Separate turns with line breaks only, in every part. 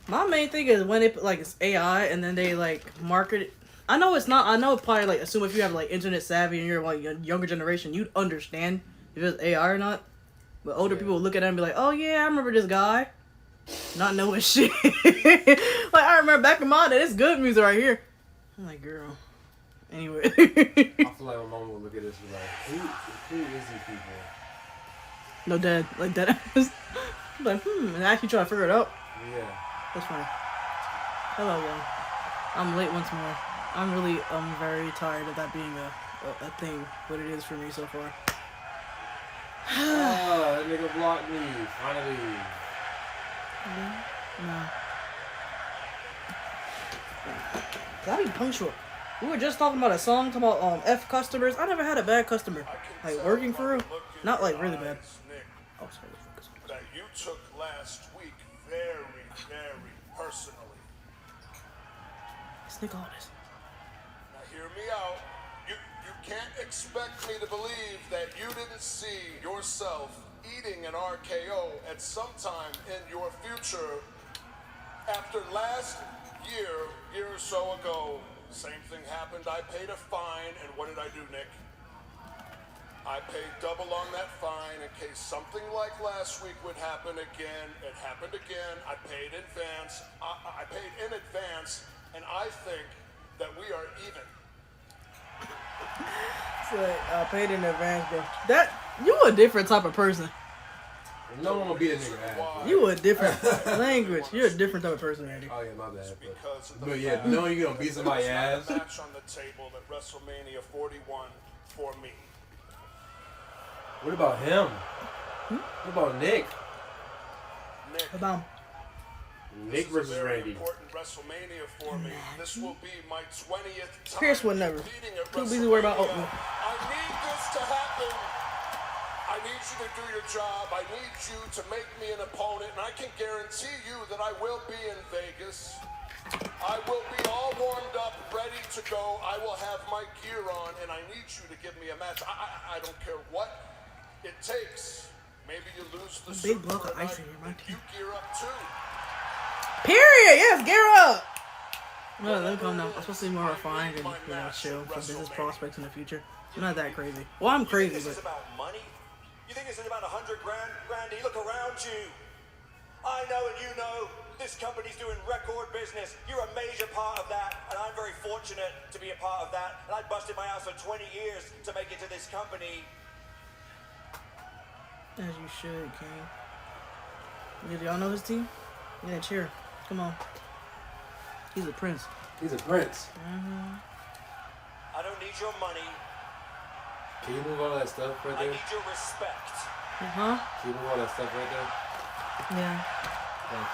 My main thing is when it like it's AI and then they like market it. I know it's not. I know probably like assume if you have like internet savvy and you're like a younger generation, you'd understand if it's AI or not. But older people look at it and be like, "Oh yeah, I remember this guy," not knowing shit. Like I remember back in my day, this good music right here. I'm like, girl. Anyway.
I feel like my mom would look at this and be like, who is these people?
No dad, like that. Like and actually try to figure it out.
Yeah.
That's funny. Hello, y'all. I'm late once more. I'm really very tired of that being a thing, but it is for me so far.
That nigga blocked me, finally.
No. Gotta be punctual. We were just talking about a song, talking about F customers. I never had a bad customer. Like working for real. Not like really bad. Oh, sorry.
That you took last week very, very personally.
Snick all this.
Now hear me out. You can't expect me to believe that you didn't see yourself eating an RKO at some time in your future. After last year or so ago, same thing happened. I paid a fine, and what did I do, Nick? I paid double on that fine in case something like last week would happen again. It happened again. I paid in advance. I paid in advance, and I think that we are even.
So I paid in advance, bro. That you a different type of person.
No one will beat a nigga ass.
You a different language. You're a different type of person, Andy.
Oh yeah, my bad. But yeah, knowing you gonna beat somebody's ass.
Match on the table at WrestleMania 41 for me.
What about him? What about Nick?
What about him?
Nick versus Randy.
Important WrestleMania for me. This will be my 20th time.
Pierce would never. Too busy worried about oatmeal.
I need this to happen. I need you to do your job. I need you to make me an opponent, and I can guarantee you that I will be in Vegas. I will be all warmed up, ready to go. I will have my gear on, and I need you to give me a match. I don't care what it takes. Maybe you lose the
big block of ice in here, my
you gear up too.
Period. Yes, gear up. No, let me calm down. I'm supposed to be more refined and chill for business prospects in the future. I'm not that crazy. Well, I'm crazy,
This is
but
about money. You think this is about 100 grand, Randy? Look around you. I know and you know this company's doing record business. You're a major part of that, and I'm very fortunate to be a part of that. And I busted my ass for 20 years to make it to this company.
as you should, King. Did y'all know his team? Yeah, cheer. Come on. He's a prince.
He's a prince.
I don't need your money.
Can you move all that stuff right
I
there?
need your respect.
Huh?
Can you move all that stuff right there?
Yeah.
Thank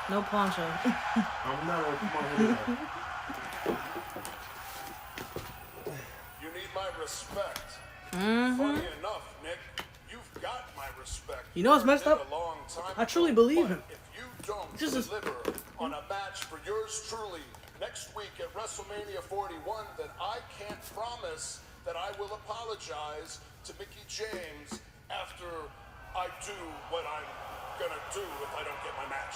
you.
No poncho.
I'm not gonna come on here.
You need my respect. Funny enough, Nick, you've got my respect.
You know what's messed up?
A long time
I truly
ago,
believe
but
him.
If you don't
Just as-
deliver on a match for yours truly next week at WrestleMania 41, then I can't promise that I will apologize to Mickie James after I do what I'm gonna do if I don't get my match.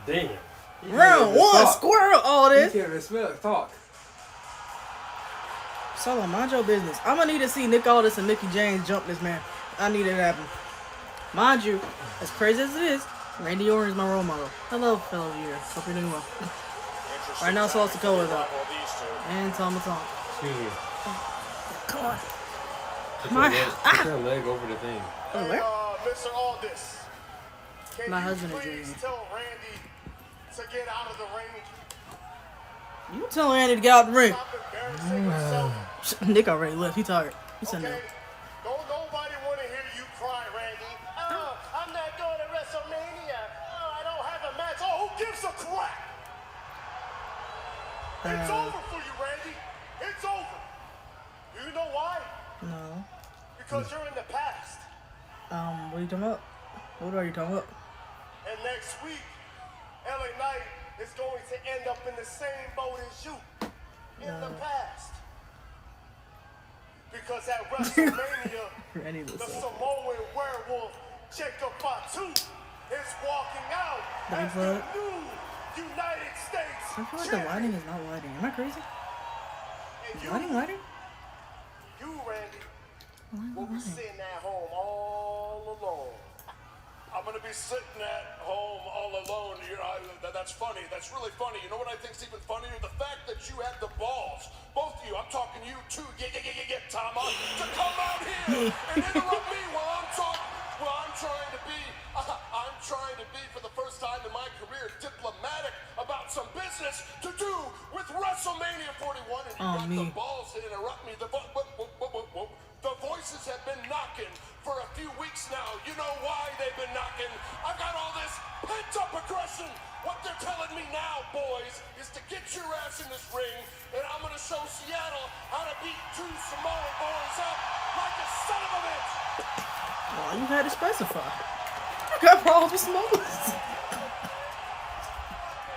Damn.
Round one, squirrel all
You
this.
can't respect talk.
Solo, mind your business. I'm gonna need to see Nick Aldis and Mickie James jump this man. I need it to happen. Mind you, as crazy as it is, Randy Orton is my role model. Hello, fellow viewers. Hope you're doing well. Right now, South Dakota is out. And Tom.
Excuse me.
Come on.
Put
My-
your leg over the thing.
Oh, where?
Mr. Aldis, can
My
you
husband is
please
drinking.
tell Randy to get out of the ring?
You tell Randy to get out the ring.
Stop embarrassing yourself.
Nick already left. He tired. He said no.
Okay? Don't nobody want to hear you cry, Randy. Oh, I'm not going to WrestleMania. Oh, I don't have a match. Oh, who gives a crap? It's over for you, Randy. It's over. Do you know why?
No.
Because you're in the past.
What are you talking about? What are you talking about?
And next week, LA Knight is going to end up in the same boat as you in the past. Because at WrestleMania,
Randy
the
was so.
Samoan werewolf Jacob Fatu is walking out.
Big
as
blood.
the new United States
I feel like the lighting is not lighting. Am I crazy?
And
Is lighting lighting?
you, Randy,
Why
will
am I
be
lighting?
sitting at home all alone.
I'm gonna be sitting at home all alone. That's funny. That's really funny. You know what I think's even funnier? The fact that you had the balls, both of you. I'm talking you too. Tama, to come out here and interrupt me while I'm talking. Well, I'm trying to be. I'm trying to be for the first time in my career diplomatic about some business to do with WrestleMania 41, and you got the balls to interrupt me. The voices have been knocking for a few weeks now. You know why they've been knocking? I've got all this pent-up aggression. What they're telling me now, boys, is to get your ass in this ring, and I'm going to show Seattle how to beat two Samoan boys up like a son of a bitch.
Well, you had to specify. You got problems with Samoans.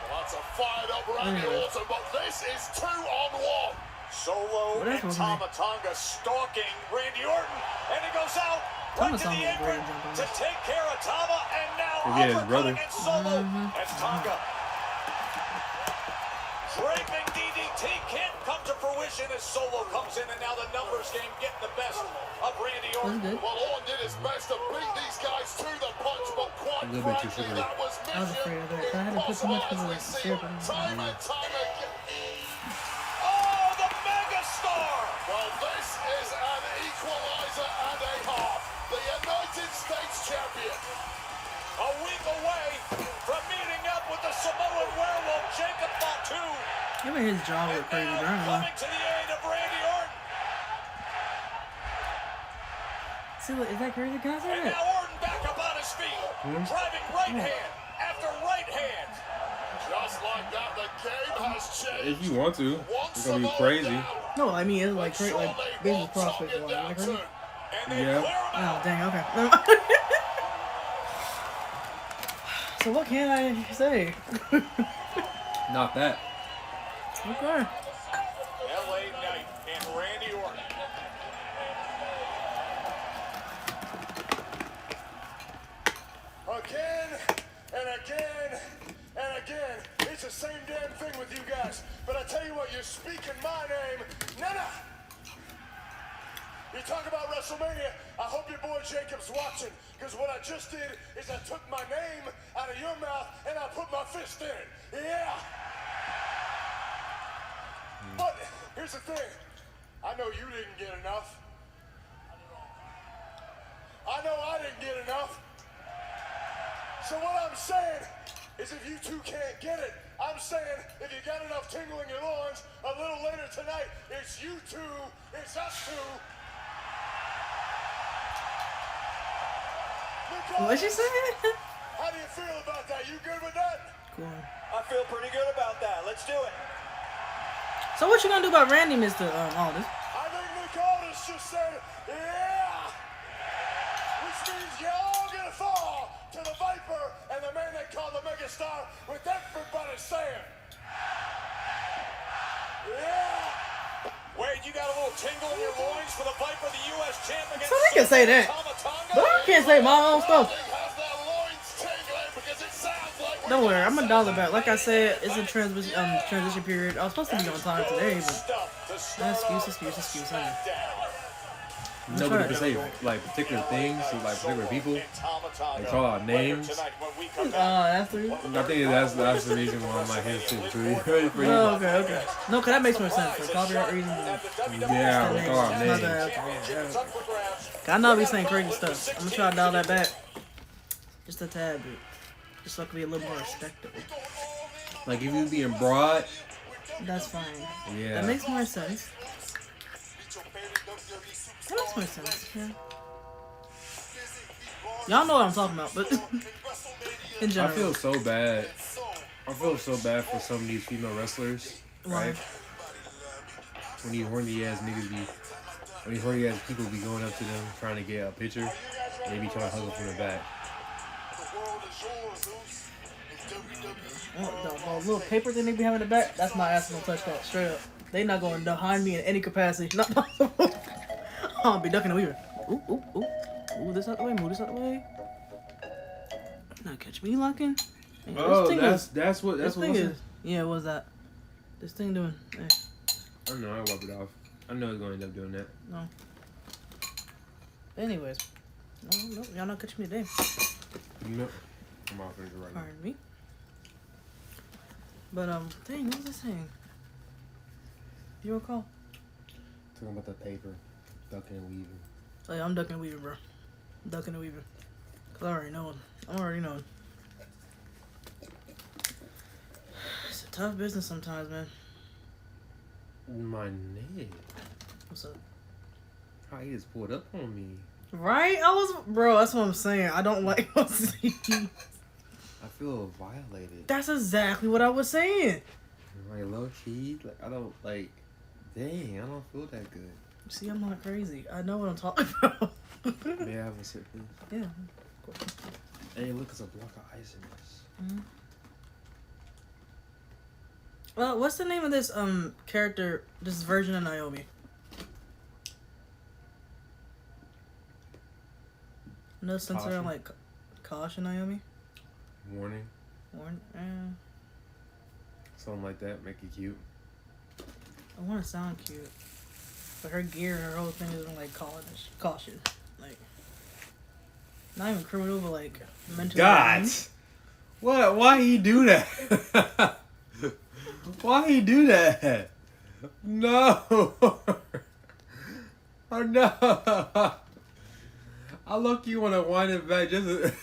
Lots of fired up Randy Orton, but this is 2-on-1.
Solo
What else
and
was in there?
Tama Tonga stalking Randy Orton, and he goes out
Tama
right to
Tonga
the
was great
apron
at jumping.
to take care of Tama, and now
Yeah, his brother.
uppercutting and Solo as Tonga. Draping DDT can't come to fruition as Solo comes in, and now the numbers game getting the best of Randy Orton.
That's good.
Well, Orton did his best to beat these guys to the punch, but quite
A little bit too
frankly,
sugary.
that was
I was afraid of that. I had to put too
impossible,
much because
as
of
we
the
see
syrup.
time and time again.
Oh, the megastar!
Well, this is an equalizer and a half. The United States champion.
A week away from meeting up with the Samoan werewolf Jacob Fatu.
I mean, his jaw looked crazy, but I don't know.
Coming to the aid of Randy Orton.
See, look, is that crazy? Can I say
And
that?
now Orton back up on his feet. Driving right hand after right hand.
Just like that, the game has changed.
If you want to, it's gonna be crazy.
No, I mean, it's like crazy, like business prospect wise. Like, crazy?
And they
Yeah.
clear him out.
Oh, dang, okay. Never mind. So what can I say?
Not that.
Okay.
LA Knight and Randy Orton.
Again and again and again. It's the same damn thing with you guys. But I tell you what, you're speaking my name. Nana! You talk about WrestleMania. I hope your boy Jacob's watching. Because what I just did is I took my name out of your mouth and I put my fist in it. Yeah! But here's the thing. I know you didn't get enough. I know I didn't get enough. So what I'm saying is if you two can't get it, I'm saying if you got enough tingle in your loins, a little later tonight, it's you two, it's us two. Nicole,
What she said?
how do you feel about that? You good with that?
Cool.
I feel pretty good about that. Let's do it.
So what you gonna do about Randy, Mr. Aldis?
I think Nicole's just said, yeah! Which means y'all gonna fall to the Viper and the man they call the Megastar with everybody saying, yeah!
Wade, you got a little tingle in your loins for the Viper, the U.S. champ against
So they can say that.
Tama Tonga.
But I can't say my own stuff.
Has their loins tingling because it sounds like we're
Don't worry, I'm a dollar back. Like I said, it's a transition period. I was supposed to be on time today, but excuse. I know.
Nobody can say like particular things to like particular people. They call out names.
That's the reason.
I think that's the reason why I'm like hesitant to be
Oh, okay. No, cause that makes more sense for copyright reasons.
Yeah, we call out
My
names.
bad. Okay. I know I be saying crazy stuff. I'm gonna try to dial that back. Just a tad bit. Just so I can be a little more respectable.
Like if you being broad,
That's fine.
yeah.
That makes more sense. That makes more sense, yeah. Y'all know what I'm talking about, but in
I
general.
feel so bad. I feel so bad for some of these female wrestlers, right? When these horny ass niggas be, when these horny ass people be going up to them trying to get a picture, they be trying to hug them from the back.
The little paper thing they be having in the back, that's my ass gonna touch that, straight up. They not going behind me in any capacity. Not possible. I'll be ducking and weaving. Ooh. Move this out the way, move this out the way. Now catch me locking.
Oh,
thing
that's what
this thing
was
is. Yeah, what was that? This thing doing?
I don't know. I wipe it off. I know it's going to end up doing that.
No. Anyways, no, y'all not catching me today.
No, I'm off it right now.
Pardon me. But dang, what was I saying? You recall?
Talking about the paper, ducking and weaving.
Oh yeah, I'm ducking and weaving, bro. I'm ducking and weaving. Cause I already know. I'm already knowing. It's a tough business sometimes, man.
My nigga.
What's up?
How he just pulled up on me.
Right? Bro, that's what I'm saying. I don't like
I feel violated.
That's exactly what I was saying.
Like low key, like I don't like. Dang, I don't feel that good.
See, I'm not crazy. I know what I'm talking about.
May I have a sip, please?
Yeah.
Hey, look, it's a block of ice in this.
Mm-hmm. Well, what's the name of this character? This version of Naomi. No censor on like caution Naomi.
Warning. Something like that. Make it cute.
I want to sound cute, but her gear, her whole thing is like caution, like not even criminal, but like mentally.
God, what? Why he do that? Why he do that? No. Oh no. I look you want to wind it back just.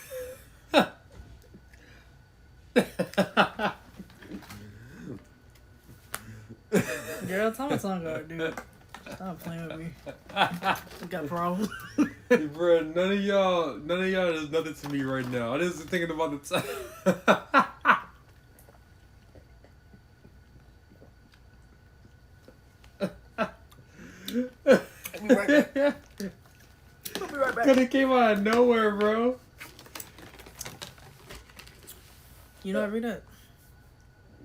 Girl, tell me something, God, dude. Stop playing with me. You got problems.
Bro, none of y'all is nothing to me right now. I'm just thinking about the time.
I'll be right back. I'll be right back.
Could have came out of nowhere, bro.
You know I read that.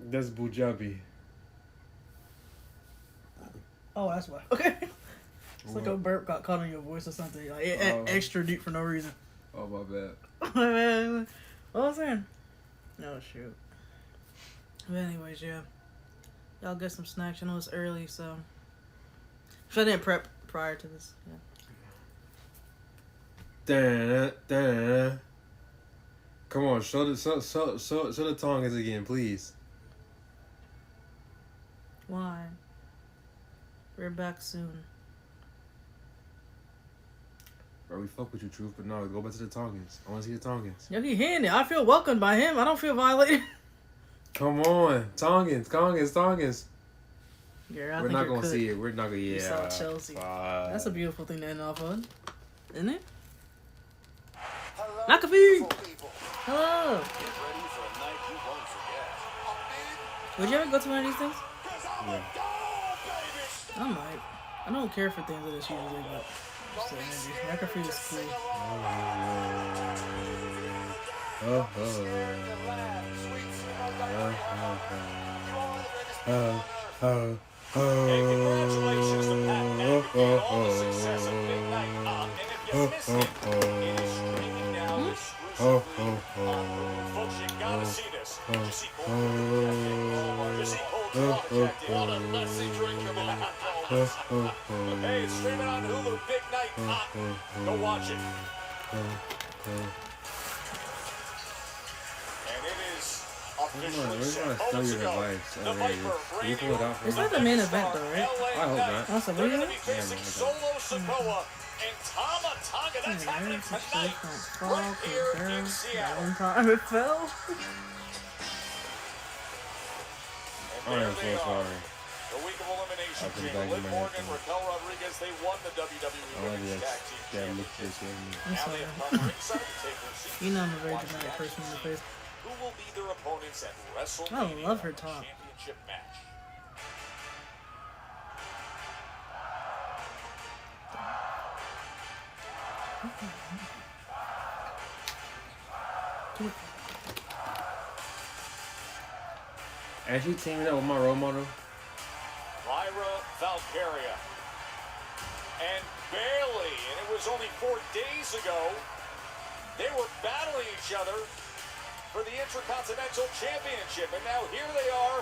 That's Bujabi.
Oh, that's why. Okay. It's like a burp got caught in your voice or something. Like extra deep for no reason.
Oh, my bad.
What was I saying? Oh, shoot. But anyways, yeah. Y'all get some snacks. I know it's early, so. If I didn't prep prior to this, yeah.
Da. Come on, show the tongues again, please.
Why? We're back soon.
Bro, we fuck with you, Truth, but no, go back to the Tongans. I want to see the Tongans.
Yo, he hitting it. I feel welcomed by him. I don't feel violated.
Come on, Tongans.
Yeah,
We're not gonna see it. We're not gonna.
You
Yeah.
saw Chelsea. That's a beautiful thing to end off on, isn't it?
Hello,
McAfee!
beautiful people.
Hello.
Get ready for a night you won't forget.
Would you ever go to one of these things?
Yeah.
I might. I don't care for things like this usually, but just the energy. McAfee is cool.
Congratulations to Pat McAfee and all the success of Midnight Up. And if you miss it, it is streaming now exclusively on. Folks, you gotta see this. You see Cole, you see Cole projected on a messy drink of alcohol. Hey, it's streaming on Hulu. Big Night Up. Go watch it. And it is officially set moments ago. The Viper Radio.
It's not the main event though, right?
I hope not.
Also,
They're
what
going
is
to be
it?
facing Solo Sikoa and Tama Tonga. That's happening tonight right here in Seattle.
One time it fell.
And
I
there
am
they
so
are.
sorry.
The week of elimination
I'll put it
chamber.
back in
Liv
my
Morgan,
headphones.
Raquel Rodriguez, they won the WWE Women's Tag Team
looks
Championship.
I'm
Now
sorry.
they have come ringside to take their seats.
You know I'm a very
Watch
dramatic
the
person in the
action.
face.
Who will be their opponents at WrestleMania?
love her top.
Championship match.
And she teaming up with my role model.
Lyra Valkyria and Bailey, and it was only 4 days ago they were battling each other for the Intercontinental Championship. And now here they are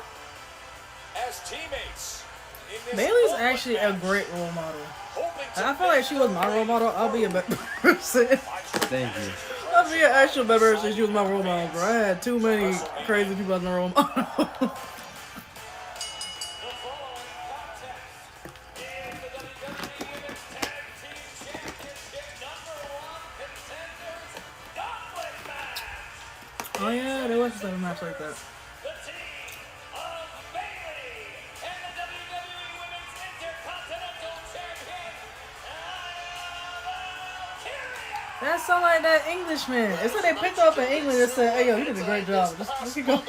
as teammates. In this
Bailey's
gauntlet
actually a
match,
great role model.
hoping to
I feel like she was my role model. I'll be a better person.
Thank you.
I'll be an actual better person if she was my role model, bro. I had too many crazy people as my role model.
The following contest is the WWE Women's Tag Team Championship #1 contenders gauntlet match.
Oh yeah, there was a match like that.
The team of Bayley and the WWE Women's Intercontinental Champion,
That sound like that Englishman. It's like they picked up in England and said, "Hey yo, you did a great job. Just keep going."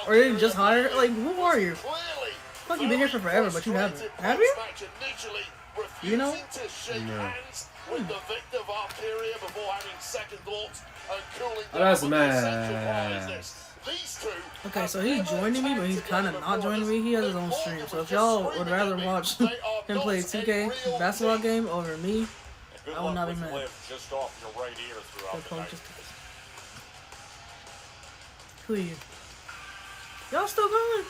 Or they just hired. Like, who are you? Fuck, you've been here for forever, but you haven't. Have you? You know?
No.
With the victor Valkyria before having second thoughts and cooling
Oh,
down
that's
with essential
mad.
business. These two
Okay, so he's joining me, but he's kind of not joining me. He has his own stream. So if y'all would rather watch him play 2K basketball game over me,
good
I will
luck
not be
with
mad.
Liv just off your right ear throughout
Good
the
call,
night.
just who are you? Y'all still going?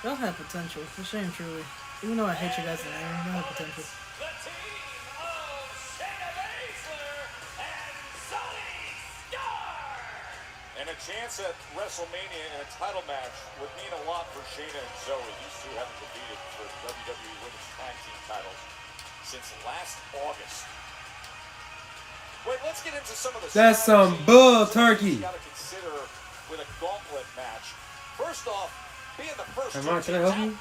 Y'all have potential. It's a shame, truly. Even though I hate you guys' name, y'all have potential.
The team of Shayna Baszler and Zoe Starr. And a chance at WrestleMania in a title match would mean a lot for Shayna and Zoe. These two haven't competed for WWE Women's Tag Team titles since last August. Wait, let's get into some of the
That's some
strategy
bull
you
turkey.
gotta consider with a gauntlet match. First off, being the first
Hey, Mark, can I help you?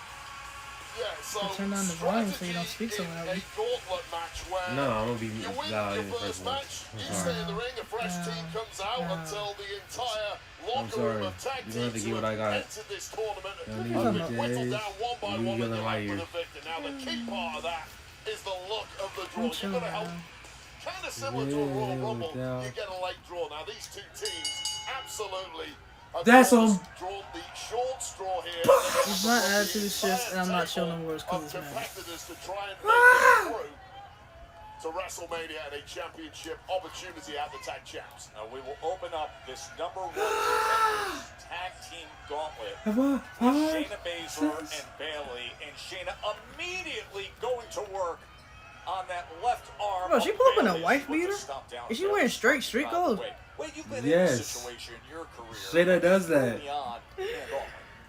Yeah, so
Turn down the volume so you don't speak so loudly.
a gauntlet match where
No, I'm gonna be
you win
loud
your
in the
first
first
match,
one.
you
I'm
stay
sorry.
in the ring, a fresh team comes out until the entire locker room
sorry.
of tag
You don't have to
teams
get
who
what I
have
got.
entered this tournament
Don't
have
need
been
your
whittled
days.
down one by
You
one
yell
and
in
you're
my
left
ear.
with a victor. Now the key part of that is the look of the draw.
I'm
You've
chilling
got to help.
now.
Kind of similar to a Royal
Yeah,
Rumble,
yeah.
you get a late draw. Now these two teams absolutely have
That's
drawn
on.
the short straw here.
If my attitude shifts and I'm not showing them words
of
because it's mad.
competitors to try and make it through to WrestleMania and a championship opportunity at the Tag Champs.
Now we will open up this #1 contenders tag team gauntlet
Have I-
with Shayna Baszler and Bayley, and Shayna immediately going to work on that left arm.
Bro, she
of
pull up in a
Bayley.
wife
She put the
beater?
stomp down
Is she
there.
wearing straight street
By the
clothes?
way, wait, you've been in
Yes.
this situation in your career.
Shayna does that.
early on in the gauntlet.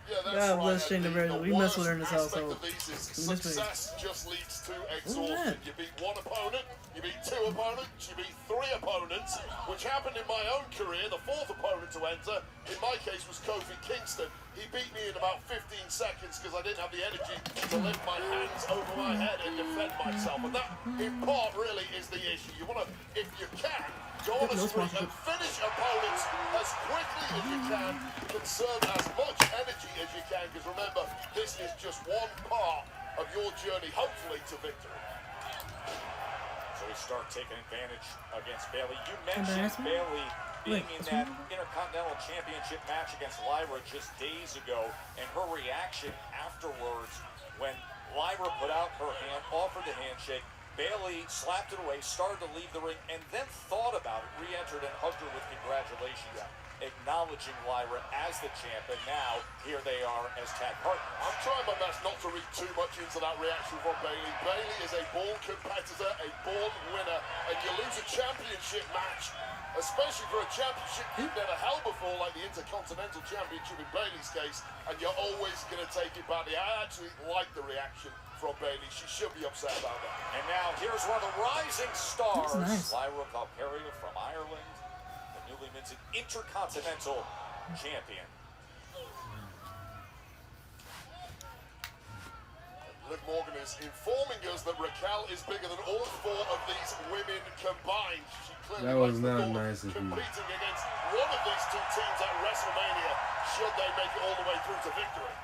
Yeah, that's
God
right.
bless
and
Shayna
the
Baszler. We mess with her in
worst
this
aspect
household.
of these is
We miss her.
success just leads to
that?
exhaustion. You beat one opponent, you beat two opponents, you beat three opponents, which happened in my own career. The fourth opponent to enter, in my case, was Kofi Kingston. He beat me in about 15 seconds because I didn't have the energy to lift my hands over my head and defend myself. And that, in part, really is the issue. You want to, if you can, go on a streak and finish opponents as quickly as you can. Conserve as much energy as you can, because remember, this is just one part of your journey, hopefully, to victory.
So we start taking advantage against Bayley. You mentioned
Embarrassment?
Bayley being
Wait,
in
this
that
one?
Intercontinental Championship match against Lyra just days ago, and her reaction afterwards when Lyra put out her hand, offered the handshake. Bayley slapped it away, started to leave the ring, and then thought about it, re-entered and hugged her with congratulations, acknowledging Lyra as the champ, and now here they are as tag partners.
I'm trying my best not to read too much into that reaction from Bayley. Bayley is a born competitor, a born winner, and you lose a championship match, especially for a championship you've never held before, like the Intercontinental Championship in Bayley's case, and you're always going to take it badly. I actually like the reaction from Bayley. She should be upset about that.
And now here's one of the rising stars,
That's nice.
Lyra Valkyria from Ireland, the newly minted Intercontinental Champion.
Liv Morgan is informing us that Raquel is bigger than all four of these women combined. She clearly
That was
likes the
not
thought of
nice of you.
competing against one of these two teams at WrestleMania, should they make it all the way through to victory.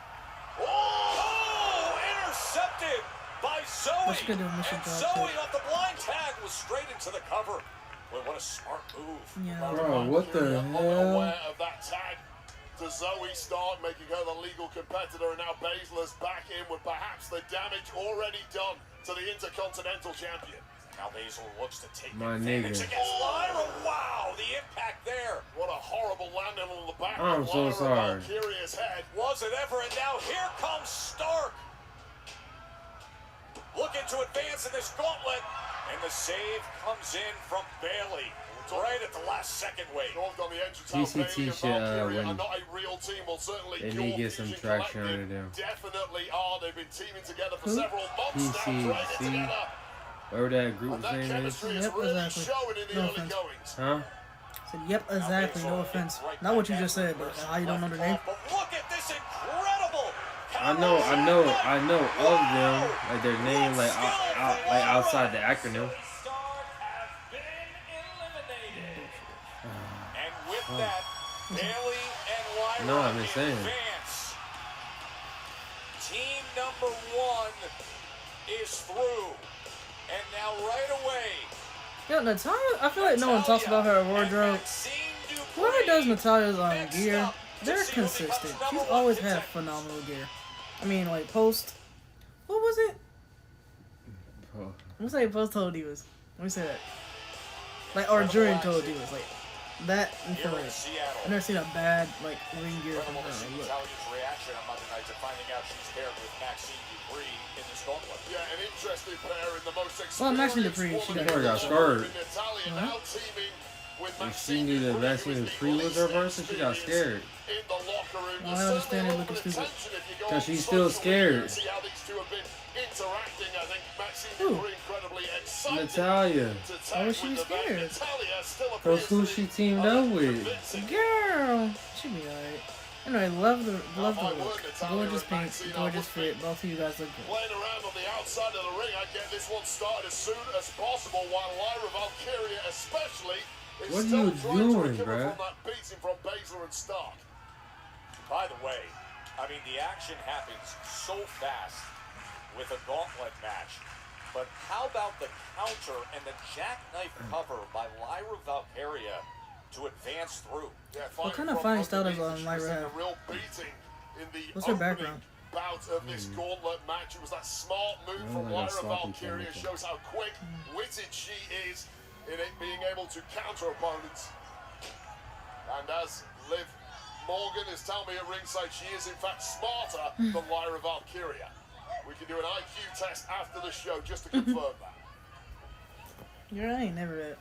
Oh, intercepted by Zoe.
Let's go do a mission
And
job,
Zoe
too.
off the blind tag was straight into the cover. Boy, what a smart move.
Yeah.
Bro, what the hell?
Unaware of that tag. Does Zoe start making her the legal competitor, and now Baszler's back in with perhaps the damage already done to the Intercontinental Champion.
Now Baszler looks to take
My
advantage
nigga.
against Lyra. Wow, the impact there.
What a horrible landing on the back
I'm
of
so
Lyra
sorry.
Valkyria's head.
Was it ever? And now here comes Stark. Looking to advance in this gauntlet. And the save comes in from Bailey. Right at the last second wait.
Involved on the entrance,
TCT
Bailey and
should,
Valkyria
win.
are not a real team. Well, certainly
They
Pure
need to get some
Fusion
traction
Collective
under them.
definitely are. They've been teaming together for
Who?
several months now, training
PCC.
together.
Whatever that group
And that
name is.
chemistry is
Yep,
really
exactly.
showing in the
No
early
offense.
goings.
Huh?
I said, yep, exactly. No offense. Not what you just said, but how you don't know the name.
But look at this incredible.
I know of them, like their name, like outside the acronym.
And with that, Bailey and Lyra
No, I'm just saying.
advance. Team number 1 is through. And now right away,
Yo, Natalia, I feel like no one talks about her wardrobe. Whoever does Natalia's gear, they're consistent. She's always had phenomenal gear. I mean, like, what was it?
Oh,
I'm gonna say post Total Divas. Let me say that. Like, or during Total Divas. Like, that and
here in
Philly.
Seattle.
I've never seen a bad, like, ring gear
Well,
from
we'll
her.
see
Look.
Natalia's reaction on Monday night to finding out she's paired with Maxine Dupree in this gauntlet.
Yeah, an interesting pair in the most experienced
Well, Maxine Dupree, she
woman
got
in
got
the
scared.
world. Natalia now teaming with
If she
Maxine
knew that
Dupree,
Maxine
who is
Dupree
the
was her
least
person, she got scared.
in the locker room.
Well, I understand it looking stupid.
Cause she's still scared.
See how these two have been interacting. I think Maxine
Who?
Dupree incredibly excited.
Natalia.
to tag
Why was she
with the vet.
scared?
Natalia still
Cause
appears
who
to
she
be
teamed up with?
convincing.
Girl, she be alright. Anyway, love the
my
look.
word, Natalia
Gorgeous
and
pink,
Maxine are
gorgeous fit. Both of you guys look good.
Playing around on the outside of the ring, I'd get this one started as soon as possible, while Lyra Valkyria especially is
What are
still
you
trying
doing,
to recover
bruh?
from that beating from Baszler and Stark.
By the way, I mean, the action happens so fast with a gauntlet match. But how about the counter and the jackknife cover by Lyra Valkyria to advance through?
Yeah,
What kind
fighting
of
from
fighting style does
underneath, she
Lyra
was taking
have?
a real beating in the
What's her
opening
background?
bout of this gauntlet match. It was that smart move
Oh,
from
like a
Lyra
sloppy
Valkyria.
tackle.
Shows how quick witted she is in it being able to counter opponents. And as Liv Morgan is telling me at ringside, she is in fact smarter than Lyra Valkyria. We can do an IQ test after the show just to confirm that.
Girl, I ain't never that.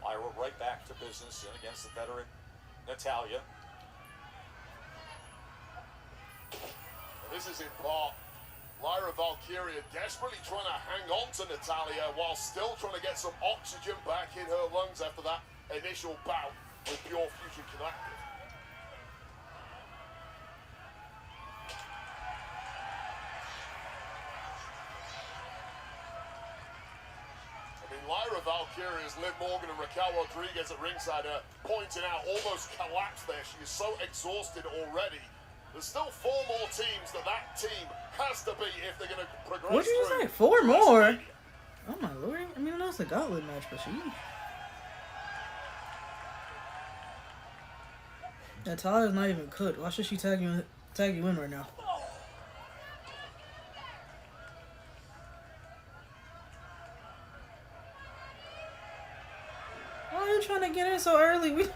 Lyra right back to business and against the veteran Natalia.
And this is in part Lyra Valkyria desperately trying to hang on to Natalia while still trying to get some oxygen back in her lungs after that initial bout with Pure Fusion Collective. I mean, Lyra Valkyria's Liv Morgan and Raquel Rodriguez at ringside are pointing out almost collapsed there. She is so exhausted already. There's still 4 more teams that team has to be if they're going to progress.
What'd you
through
say? 4
to
more?
WrestleMania.
Oh my lord. I mean, that's a gauntlet match, but she. Natalia's not even cooked. Why should she tag you in right now? Why are you trying to get in so early?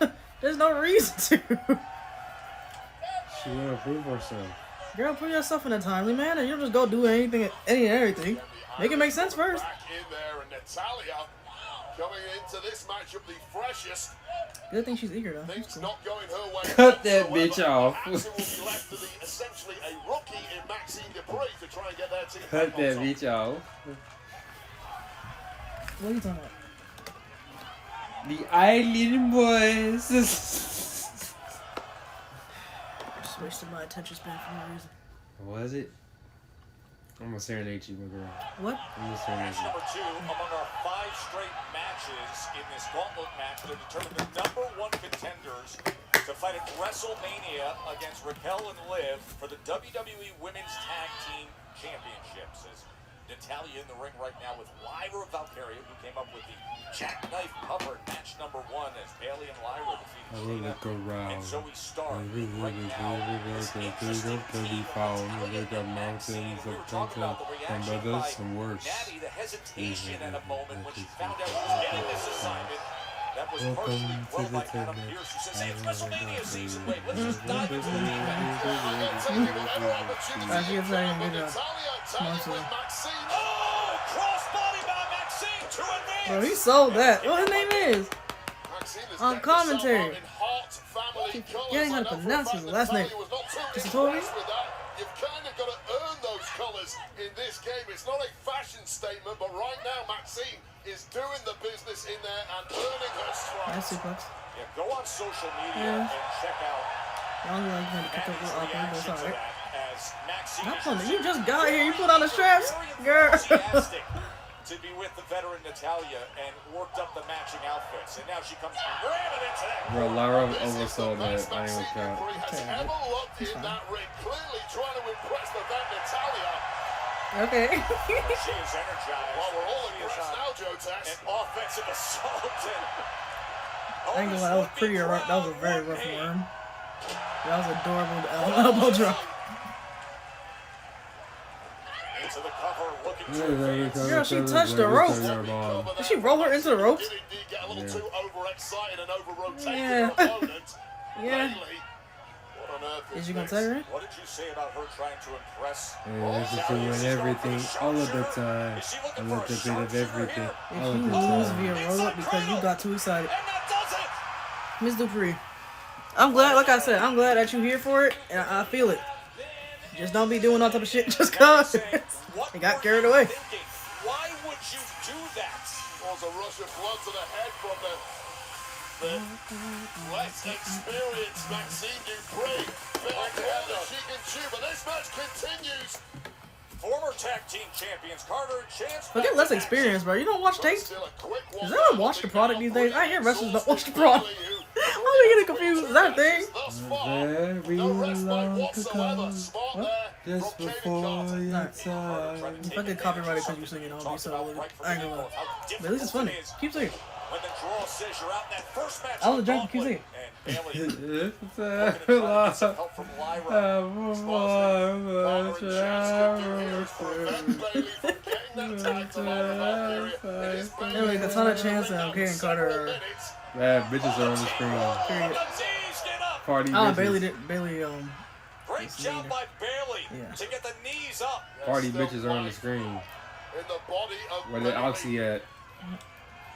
There's no reason to.
She wanna prove herself.
Girl, put yourself in a timely manner. You don't just go do anything, any and everything. Make it make sense first.
Back in there, and Natalia coming into this matchup the freshest.
Good thing she's eager though. That's
Things
cool.
not going her way.
Cut that
whatsoever.
bitch off.
Action will be left to the essentially a rookie in Maxine Dupree to try and get their team
Cut
back on
that
top.
bitch off.
What are you talking about?
The Island Boys.
Just wasted my attention span for no reason.
Was it? I'm gonna serenade you, my girl.
What?
I'm gonna serenade
Match
you.
number 2 among our 5 straight matches in this gauntlet match to determine the number 1 contenders to fight at WrestleMania against Raquel and Liv for the WWE Women's Tag Team Championships. As
Natalia in the ring right now with Lyra Valkyria, who came up with the jackknife cover match number 1 as Bayley and Lyra defeated Shayna and Zoe Stark. Right now, this interesting team Maxine, we were talking about the reaction by Natty, the hesitation at a moment when she found out she was getting this assignment. That was partially thrown by Adam Pearce, who says, hey, it's WrestleMania season. Wait, let's just dive into the Oh, crossbody by Maxine to advance.
Bro, he sold that. What his name is? On commentary. You ain't gonna pronounce his last name. Just told me.
You've kind of got to earn those colours in this game. It's not a fashion statement, but right now Maxine is doing the business in there and earning her stripes.
Yeah, go on social media and check out
I don't like when to pick up the
reaction
but it's
to
alright.
that as Maxine
Not funny. You just got here. You put on the straps, girl.
enthusiastic to be with the veteran Natalia and worked up the matching outfits, and now she comes ramming into that.
Bro, Lyra oversold that. I ain't gonna count.
Has ever looked in that ring, clearly trying to impress the vet Natalia.
Okay.
She is energized.
Well, we're all impressed now, Joe Tex.
An offensive assault.
I ain't gonna lie, that was pretty rough. That was a very rough worm. That was adorable elbow drop.
Into the cover, looking to advance.
Girl, she touched the rope. Did she roll her into the ropes?
Did indeed get a little too overexcited and over-rotated
Yeah.
her opponent.
Yeah.
Bayley, what on earth
Is you gonna
this?
tell her?
What did you say about her trying to impress?
Yeah, she's doing everything all of the time. A little bit of everything.
If
All
you
of the
lose
time.
via roll up because you got too excited.
And that does it!
Miss Dupree. I'm glad, like I said, I'm glad that you're here for it, and I feel it. Just don't be doing all type of shit just cause. They got carried away.
Why would you do that?
Was a rush of blood to the head from the less experienced Maxine Dupree. Bit like that she can chew, but this match continues.
Former tag team champions Carter and Chance.
But get less experience, bro. You don't watch tapes?
Still a quick one.
Is that a watch the product these days? I hear wrestlers don't watch the product. I'm getting confused. Is that a thing?
Thus far,
Very
no respite
long to
whatsoever.
come.
Smart there
Just
from Kaden
before
Carter.
your time.
If I get copyrighted because you singing, I'll be so lit. I ain't gonna lie. But at least it's funny. Keep singing.
When the draw says you're out in that first match,
I was a junkie. Keep singing.
and Bayley
It's
looking to try to get some
a
help from Lyra.
Farmer and Chance can do this to prevent Bayley from getting that tag to Lyra Valkyria. It is Bayley
Anyway, the ton of chance and
holding
okay, and
out
Carter.
several minutes.
Bad bitches are on the screen.
Period.
Get up.
Party
Oh, Bailey
bitches.
did. Bailey,
Great job by Bayley
Yeah.
to get the knees up.
Party bitches are on the screen.
In the body of
Where the
Bayley.
Oxy at?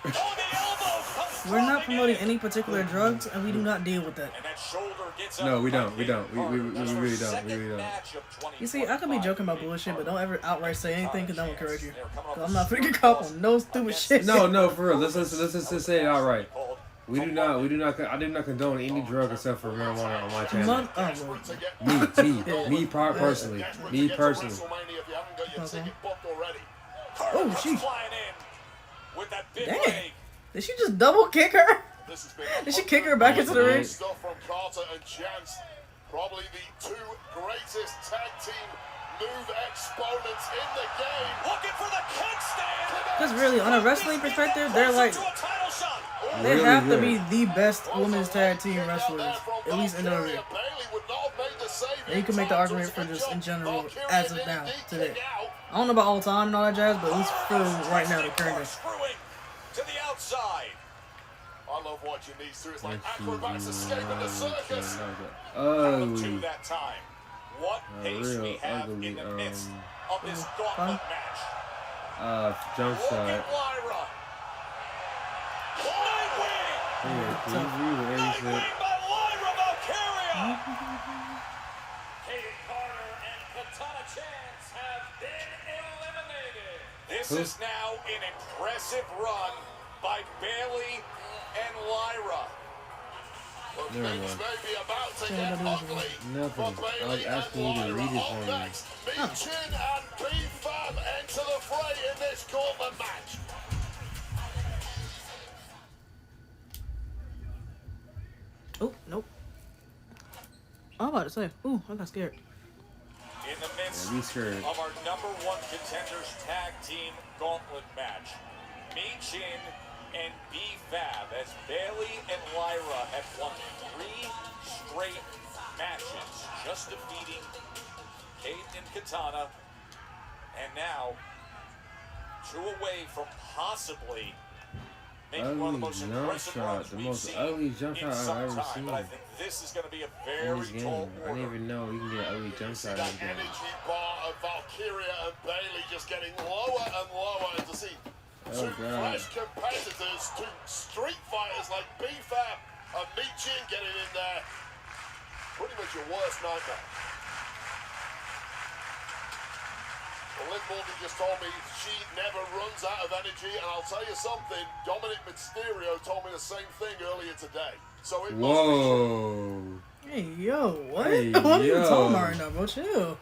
Oh, the elbow comes
we're not
dropping
promoting
in.
any particular drugs, and we do not deal with that.
And that shoulder gets up.
No, we don't. We
by
don't. We
Carter.
really
That's her
don't. We
second
really don't.
match of
You see, I could be
2025.
joking about bullshit, but don't ever outright say anything, because that will correct you.
They're coming up
'Cause I'm
with
not finna
super
get caught
calls
on no stupid
against
shit.
No, for real. Let's just say it outright.
called
We do not. I do not condone any drug except for marijuana on my channel.
Mon- oh, well.
Me personally. Me personally.
WrestleMania if you haven't got your ticket booked already.
Oh,
comes
sheesh.
flying in with that big
Dang.
leg.
Did she just double kick her?
This has been
Did she kick her back into the ring?
stuff from Carter and Chance. Probably the two greatest tag team move exponents in the game.
Looking for the kickstand.
Because really, on a wrestling perspective, they're like,
To a title shot.
they
Really
have to
good.
be the best women's tag team wrestlers, at least in the ring.
Bayley would not have made the save.
And you can make the argument for just in general as of now, today. I don't know about all time and all that jazz, but at least for right now, the current day.
Screwing to the outside.
I love watching these two. It's like acrobats escaping the circus.
Round two
Ugly.
that time. What pace
real
we have
ugly,
in the midst of this
fun.
gauntlet match.
Jump
Look
shot.
at Lyra. Nightwing.
Yeah, please read
Nightwing by Lyra Valkyria.
Kaden Carter and Katana Chance have been eliminated.
This is now an impressive run by Bayley and Lyra.
But
Never
things
mind.
may be about to get ugly.
Nothing.
For
I was
Bayley and
asking you to
Lyra.
read it
Up
for me.
next, Mean Chin and B-Fab enter the fray in this gauntlet match.
Oh, nope. I'm about to say, ooh, I got scared.
In the moments
be scared.
of our #1 contenders tag team gauntlet match. Michin and B-Fab as Bailey and Lyra have won 3 straight matches, just defeating Kate and Katana, and now 2 away from possibly making one of the most impressive runs we've seen
ugly jump
in
shot
some
I've ever
time.
seen.
But I think this is going to be a
In
very
this
tall
game, I
order.
didn't even know you can get an ugly jump
See
shot
that
in this game.
energy bar of Valkyria and Bailey just getting lower and lower, and to see two fresh competitors, 2 street fighters like B-Fab and Michin getting in there. Pretty much your worst nightmare. Well, Liv Morgan just told me she never runs out of energy, and I'll tell you something, Dominic Mysterio told me the same thing earlier today. So it must be true.
Whoa.
Hey, yo, what?
Hey,
What are you
yo.
talking about right now, bro? Chill.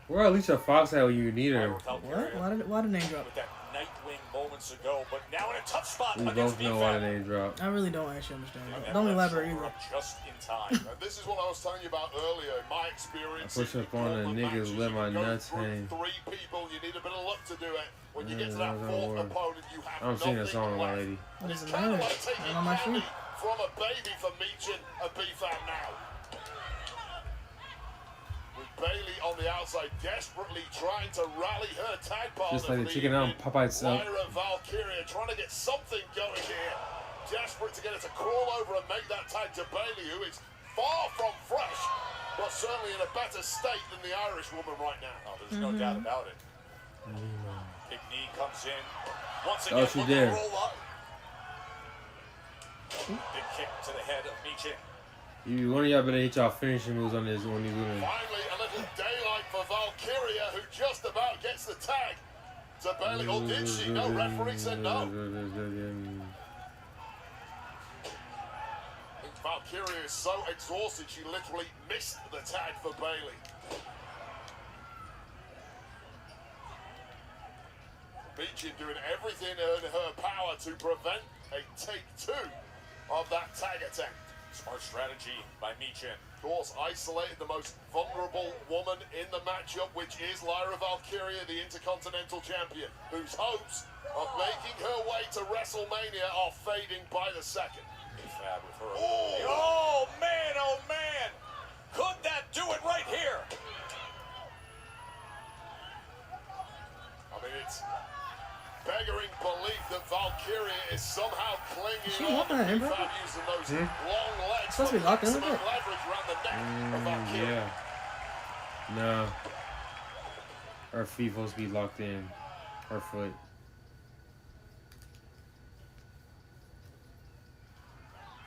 Where Alicia Fox at when you need her?
Lyra Valkyria
What? Why the name drop?
with that Nightwing moments ago, but now in a tough spot
We
against
both know why the
B-Fab.
name dropped.
I really don't actually understand.
And
Don't
that
elaborate
shoulder
either.
up just in time.
And this is what I was telling you about earlier. In my experience,
I push
in
up on the
gauntlet
niggas,
matches,
let
you
my
can go
nuts
through
hang.
3 people, you need a bit of luck to do it. When you
Yeah,
get to that
that
4th
work.
opponent, you have
I'm singing a
nothing
song, my
left.
lady.
What
It's
does it
kind of
matter?
like taking
On my
candy
sheet?
from a baby for Michin and B-Fab now. With Bailey on the outside, desperately trying to rally her tag partner.
Just like
for
the chicken on Popeye's up.
Lyra Valkyria trying to get something going here. Desperate to get her to crawl over and make that tag to Bailey, who is far from fresh, but certainly in a better state than the Irish woman right now.
Oh, there's no doubt about it. Big knee comes in. Once
Oh,
again,
she
looking to
did.
roll up. Big kick to the head of Michin.
One of y'all better hit y'all finishing moves on this when he's winning.
Finally, a little daylight for Valkyria, who just about gets the tag to Bailey. Or did she? No, referee said no. I think Valkyria is so exhausted she literally missed the tag for Bailey. Michin doing everything in her power to prevent a take 2 of that tag attempt.
Smart strategy by Michin.
Of course, isolated the most vulnerable woman in the matchup, which is Lyra Valkyria, the Intercontinental Champion, whose hopes of making her way to WrestleMania are fading by the second.
Fab with her.
Oh!
Oh man! Could that do it right here?
I mean, it's beggaring belief that Valkyria is somehow clinging
She
on.
locking that in, bro?
B-Fab using those long legs
Supposed to be
for
locked in,
maximum
isn't it?
leverage around the neck of Valkyria.
Yeah. No. Her feet supposed to be locked in. Her foot.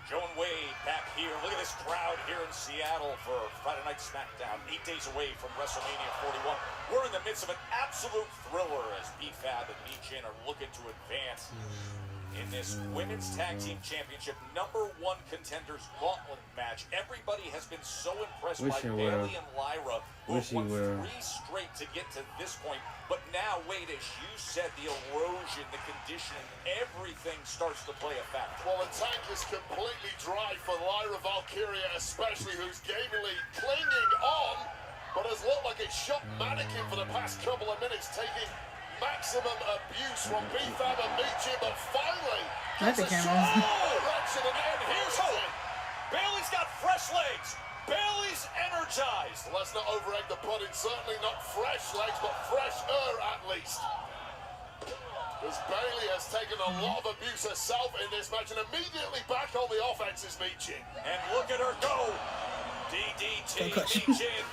Joe and Wade back here. Look at this crowd here in Seattle for Friday Night Smackdown. 8 days away from WrestleMania 41. We're in the midst of an absolute thriller as B-Fab and Michin are looking to advance in this Women's Tag Team Championship #1 contenders gauntlet match. Everybody has been so impressed by
Wishing
Bailey
well.
and Lyra, who have
Wishing
won
well.
3 straight to get to this point. But now, Wade, as you said, the erosion, the conditioning, everything starts to play a factor.
Well, the tank is completely dry for Lyra Valkyria, especially, who's gamingly clinging on, but has looked like a shot mannequin for the past couple of minutes, taking maximum abuse from B-Fab and Michin, but finally
That's a
gets
camera.
direction, and
Here's hope. Bailey's got fresh legs. Bailey's energized.
Let's not overegg the pudding. Certainly not fresh legs, but fresher at least. Because Bailey has taken a lot of abuse herself in this match, and immediately back on the offense is Michin.
And look at her go. DDT
Concussion.
Michin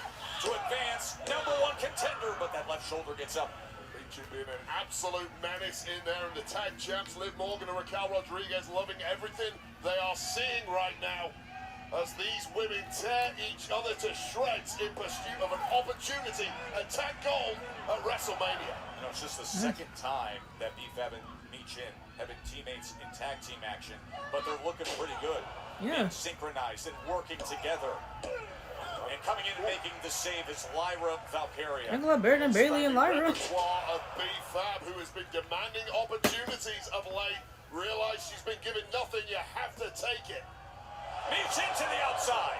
to advance. #1 contender, but that left shoulder gets up.
Michin being an absolute menace in there, and the tag champs, Liv Morgan and Raquel Rodriguez, loving everything they are seeing right now as these women tear each other to shreds in pursuit of an opportunity, a tag gold at WrestleMania.
You know, it's just the second time that B-Fab and Michin have been teammates in tag team action, but they're looking pretty good.
Yeah.
Being synchronized and working together. And coming in and making the save is Lyra Valkyria.
I'm glad better than Bailey and Lyra.
Repertoire of B-Fab, who has been demanding opportunities of late. Realize she's been given nothing, you have to take it.
Michin to the outside.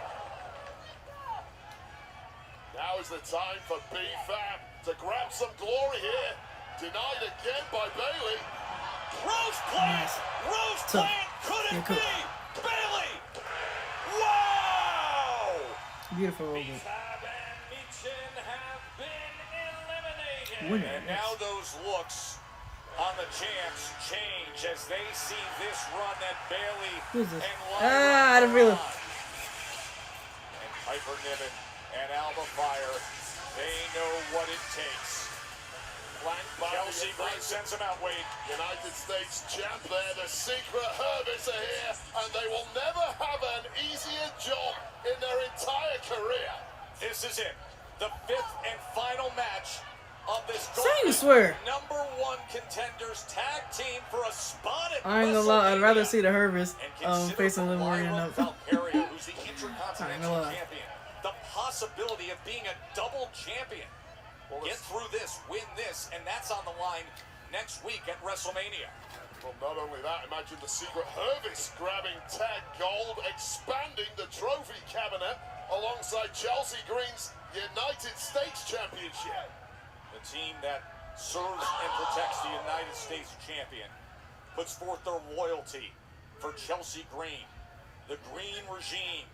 Now is the time for B-Fab to grab some glory here. Denied again by Bailey.
Rose plant!
Nice.
Rose
Tough.
plant! Could it
Yeah, cool.
be? Bailey! Wow!
Beautiful movement.
Fab and Michin have been eliminated.
Winner.
And now those looks on the champs change as they see this run that Bailey
Who's this?
and
Ah, I don't feel it.
And Piper Niven and Alba Fire, they know what it takes. Chelsea Green sends him out, Wade.
United States champ there. The secret Herbis are here, and they will never have an easier job in their entire career.
This is it. The 5th and final match of this
Say you swear.
number 1 contenders tag team for a spot at
I ain't gonna lie, I'd rather
WrestleMania.
see the Herbis
And consider
facing Liv Morgan
Lyra
up.
Valkyria, who's the
I ain't
Intercontinental
gonna lie.
Champion. The possibility of being a double champion. Get through this, win this, and that's on the line next week at WrestleMania.
Well, not only that, imagine the secret Herbis grabbing tag gold, expanding the trophy cabinet alongside Chelsea Green's United States Championship.
The team that serves and protects the United States champion puts forth their loyalty for Chelsea Green, the Green regime.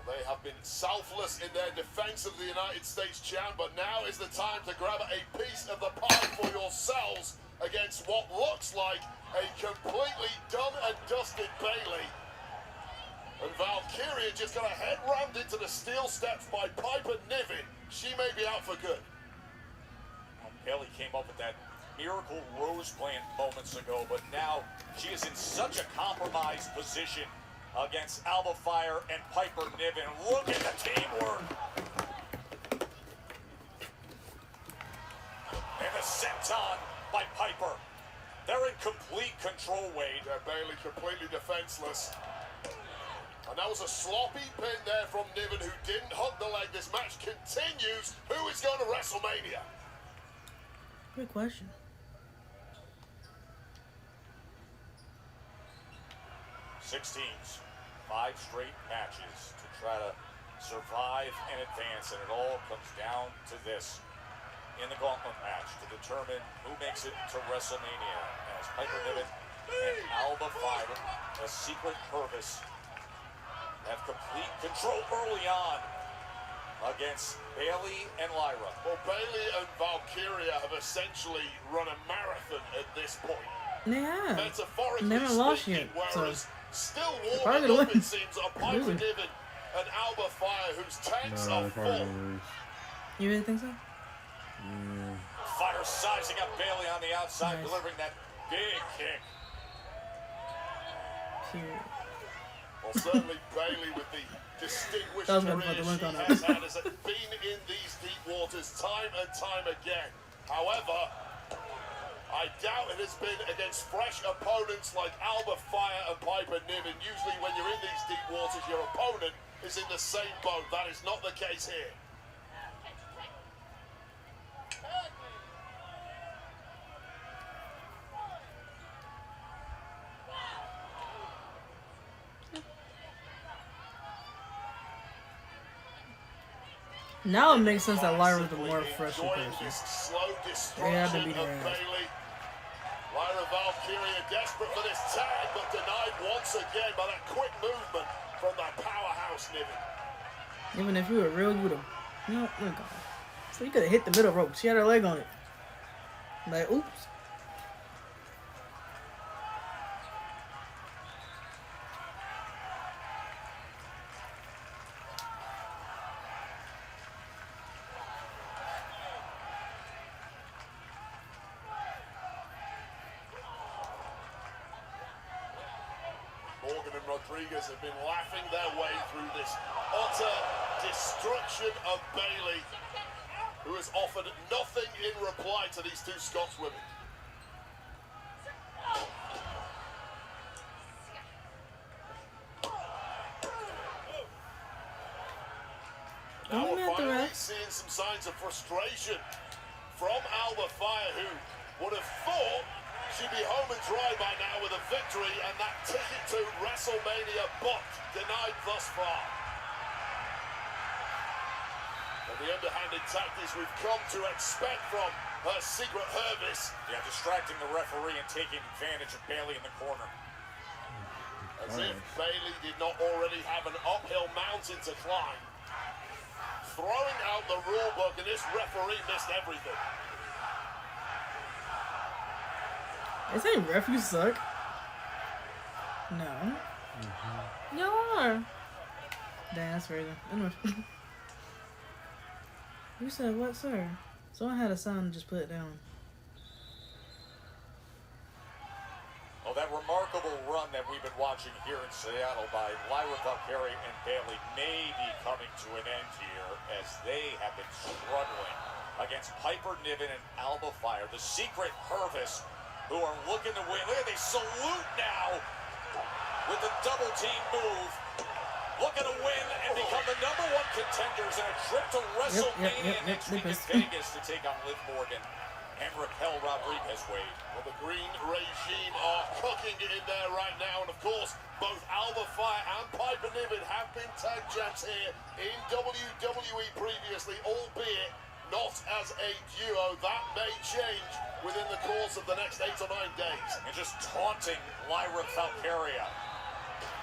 Well, they have been selfless in their defense of the United States champ, but now is the time to grab a piece of the pie for yourselves against what looks like a completely done and dusted Bailey. And Valkyria just got a head rammed into the steel steps by Piper Niven. She may be out for good.
Bailey came up with that miracle rose plant moments ago, but now she is in such a compromised position against Alba Fire and Piper Niven. Look at the teamwork. And the senton by Piper. They're in complete control, Wade.
Yeah, Bailey completely defenseless. And that was a sloppy pin there from Niven, who didn't hook the leg. This match continues. Who is going to WrestleMania?
Good question.
16s, 5 straight matches to try to survive and advance, and it all comes down to this in the gauntlet match to determine who makes it to WrestleMania as Piper Niven and Alba Fire, the secret Purvis, have complete control early on against Bailey and Lyra.
Well, Bailey and Valkyria have essentially run a marathon at this point.
Yeah.
Metaphorically
Never lost
speaking,
yet, so
whereas still
probably
warming
gonna
up,
win.
it seems, are Piper
Losing.
Niven and Alba Fire, whose tanks
No,
are
they're probably
full.
gonna lose.
You really think so?
Yeah.
Fire sizing up Bailey on the outside,
Nice.
delivering that big kick.
Serious.
Well, certainly Bailey, with the distinguished
That was gonna
career
put the link
she
on that.
has had, has been in these deep waters time and time again. However, I doubt it has been against fresh opponents like Alba Fire and Piper Niven. Usually when you're in these deep waters, your opponent is in the same boat. That is not the case here.
Now it makes sense that Lyra's the more fresher
Enjoying
person.
this slow
Yeah,
destruction
I've been beating
of
her ass.
Bailey. Lyra Valkyria desperate for this tag, but denied once again by that quick movement from that powerhouse Niven.
Even if you were real, you would have. You know, look on. So you could have hit the middle rope. She had her leg on it. Like, oops.
Morgan and Rodriguez have been laughing their way through this utter destruction of Bailey, who has offered nothing in reply to these two Scots women. Now
Don't
we're
have to
finally
rest.
seeing some signs of frustration from Alba Fire, who would have thought she'd be home and dry by now with a victory and that ticket to WrestleMania, but denied thus far. And The underhanded tactics we've come to expect from her secret Hervis.
Yeah, distracting the referee and taking advantage of Bailey in the corner.
As if Bailey did not already have an uphill mountain to climb. Throwing out the rule book, and this referee missed everything.
They say ref, you suck. No. Y'all are. Damn, that's crazy. Anyway. You said what, sir? Someone had a sign and just put it down.
Well, that remarkable run that we've been watching here in Seattle by Lyra Valkyrie and Bailey may be coming to an end here as they have been struggling against Piper Niven and Alba Fire, the secret Hervis, who are looking to win. Look at, they salute now with the double team move. Looking to win and become the #1 contenders in a trip to WrestleMania next week in Vegas to take on Liv Morgan and Raquel Rodriguez Wade.
Well, the green regime are cooking it in there right now, and of course, both Alba Fire and Piper Niven have been tag champs here in WWE previously, albeit not as a duo. That may change within the course of the next 8 or 9 days.
And just taunting Lyra Valkyria.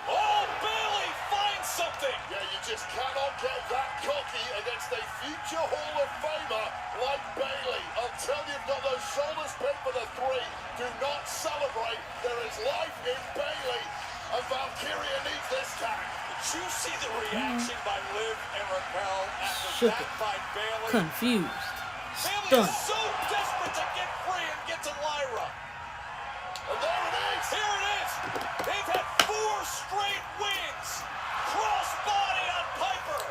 Oh, Bailey finds something!
Yeah, you just cannot get that cocky against a future Hall of Famer like Bailey. Until you've got those shoulders pinned for the 3, do not celebrate. There is life in Bailey, and Valkyria needs this tag.
Did you see the reaction by Liv and Raquel after
Shook
that
it.
by Bailey?
Confused.
Bailey
Stunned.
is so desperate to get free and get to Lyra.
And there it is.
Here it is. They've had 4 straight wins. Crossbody on Piper.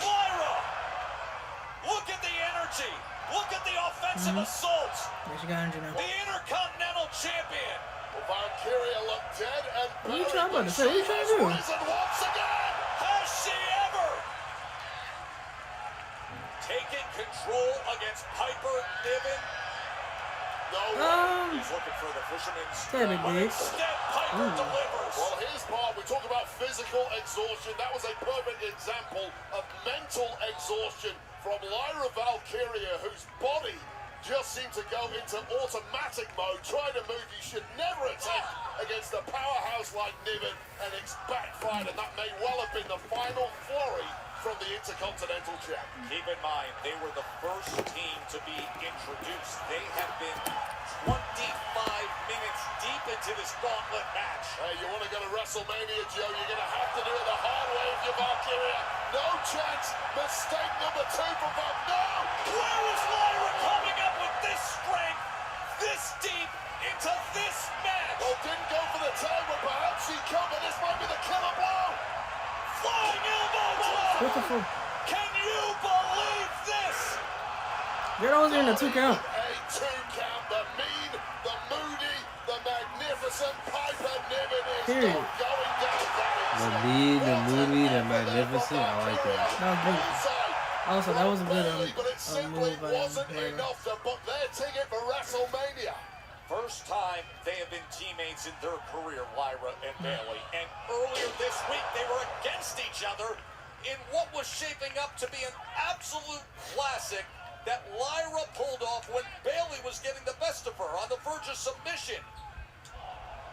Lyra. Look at the energy. Look at the offensive assault.
Yeah, she got injured now.
The Intercontinental Champion.
Well, Valkyria looked dead and
What are you
buried,
trying
but
to say? What are you trying to do?
she has risen once again.
Has she ever taken control against Piper Niven?
No.
He's looking for the fisherman's.
That'd be
But
big.
instead, Piper delivers.
Well, here's part. We talk about physical exhaustion. That was a perfect example of mental exhaustion from Lyra Valkyria, whose body just seemed to go into automatic mode, trying to move you should never attempt against a powerhouse like Niven, and it's backfired, and that may well have been the final flurry from the Intercontinental Champ.
Keep in mind, they were the first team to be introduced. They have been 25 minutes deep into this gauntlet match.
Hey, you want to go to WrestleMania, Joe? You're going to have to do it the hard way if you're Valkyria. No chance. Mistake number 2 for Val. No!
Where is Lyra coming up with this strength, this deep into this match?
Well, didn't go for the tag, but perhaps she covered. This might be the killer blow.
Flying elbow drop.
What the fuck?
Can you believe this?
You're always in the 2 count.
A 2 count. The mean, the moody, the magnificent Piper Niven is
Period.
not going down very
The
easily.
mean, the moody, the magnificent. I like that.
That was good. Also, that was a good
But it simply
move by
wasn't
Lyra.
enough to book their ticket for WrestleMania.
First time they have been teammates in their career, Lyra and Bailey. And earlier this week, they were against each other in what was shaping up to be an absolute classic that Lyra pulled off when Bailey was getting the best of her on the verge of submission.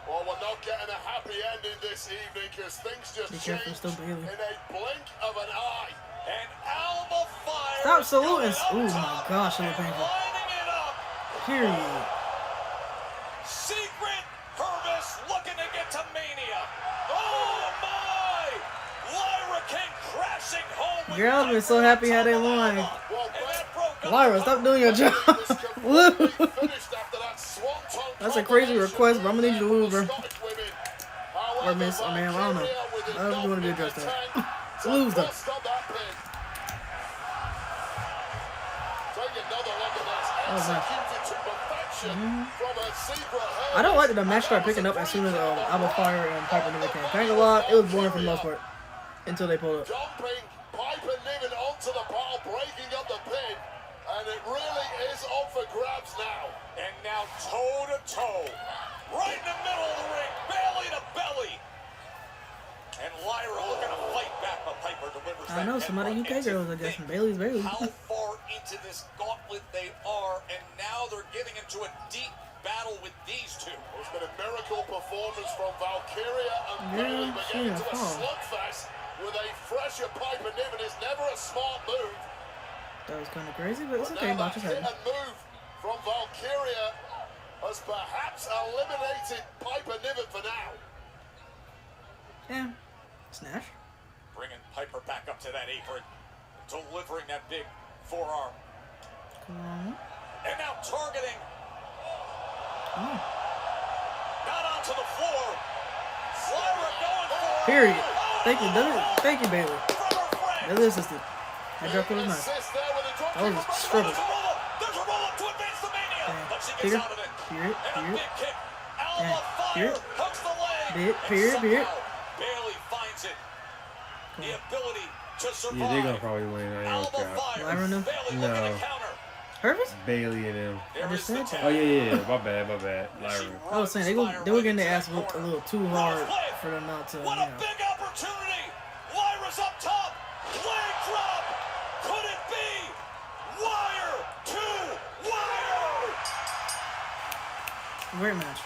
Well, we're not getting a happy ending this evening because things just
Be careful,
changed
still Bailey.
in a blink of an eye.
And Alba Fire.
Stop saluting.
going up
Oh my
top
gosh, it
and
looked painful.
lining it up.
Period.
Secret Hervis looking to get to Mania. Oh my! Lyra came crashing home. with
Girl, I've been so
Piper
happy how they
on top of
won.
Alba. And that broke up
Lyra,
the
stop doing your job.
Woo!
That's a crazy request, but I'm gonna need you to lose, bro. Or miss, or ma'am, I don't know. However you want to be addressed there. Lose them. I don't like that the match started picking up as soon as Alba Fire and Piper Niven came. Thank a lot. It was boring for the most part until they pulled up.
Dumping Piper Niven onto the pile, breaking up the pin, and it really is up for grabs now.
And now toe to toe, right in the middle of the ring, belly to belly. And Lyra looking to fight back, but Piper delivers
I know some other UK girls, I guess, from Bailey's Bailey.
How far into this gauntlet they are, and now they're getting into a deep battle with these two.
It's been a miracle performance from Valkyria and Bailey, but getting into a slugfest with a fresher Piper Niven is never a smart move.
That was kind of crazy, but it's
But
okay.
now
Watch
that
his
hit
head.
and move from Valkyria has perhaps eliminated Piper Niven for now.
Yeah. Snatch.
Bringing Piper back up to that apron, delivering that big forearm.
Come on.
And now targeting.
Oh.
Not onto the floor. Lyra going for it.
Period. Thank you, thank you, Bailey.
From her friend.
That is assistant. That drop was nice.
Assist there with a drop
That was
kick
a
from
struggle.
There's a roll-up. There's a roll-up to advance the Mania. But she gets
Here,
out of it.
here,
And a
here.
big kick. Alba
Yeah,
fire.
here.
Hooks the leg.
Bit,
And
period, period.
somehow Bailey finds it. The ability to survive.
Yeah, they're gonna probably win. I ain't
Alba
gonna
fire.
Lyra, no?
Bailey
No.
looking to counter.
Hervis?
Bailey and them.
There
I just
is the
said that.
Oh yeah. My bad. Lyra.
I was saying they were getting their ass whooped a little too hard for them not to,
What a big opportunity! Lyra's up top. Leg drop. Could it be? Wire to wire.
Great match.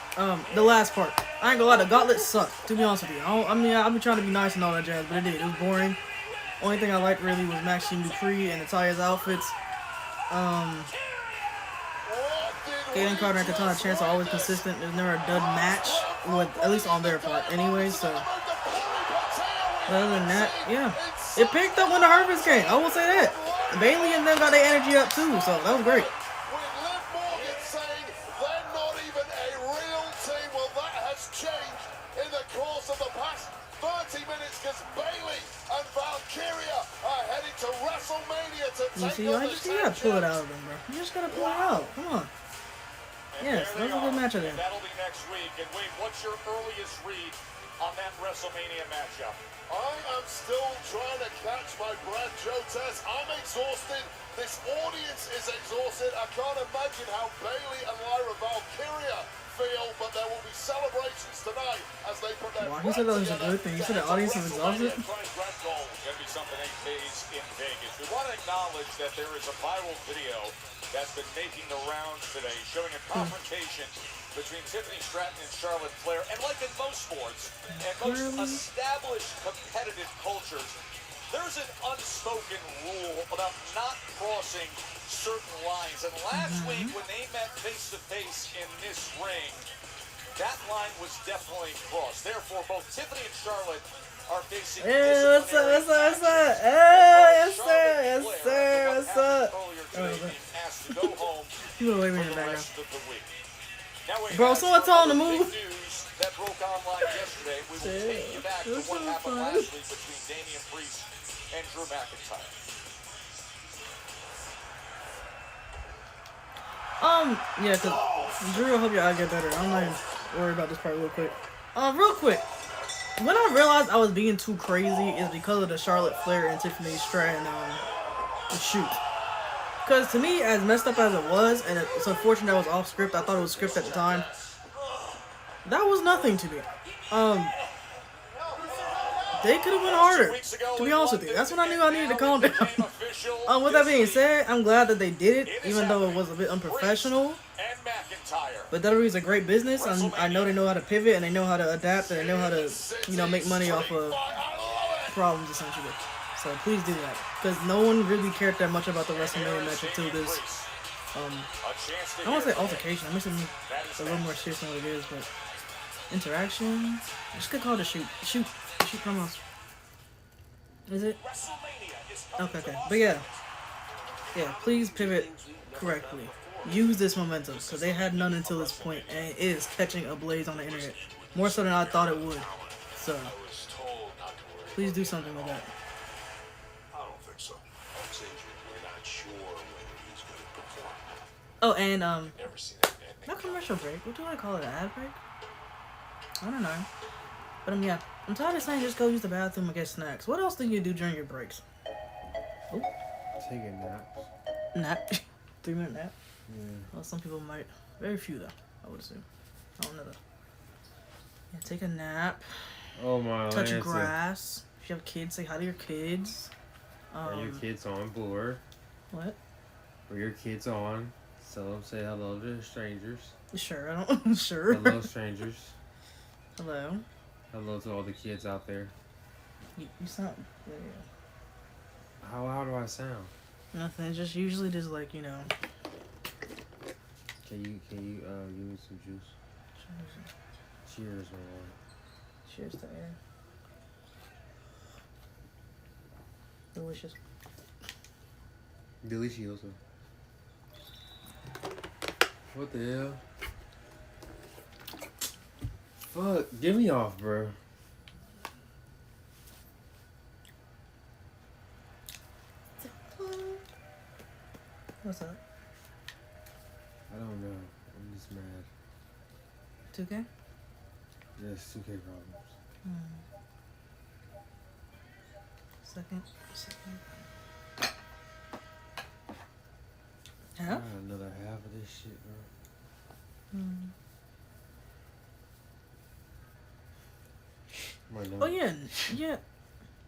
The last part. I ain't gonna lie, the gauntlet sucked, to be honest with you. I've been trying to be nice and all that jazz, but it did. It was boring. Only thing I liked really was Maxine Dupree and Natalia's outfits. Kaden Carter and Katana Chance are always consistent. There's never a dud match, with at least on their part anyway, so. But other than that, yeah. It picked up when the Hervis came. I will say that. Bailey and them got their energy up too, so that was great.
With Liv Morgan saying they're not even a real team, well, that has changed in the course of the past 30 minutes because Bailey and Valkyria are heading to WrestleMania to
You
take
see,
on
you
the
just gotta pull it
champions.
out of them, bro. You just gotta pull it out. Come on. Yes, that was a good match of them.
That'll be next week. And Wade, what's your earliest read on that WrestleMania matchup?
I am still trying to catch my breath, Joe Tess. I'm exhausted. This audience is exhausted. I can't imagine how Bailey and Lyra Valkyria feel, but there will be celebrations tonight as they put their
Wow, he said that was a
together
good thing. He
to
said the
head to
audience is exhausted.
Red Gold is going to be something 8 days in Vegas. We want to acknowledge that there is a viral video that's been making the rounds today showing a confrontation between Tiffany Stratton and Charlotte Flair. And like in most sports and most established competitive cultures, there's an unspoken rule about not crossing certain lines. And last week when they met face to face in this ring, that line was definitely crossed. Therefore, both Tiffany and Charlotte are facing
Hey, what's up, what's up, what's up? Hey, yes, sir, yes, sir, what's up?
Asked to go home
You were
for
waving in
the
the background.
rest of the week. Now we
Bro,
have
someone
some
told him to
other
move.
big news that broke online yesterday. We will take you back to
That's
what
so
happened
fun.
last week between Damian Priest and Drew McIntyre.
Yeah, cause Drew, I hope your eye get better. I'm not even worried about this part real quick. Real quick. When I realized I was being too crazy is because of the Charlotte Flair and Tiffany Stratton shoot. Cause to me, as messed up as it was, and it's unfortunate that was off script. I thought it was script at the time. That was nothing to me. They could have went harder. To be honest with you, that's when I knew I needed to calm down. With that being said, I'm glad that they did it, even though it was a bit unprofessional.
And McIntyre.
But WWE is a great business. I know they know how to pivot and they know how to adapt and they know how to, make money off of problems essentially. So please do that, because no one really cared that much about the WrestleMania match until this. I don't want to say altercation. I'm missing a little more serious than what it is, but interaction. I just could call it a shoot. Shoot promos. Is it? Okay. But yeah. Please pivot correctly. Use this momentum, because they had none until this point, and it is catching a blaze on the internet. More so than I thought it would. So, please do something with that.
I don't think so. It's injured. We're not sure whether he's going to perform.
Oh, and,
Never seen that ending.
not commercial break. What do I call it? An ad break? I don't know. But, yeah. I'm tired of saying just go use the bathroom and get snacks. What else do you do during your breaks? Oh.
Take a nap.
Nap. 3-minute nap?
Yeah.
Well, some people might. Very few, though, I would assume. I don't know, though. Yeah, take a nap.
Oh my.
Touch grass. If you have kids, say hi to your kids.
Are your kids on board?
What?
Are your kids on? So say hello to strangers.
Sure, I don't. Sure.
Hello, strangers.
Hello.
Hello to all the kids out there.
You sound. Yeah.
How do I sound?
Nothing. Just usually just like, you know.
Can you give me some juice? Cheers, man.
Cheers to air. Delicious.
Delicioso. What the hell? Fuck, get me off, bro.
What's up?
I don't know. I'm just mad.
2K?
Just 2K problems.
Second.
I
Huh?
got another half of this shit, bro. Might not.
Oh, yeah. Yeah.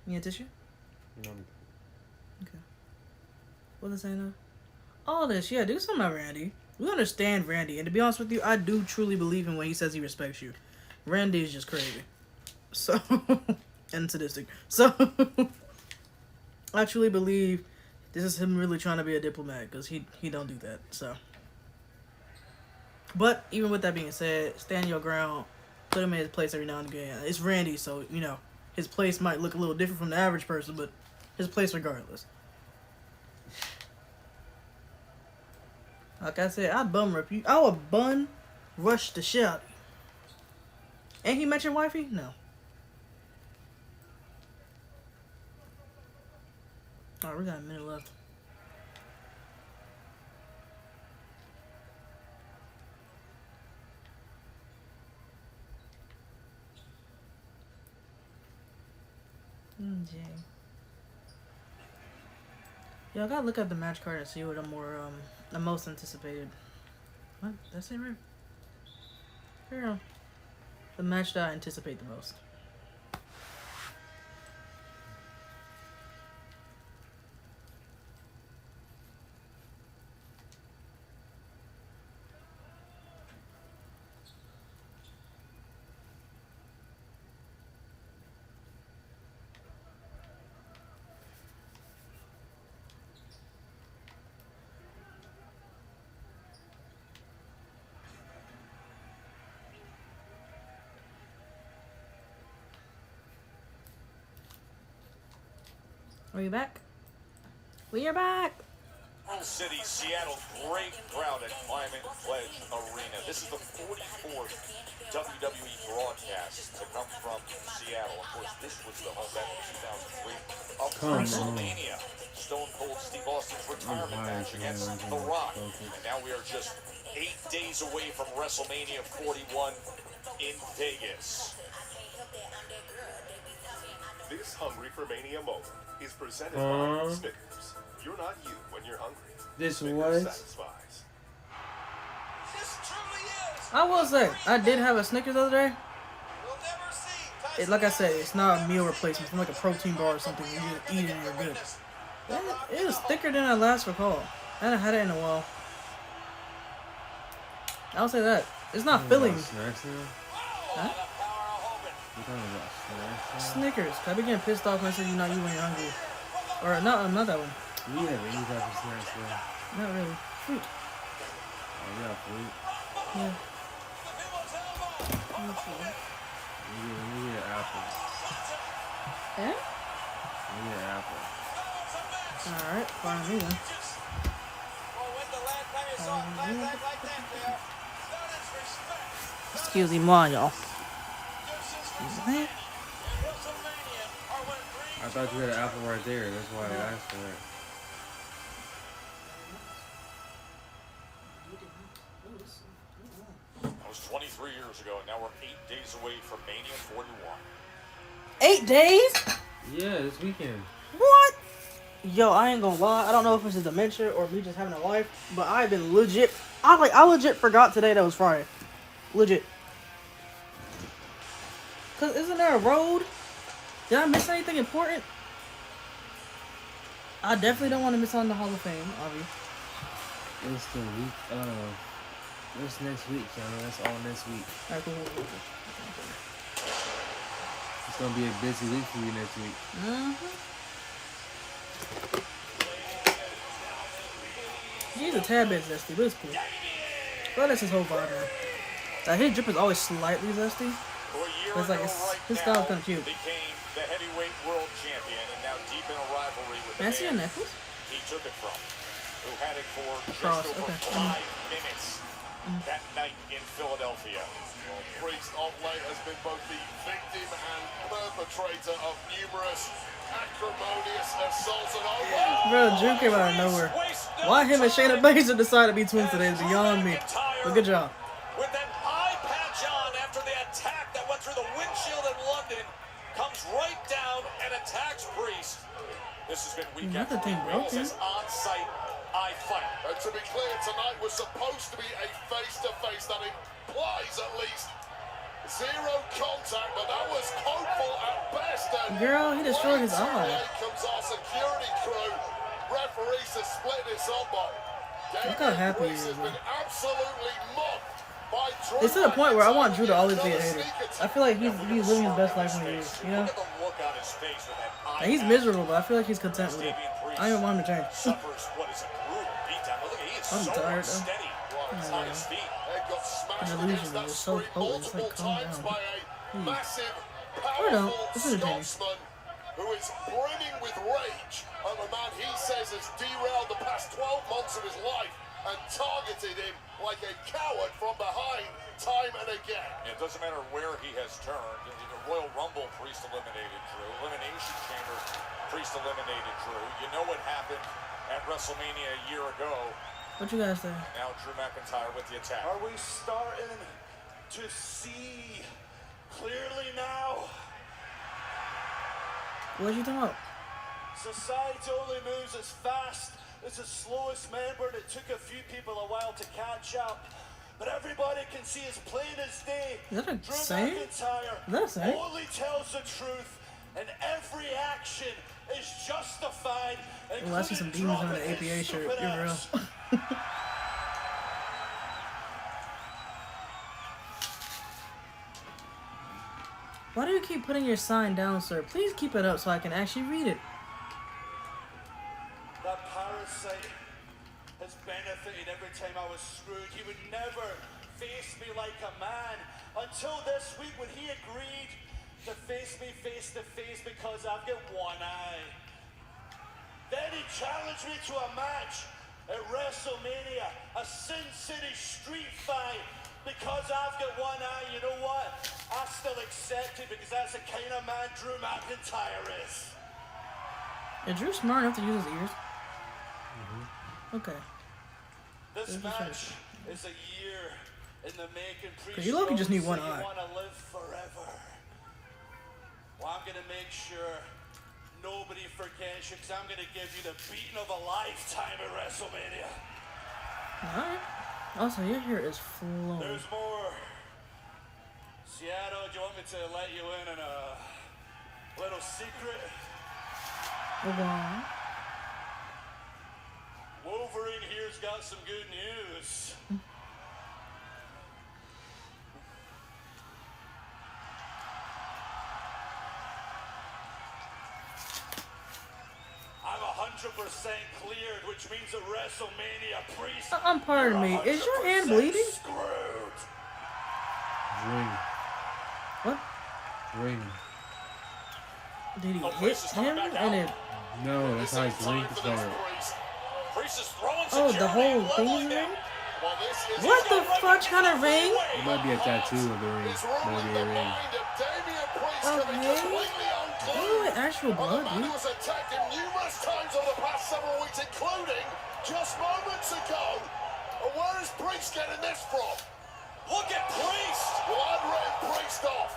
You need tissue?
No,
Okay. What is I saying now? All this, yeah, do something about Randy. We understand Randy, and to be honest with you, I do truly believe him when he says he respects you. Randy is just crazy. So, and sadistic. So, I truly believe this is him really trying to be a diplomat, because he don't do that, so. But, even with that being said, stand your ground, put him in his place every now and again. It's Randy, so, you know, his place might look a little different from the average person, but his place regardless. Like I said, I'd bum rip you. I would bun rush the shit out of you. And he met your wifey? No. Alright, we got a minute left. Jay. Yeah, I gotta look at the match card and see what I'm most anticipated. What? That's it, right? Here. The match that I anticipate the most. Are you back? We are back.
Pearl City, Seattle, great crowd at Climate Pledge Arena. This is the 44th WWE broadcast to come from Seattle. Of course, this was the home back in 2003 of WrestleMania. Stone Cold Steve Austin's retirement match against The Rock. And now we are just 8 days away from WrestleMania 41 in Vegas.
This Hungry for Mania moment is presented by Snickers. You're not you when you're hungry.
This
Snickers
was.
satisfies.
This truly is.
I will say, I did have a Snickers the other day.
We'll never see.
Like I said, it's not a meal replacement. It's like a protein bar or something. You just eat it and you're good. It is thicker than I last recall. I haven't had it in a while. I'll say that. It's not filling.
Snacks now?
Huh?
You talking about snacks now?
Snickers. I be getting pissed off when I say you're not you when you're hungry. Or not that one.
We have any type of snacks now?
Not really. Fruit.
Oh, we got fruit.
Yeah.
We get an apple.
Yeah?
We get an apple.
Alright, fine me then. Excuse me, y'all.
I thought you had an apple right there. That's why I asked for it.
That was 23 years ago, and now we're 8 days away from Mania 41.
8 days?
Yeah, this weekend.
What? Yo, I ain't gonna lie. I don't know if it's a dementia or me just having a life, but I've been legit. I legit forgot today that was Friday. Legit. Cause isn't there a road? Did I miss anything important? I definitely don't want to miss out on the Hall of Fame, obviously.
It's the week of. What's next week, Keanu? That's all next week.
Alright, cool.
It's gonna be a busy week for you next week.
He's a tad bit zesty, but it's cool. But that's his whole vibe, man. His drip is always slightly zesty. But it's like, his style's kind of cute.
Became the heavyweight world champion and now deep in a rivalry with
Can I see a necklace?
he took it from, who had it for
Cross,
just over
okay.
5 minutes that night in Philadelphia.
Well, Priest of late has been both the victim and perpetrator of numerous acrimonious assaults and
Bro, Drew came out of nowhere. Why him and Shayna Baszler decided to be twins today is beyond me. But good job.
With that eye patch on after the attack that went through the windshield in London, comes right down and attacks Priest. This has been week after week. His on-site eye fight.
And to be clear, tonight was supposed to be a face-to-face that implies at least zero contact, but that was hopeful at best. And
Girl, he destroyed his eye.
comes our security crew. Referees to split this up, but
Look how happy he is,
has
man.
been absolutely mocked by Drew.
It's to the point where I want Drew to always be a hater. I feel like he's living his best life when he is, you know?
Look at the look on his face with that eye
And he's
patch.
miserable, but I feel like he's content with it. I don't want him to change.
Suffers what is a brutal beatdown. Look, he is
I'm
so
tired, though.
unsteady on his feet.
They got smashed
An
against
illusion
that
is so
screen
potent. It's like,
multiple
calm
times
down.
by a massive,
Or don't.
powerful
It's entertaining.
Scotsman who is brimming with rage at the man he says has derailed the past 12 months of his life and targeted him like a coward from behind time and again.
It doesn't matter where he has turned. In the Royal Rumble, Priest eliminated Drew. Elimination Chamber, Priest eliminated Drew. You know what happened at WrestleMania a year ago.
What you guys say?
Now Drew McIntyre with the attack.
Are we starting to see clearly now?
What you talking about?
Society only moves as fast as the slowest member, and it took a few people a while to catch up. But everybody can see as plain as day.
Is that a
Drew
saying?
McIntyre
Is that a saying?
only tells the truth, and every action is justified.
Well, I see some demons under the APA shirt. You're real. Why do you keep putting your sign down, sir? Please keep it up so I can actually read it.
That parasite has benefited every time I was screwed. He would never face me like a man until this week when he agreed to face me face to face because I've got one eye. Then he challenged me to a match at WrestleMania, a Sin City street fight, because I've got one eye. You know what? I still accept it because that's the kind of man Drew McIntyre is.
Is Drew smart enough to use his ears? Okay.
This match is a year in the making.
You look, you just need one
You
eye.
want to live forever. Well, I'm gonna make sure nobody forgets you, because I'm gonna give you the beating of a lifetime at WrestleMania.
Alright. Also, your hair is flowing.
There's more. Seattle, do you want me to let you in on a little secret?
Go on.
Wolverine here's got some good news. I'm 100% cleared, which means at WrestleMania, Priest.
Pardon me. Is your hand bleeding?
Screwed.
Ring.
What?
Ring.
Did he hit him? And it.
No, that's how his ring started.
Priest is throwing
Oh, the
security,
whole thing is
leveling
a
them.
ring?
Well, this is
What the fuck kind of ring?
It might be a tattoo of the ring.
It's
Might
ruining
be
the
a ring.
mind of Damian Priest
Okay.
coming completely unglued.
Oh, actual
And the
blood,
man who
dude.
was attacked him numerous times over the past several weeks, including just moments ago. And where is Priest getting this from?
Look at Priest.
Well, I'd written Priest off.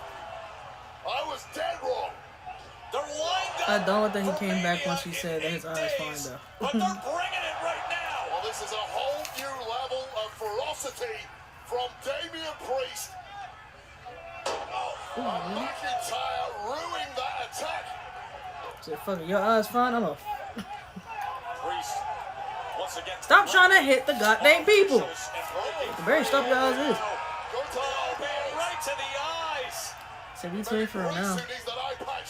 I was dead wrong.
They're lined up.
I don't think he
for
came back
Mania
once he
in
said that his
8
eye is fine,
days,
though.
But they're bringing it right now.
Well, this is a whole new level of ferocity from Damian Priest. And McIntyre ruining that attack.
Said, fuck it, your eye's fine. I'm a.
once again.
Stop trying to hit the goddamn people. Very stop y'all is.
Oh, man, right to the eyes.
So we 20 for him now.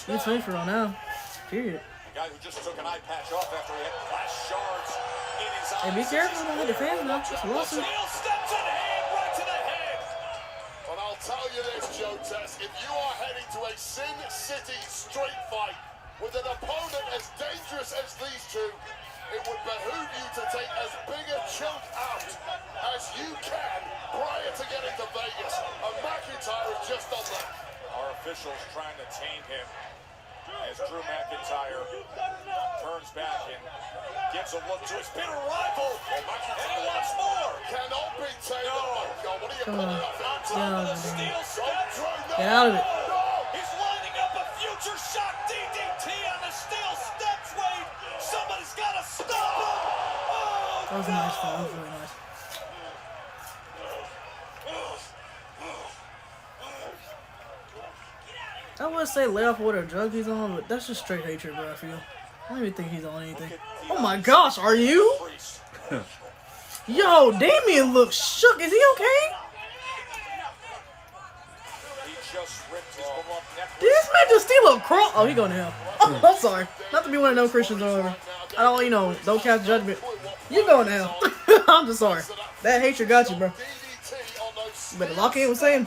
We 20 for him now. Period.
The guy who just took an eye patch off after he had glass shards in his eyes.
Hey, be careful, don't hit the fans now. It's a lawsuit.
Steel steps in hand right to the head.
But I'll tell you this, Joe Tess, if you are heading to a Sin City street fight with an opponent as dangerous as these two, it would behoove you to take as big a chunk out as you can prior to getting to Vegas. And McIntyre is just on that.
Our officials trying to tame him as Drew McIntyre turns back and gives a look to his bitter rival. And he wants more.
Cannot be tamed. Oh, God, what are you
Come
putting
on.
up there?
Get out of it.
Steel steps.
Get out of it.
He's lining up a future shock DDT on the steel steps, Wade. Somebody's got to stop him. Oh,
That was nice, though. That was really nice. I would say lay off what drug he's on, but that's just straight hatred, bro, I feel. I don't even think he's on anything. Oh my gosh, are you? Yo, Damien looks shook. Is he okay?
He just ripped his beloved necklace.
Did this man just steal a cross? Oh, he going to hell. Oh, I'm sorry. Not to be one of them Christians or whatever. I don't, don't cast judgment. You going to hell. I'm just sorry. That hatred got you, bro. You better lock in with Sam.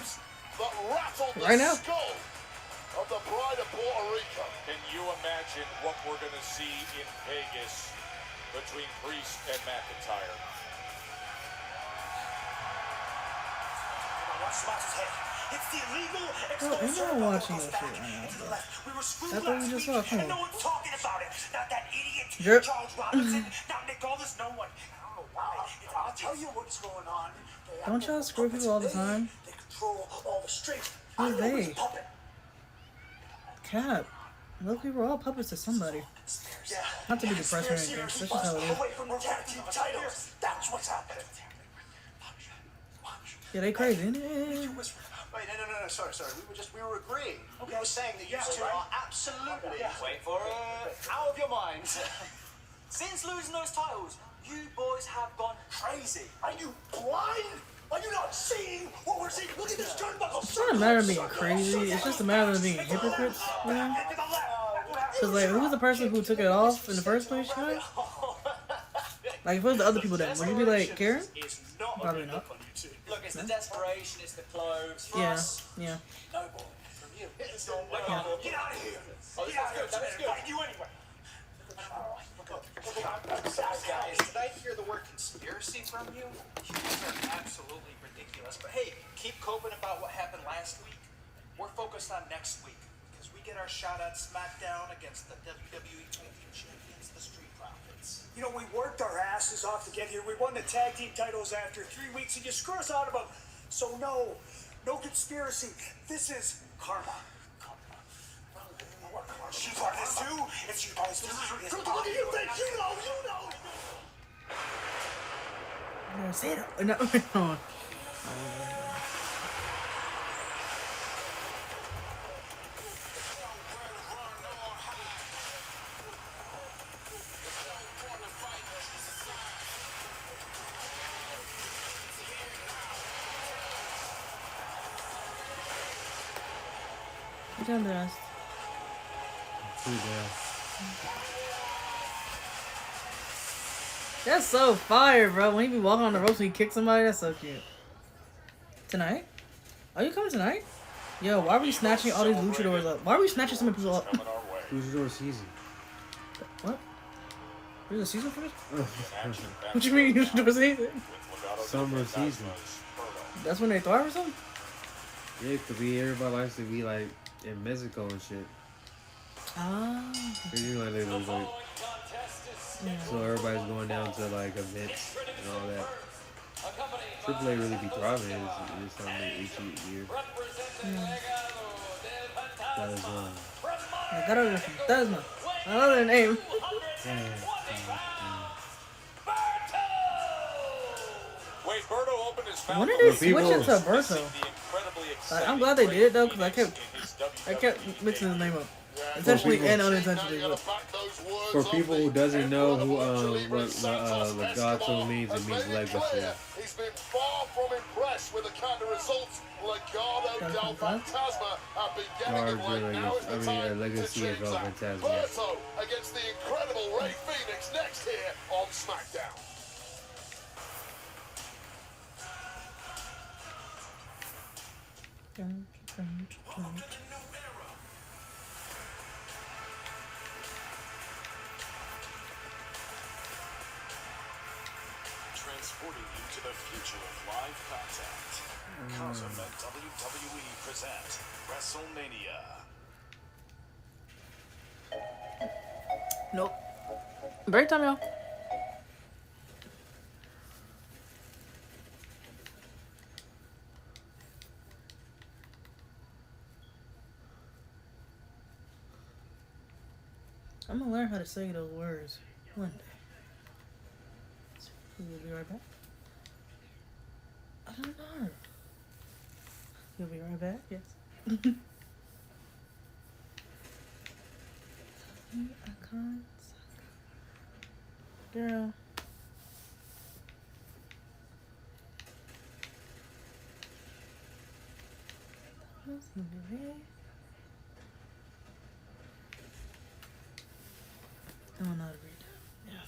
Right now.
Of the bride of Puerto Rico.
Can you imagine what we're going to see in Vegas between Priest and McIntyre?
It's the illegal
Bro, I'm not watching this shit right now, bro. That's what we just saw. Come on.
No one's talking about it. Not that idiot
Drip.
Charles Robinson. Not Nick Aldis. No one. I don't know why. I'll tell you what's going on.
Don't y'all screw people all the time?
They control all the strings.
Who's they?
Puppet.
Cap. Look, we were all puppets to somebody. Not to be depressed or anything. That's just how it is.
Away from the tag team titles. That's what's happening.
Yeah, they crazy, innit?
Wait, no, sorry. We were agreeing. We were saying that you two are absolutely
Wait for it.
out of your minds.
Since losing those titles, you boys have gone crazy.
Are you blind? Are you not seeing what we're seeing? Look at this turnbuckle.
It's not a matter of being crazy. It's just a matter of being hypocrites, you know? Because, like, who was the person who took it off in the first place, you know? Like, if it was the other people then, would you be like, Karen? Probably not.
Look, it's the desperation, it's the clothes.
Yeah, yeah.
No ball from you. Get out of here. Get out of here. That was good. You anyway.
Guys, did I hear the word conspiracy from you? You guys are absolutely ridiculous. But hey, keep coping about what happened last week. We're focused on next week because we get our shot at Smackdown against the WWE Champion champions, the Street Profits.
You know, we worked our asses off to get here. We won the tag team titles after 3 weeks, and you screw us out of them. So no conspiracy. This is karma.
She's part of this too. If you guys do this,
Look at you, bitch. You know.
Yeah, say it. No, hold on. Get down there. That's so fire, bro. When he be walking on the ropes and he kicks somebody, that's so cute. Tonight? Are you coming tonight? Yo, why are we snatching all these luchadors up? Why are we snatching so many people up?
Luchador season.
What? There's a season for this? What you mean luchador season?
Summer season.
That's when they thrive or something?
Yeah, could be everybody likes to be like in Mexico and shit.
Ah.
Like they was like, so everybody's going down to like events and all that. Triple A really be thriving this time each year. That is
That is another name.
Wade Berto opened his mouth.
When did they switch it to Berto? I'm glad they did it though, because I kept mixing his name up.
Yeah,
Intentionally
people-
and unintentionally.
Now you
Look.
gotta back those words
For
up.
people who doesn't know who
Unfortunately,
what
Santos
legato
Escobar
means, it
has
means
made it
legacy.
clear He's been far from impressed with the kind of results Legado del Fantasma have been getting of late. Now is the time
Legacy
to
of
change that.
Fantasma.
Berto against the incredible Rey Fenix next here on Smackdown.
Transporting you to the future of live content. Cosm and WWE present WrestleMania.
Nope. Break time, y'all. I'm gonna learn how to say those words one day. We'll be right back. I don't know. You'll be right back, yes. Icons. Girl. I don't know how to read that. Yeah.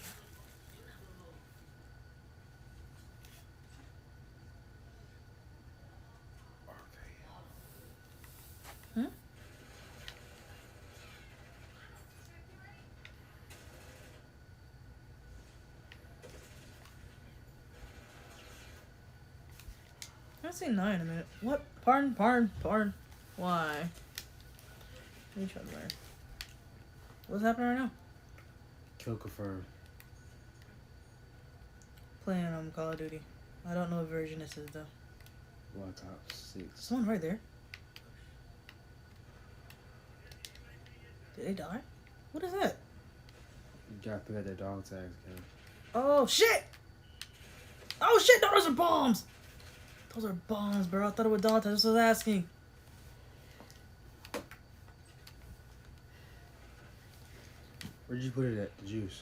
Hmm? I haven't seen 9 in a minute. What? Pardon. Why? Let me try to learn. What's happening right now?
Kill confirmed.
Playing Call of Duty. I don't know what version this is though.
Black Ops 6.
Someone right there. Did they die? What is that?
You gotta pick up their dog tags, Ken.
Oh shit! Oh shit! No, those are bombs! Those are bombs, bro. I thought it was dog tags. I was asking.
Where'd you put it at? The juice.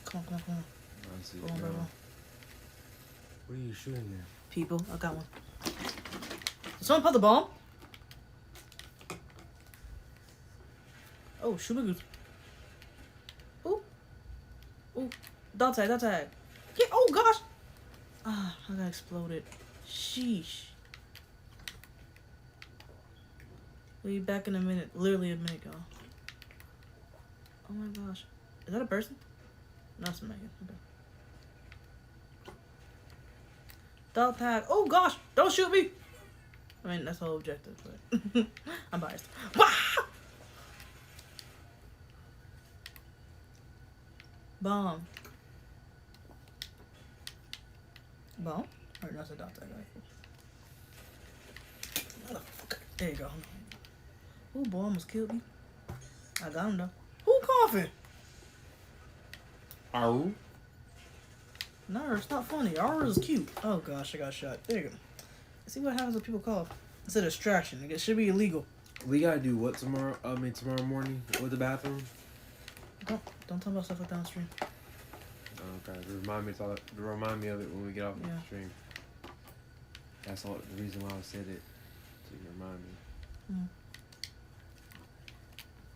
Come on.
I see.
Go on, bro.
What are you shooting there?
People, I got one. Did someone put the bomb? Oh, shoot my goose. Ooh. Dog tag. Yeah, oh gosh! Ah, I got exploded. Sheesh. We'll be back in a minute. Literally a minute ago. Oh my gosh. Is that a person? No, it's Megan. Okay. Dog tag. Oh gosh! Don't shoot me! I mean, that's the whole objective, but I'm biased. Wah! Bomb. Bomb? Or no, that's a dog tag, right? Motherfucker. There you go. Ooh, boy, almost killed me. I got him though. Who coughing?
Ow.
No, it's not funny. Ours is cute. Oh gosh, I got shot. There you go. See what happens when people cough. It's a distraction. It should be illegal.
We gotta do what tomorrow? Tomorrow morning with the bathroom.
Don't talk about stuff like that on stream.
Okay, remind me of it when we get off
Yeah.
the stream. That's all the reason why I said it, to remind me.
Mm.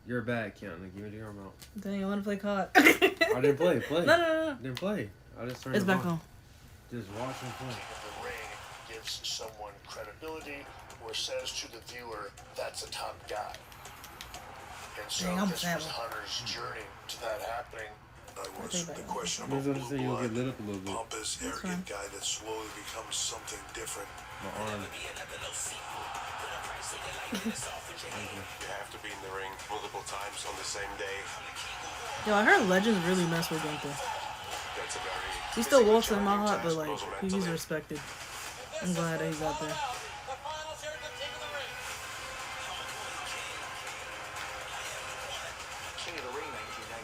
You're back, Keanu. Give me the remote.
Dang, I want to play COD.
I didn't play.
No.
Didn't play. I just turned
It's
it
back
on.
on.
Just watch and play.
The ring gives someone credibility or says to the viewer that's a top guy. And so
Dang, I'm
this
sad.
was Hunter's journey to that happening.
Was the
question
I was gonna say you'll get lit up a little bit.
pompous,
arrogant
guy that slowly becomes something different.
My arm.
You have to be in the ring multiple times on the same day.
Yo, I heard Legends really mess with Gunther.
That's a very
He still walks in my heart, but
task,
like,
both
he's
mentally.
respected. I'm glad that he's out there.
King of the Ring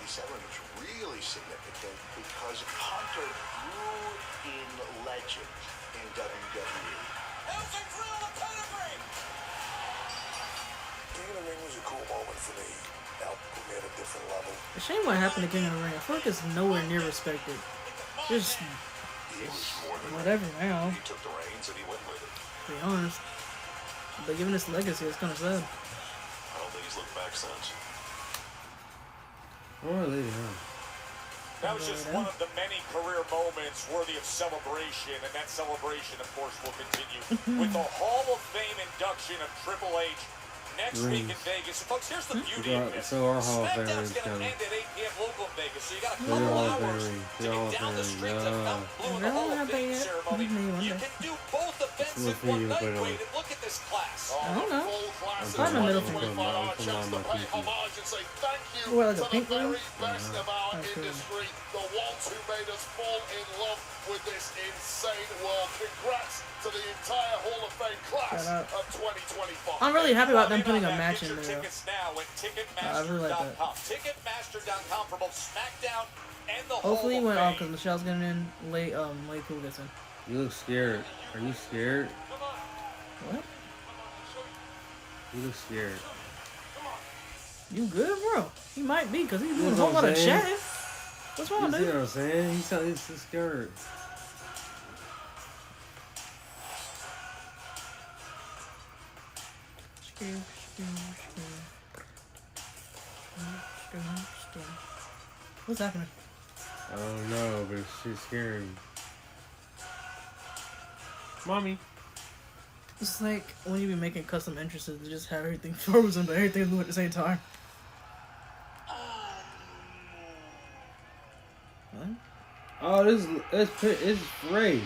1997 was really significant because Hunter grew in legend in WWE. King of the Ring was was a cool moment for me. Helped put me at a different level.
The shame what happened to King of the Ring. I feel like it's nowhere near respected. Just
He was more than
whatever now.
he took the reins and he went with it.
To be honest. But given his legacy, it's kind of sad.
I don't think he's looked back since.
Oh, they are.
That was just one of the many career moments worthy of celebration, and that celebration, of course, will continue with the Hall of Fame induction of Triple H next week in Vegas. So, folks, here's the beauty of this.
So our Hall of Fame
Smackdown's
is
going to
coming.
end at 8 p.m. local in Vegas, so you got a
They're
couple
all
hours
very-
to
they're all
get down the
very
streets of
young.
Fountain Blue in the
They're
Hall
all
of Fame
not
ceremony.
bad.
You can do both events in
what
one
you
night,
put on.
Wade, and look at this class.
I don't know.
Full class
Find my middle
of
finger.
2025, a chance to pay
Come on,
homage and say thank you
What, like a
to the
pink one?
very best of our
That's cool.
industry, the ones who made us fall in love with this insane world. Congrats to the entire Hall of Fame class
Shout out.
of 2025.
I'm really happy about them
Get
putting a
on that.
match
Get
in
your
there.
tickets now at
I really like that.
Ticketmaster.com. Ticketmaster.com for both Smackdown and the
Hopefully,
Hall
when
of
because
Fame.
Michelle's getting in late, late cool gets in.
You look scared. Are you scared?
What?
You look scared.
You good, bro? He might be because he's doing a
That's
whole
what
lot
I'm
of
saying.
chatting. What's wrong,
You see
dude?
what I'm saying? He sounds so scared.
What's happening?
I don't know, but she's scaring. Mommy.
It's like when you be making custom entrances, to just have everything frozen, but everything new at the same time. What?
Oh, it's Ray.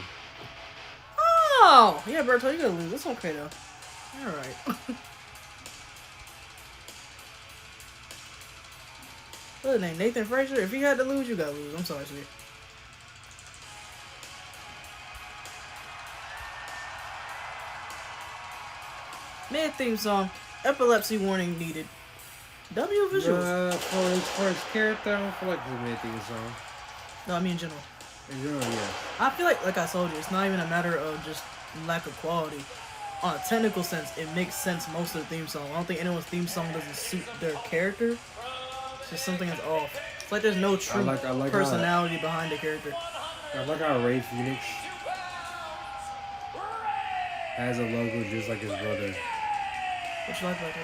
Oh! Yeah, Berto, you gotta lose. It's okay, though. You're alright. What's his name? Nathan Frazier? If you had to lose, you gotta lose. I'm sorry, Steve. Mid theme song. Epilepsy warning needed. W visuals.
For his character, I don't feel like it's a mid theme song.
No, I mean in general.
In general, yeah.
I feel like I told you, it's not even a matter of just lack of quality. On a technical sense, it makes sense most of the theme song. I don't think anyone's theme song doesn't suit their character. It's just something that's off. It's like there's no true
I like
personality behind the character.
I like how Ray Phoenix has a logo just like his brother.
What you like about it?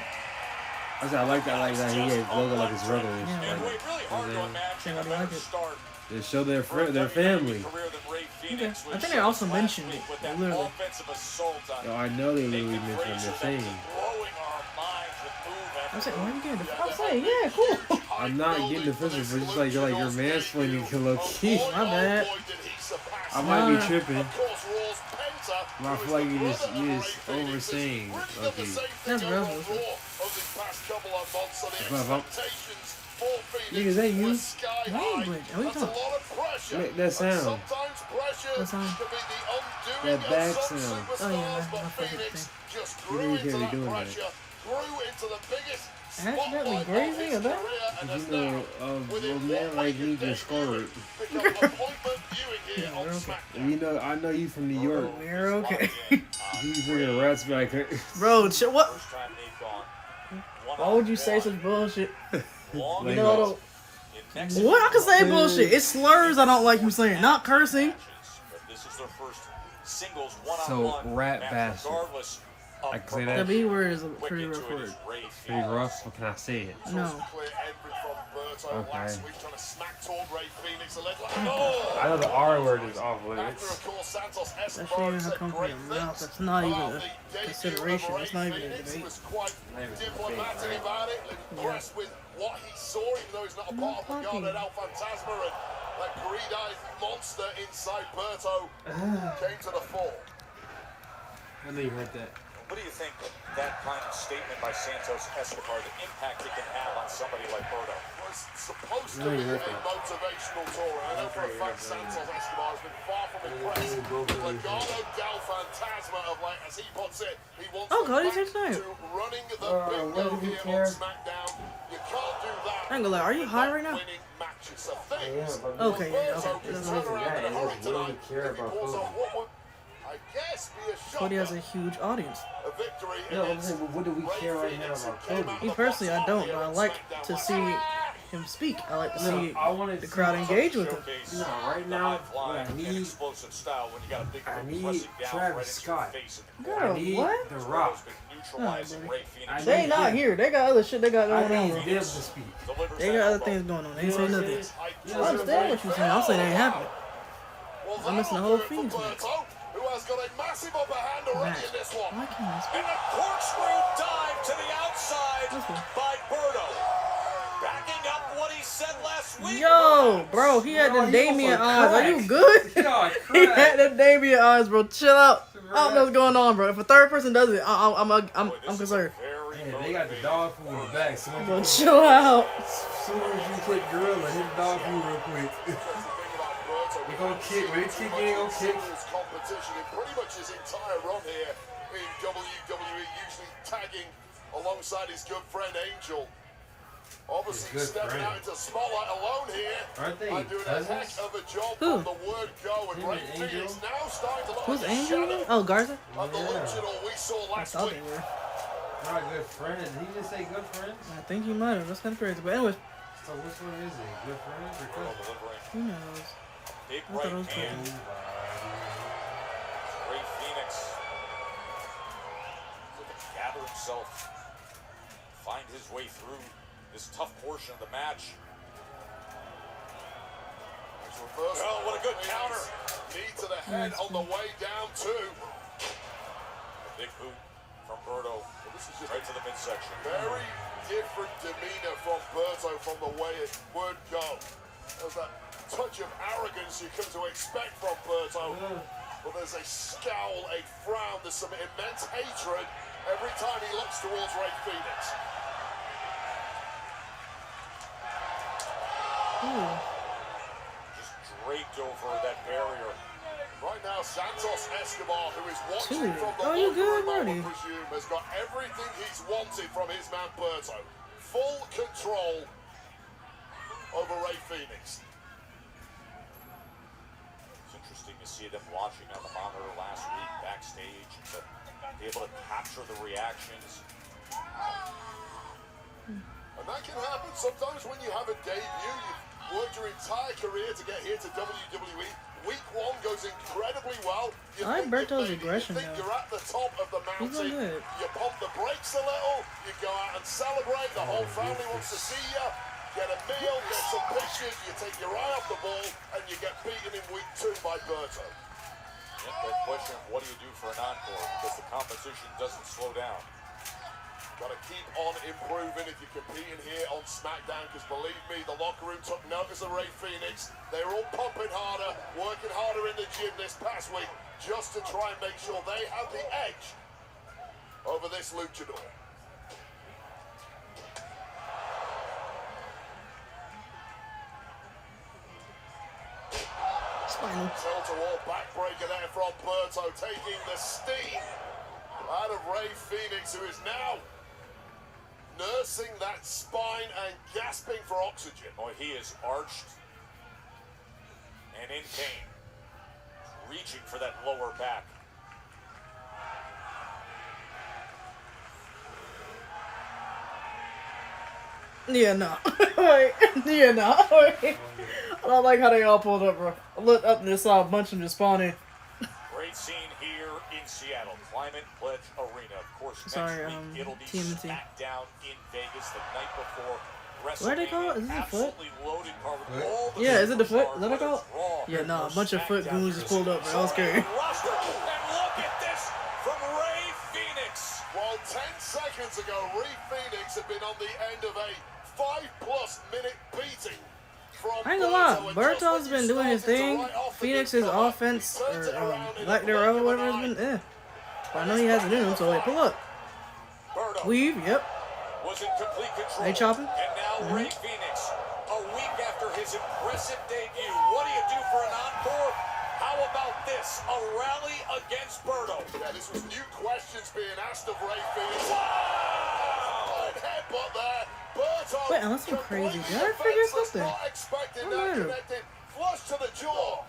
I said I like that he has a logo like his brother.
Yeah.
And Wade, really hard to imagine
I
a
like
better
it.
start
They show their
for a
their
WWE
family.
career than Ray
Okay.
Phoenix
I
was
think they also
last
mentioned
week
it,
with that
literally.
offensive assault on
Yo, I know they literally
Nathan
mentioned
Frazier
their
that
saying.
was blowing our minds with move
I
after
said, why are you getting
move.
defensive? I'm saying, yeah, cool.
I'm not getting defensive, but just like you're mansplaining to low key.
My bad.
I might be
Nah.
tripping. But I feel like you just oversaying. Okay.
That's real.
Nigga, is that you?
Language. What are you talking?
Make that sound.
What sound?
That back sound.
Oh yeah, my favorite thing.
You really can't be doing that.
Accidentally grazing a bat?
Cause you know, a man like me just scored. You know, I know you from New York.
We're okay.
You bringing rats back.
Bro, what?
First time they've gone
Why would you say such bullshit?
long
Like,
You know, I don't-
in next
What? I can say bullshit. It's slurs I don't like you saying, not cursing.
matches. But this is their first singles
So,
one-on-one
rat
match,
bastard.
regardless of
I can say
The
that.
B word is a
quick
pretty
into
rough
it
word.
is Ray
Pretty
Phoenix.
rough. What can I say it?
No.
Okay.
Oh!
I know the R word is off
After,
limits.
of course, Santos
That shit
Escobar
even
said
come from
great
your mouth.
things
That's not even
about
a
the debut
consideration.
of
That's not even a
Phoenix. He
debate.
was quite diplomatic about it, impressed with what he saw, even though he's not a part of the Guarded El Fantasma, and that greed-eyed monster inside Berto came to the fore.
I know you heard that.
What do you think that kind of statement by Santos Escobar, the impact it can have on somebody like Berto?
Was supposed to be a motivational tour, and I know for a fact Santos Escobar has been far from impressed with Legado del Fantasma of, like, as he puts it, he wants
Oh,
to
God,
back
he's
to
tonight.
running the
what
bingo
did he
here
care?
on Smackdown. You can't do that.
I ain't gonna lie, are you high right now?
winning matches. So things
Okay, yeah,
Berto
okay.
can
That's
turn
what
around in a hurry
What do you
tonight
care
if he
about
pulls
food?
off what would, I guess, be a
Cody has a huge audience.
A victory
No, I'm
against
saying, but what do we
Ray
care right now
Phoenix,
about
who came
Cody?
out
Me
the
personally, I
box
don't,
here
but I
in
like
SmackDown
to
last
see
week.
him speak. I like to
No,
see
I want
the
to
crowd engage with him.
Showcase
No, right
the
now,
high flying
what I
and
need-
explosive style when you got a big
I
man
need
pressing down
Travis
right
Scott.
into your face.
Girl,
I need
what?
The Rock.
Neutralizing
buddy.
Ray Phoenix.
I
They
need
not
him.
here. They got other shit they got
I
going on,
need
bro.
them to speak.
Delivers
They
that
got other
elbow.
things going on. They
You
ain't
know
saying
what I'm
nothing.
saying?
I understand what you're saying. I'm saying that ain't happening.
Well,
I'm missing the
that'll
whole
do it for
Phoenix match.
Berto, who has got a massive upper hand already in this one.
Why can't I speak?
And a corkscrew dive to the outside
Okay.
by Berto. Backing up what he said last week.
Yo, bro, he had
Yo,
the
he
Damien
almost
eyes. Are you
cracked.
good?
Yo,
He had
crack.
the Damien eyes, bro. Chill out. I don't know what's going on, bro. If a third person does it, I'm
Boy, this is
concerned.
a very
Man, they got the
motivating
dog food in the back. So
Bro, chill out.
as soon as you click gorilla, hit the dog food real quick. They gonna kick. When they kick, they ain't gonna kick.
Serious competition in pretty much his entire run here in WWE, usually tagging alongside his good friend Angel. Obviously
His good
stepping
friend.
out into the spotlight alone here.
Aren't they
And doing a heck
cousins?
of a job
Who?
from the word go. And
Him
Ray
and
Phoenix
Angel?
now starting to look
Who's
like a
Angel
shadow
again? Oh, Garza.
of the
Yeah.
luchador we saw
I
last
thought
week.
they were.
Not good friends. Did he just say good friends?
I think he might have. That's kind of crazy. But anyways,
So which one is it? Good friends or
Berto
cousins?
delivering
who knows?
big
I thought it
right
was
hand. Ray Phoenix looking to gather himself, find his way through this tough portion of the match.
Reverse
Oh, what a good
Phoenix.
counter.
Knee to the head on the way down too.
A big boot from Berto.
This is just
Right to the midsection.
very different demeanor from Berto from the way it would go. There's that touch of arrogance you come to expect from Berto. But there's a scowl, a frown, there's some immense hatred every time he looks towards Ray Phoenix.
Just draped over that barrier.
Right now, Santos Escobar, who is watching
Dude,
from the
are you
locker
good,
room, I
buddy?
would presume, has got everything he's wanted from his man Berto. Full control over Ray Phoenix.
It's interesting to see them watching on the monitor last week backstage and to be able to capture the reactions.
And that can happen sometimes when you have a debut. You've worked your entire career to get here to WWE. Week one goes incredibly well. You
I like
think
Berto's
you
aggression,
think
though.
you're at the top of the
He's doing
mountain.
good.
You pump the brakes a little. You go out and celebrate. The whole family wants to see you. Get a meal, get some pictures. You take your eye off the ball, and you get beaten in week two by Berto.
Yep, that question of what do you do for an encore because the competition doesn't slow down.
Got to keep on improving if you're competing here on Smackdown, because believe me, the locker room took notice of Ray Phoenix. They were all pumping harder, working harder in the gym this past week, just to try and make sure they have the edge over this luchador.
Spinal.
Tilt-a-wall backbreaker there from Berto, taking the steam out of Ray Phoenix, who is now nursing that spine and gasping for oxygen.
Oh, he is arched and in pain, reaching for that lower back.
Yeah, no. Wait. Yeah, no. Wait. I don't like how they all pulled up, bro. I looked up and just saw a bunch of them just spawning.
Great scene here in Seattle, Climate Pledge Arena. Of course,
Sorry,
next week it'll be
TMNT.
Smackdown in Vegas the night before WrestleMania.
What are they called? Is it the foot?
Absolutely loaded card with all the
Yeah, is it the foot?
superstars,
Is that what they call it?
whether it's Raw
Yeah, no,
or
a bunch of foot
SmackDown.
goons just pulled up, bro. That was scary.
Roster. And look at this from Ray Phoenix.
Well, 10 seconds ago, Ray Phoenix had been on the end of a 5+ minute beating from
I ain't gonna lie,
Berto, and
Berto's
just when
been
you
doing his
started to
thing.
write off the
Phoenix's
good cover,
offense,
he turns it
or
around in
lack
a
thereof,
blink of
whatever
an
it's been,
eye.
But I know he has it in him, so wait, pull up.
Berto
Weave, yep.
was in complete control.
They chopping?
And now Ray Phoenix, a week after his impressive debut. What do you do for an encore? How about this? A rally against Berto.
Yeah, this was new questions being asked of Ray Phoenix.
Wow!
Headbutt there. Berto.
Wait, unless I'm crazy.
completely
Did I figure
defenseless,
something?
Not expecting
I
that
might have.
connected. Flush to the jaw.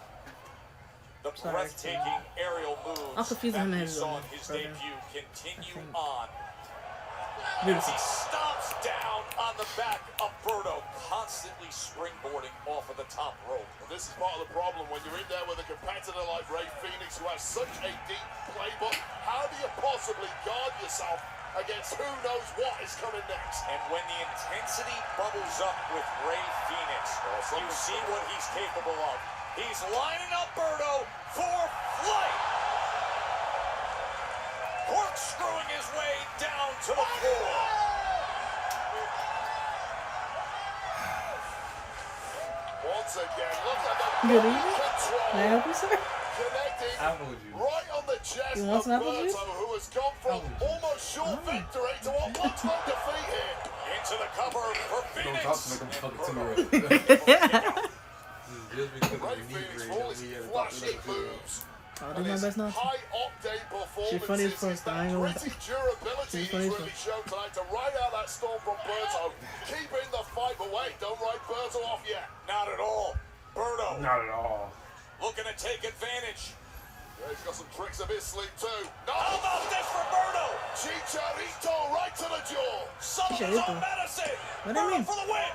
The
Sorry.
breathtaking aerial moves
I'm confusing him
that
and
we
his
saw in his
brother.
debut continue
think.
on. As
Beautiful.
he stomps down on the back of Berto, constantly springboarding off of the top rope.
Well, this is part of the problem when you're in there with a competitor like Ray Phoenix who has such a deep playbook. How do you possibly guard yourself against who knows what is coming next?
And when the intensity bubbles up with Ray Phoenix, you see what he's capable of. He's lining up Berto for flight. Corkscrewing his way down to the floor.
Once again, look at the
Good
body
evening.
control.
Can I help you, sir?
Connecting
Apple juice.
right on the chest
You
of
want some apple
Berto,
juice?
who has gone from almost sure victory to a much-long defeat here.
Into the cover for
Don't
Phoenix.
talk to me like I'm talking to her. Just because
Ray
of the knee
Phoenix
brain,
for all
don't
his
mean you gotta talk to
flashy
her.
moves.
I'll do
And
my
his
best not to.
high-octane
She funny as
performances
fuck,
is
though. I
that
ain't gonna
gritty
lie.
durability
She's
he's
funny as
really
fuck.
shown tonight to ride out that storm from Berto. Keeping the fight away. Don't write Berto off yet.
Not at all. Berto
Not at all.
looking to take advantage.
Yeah, he's got some tricks up his sleeve too.
How
No!
about this for Berto?
Chicharito right to the jaw.
Some of his
Chicharito.
own medicine.
What do you
Berto
mean?
for the win.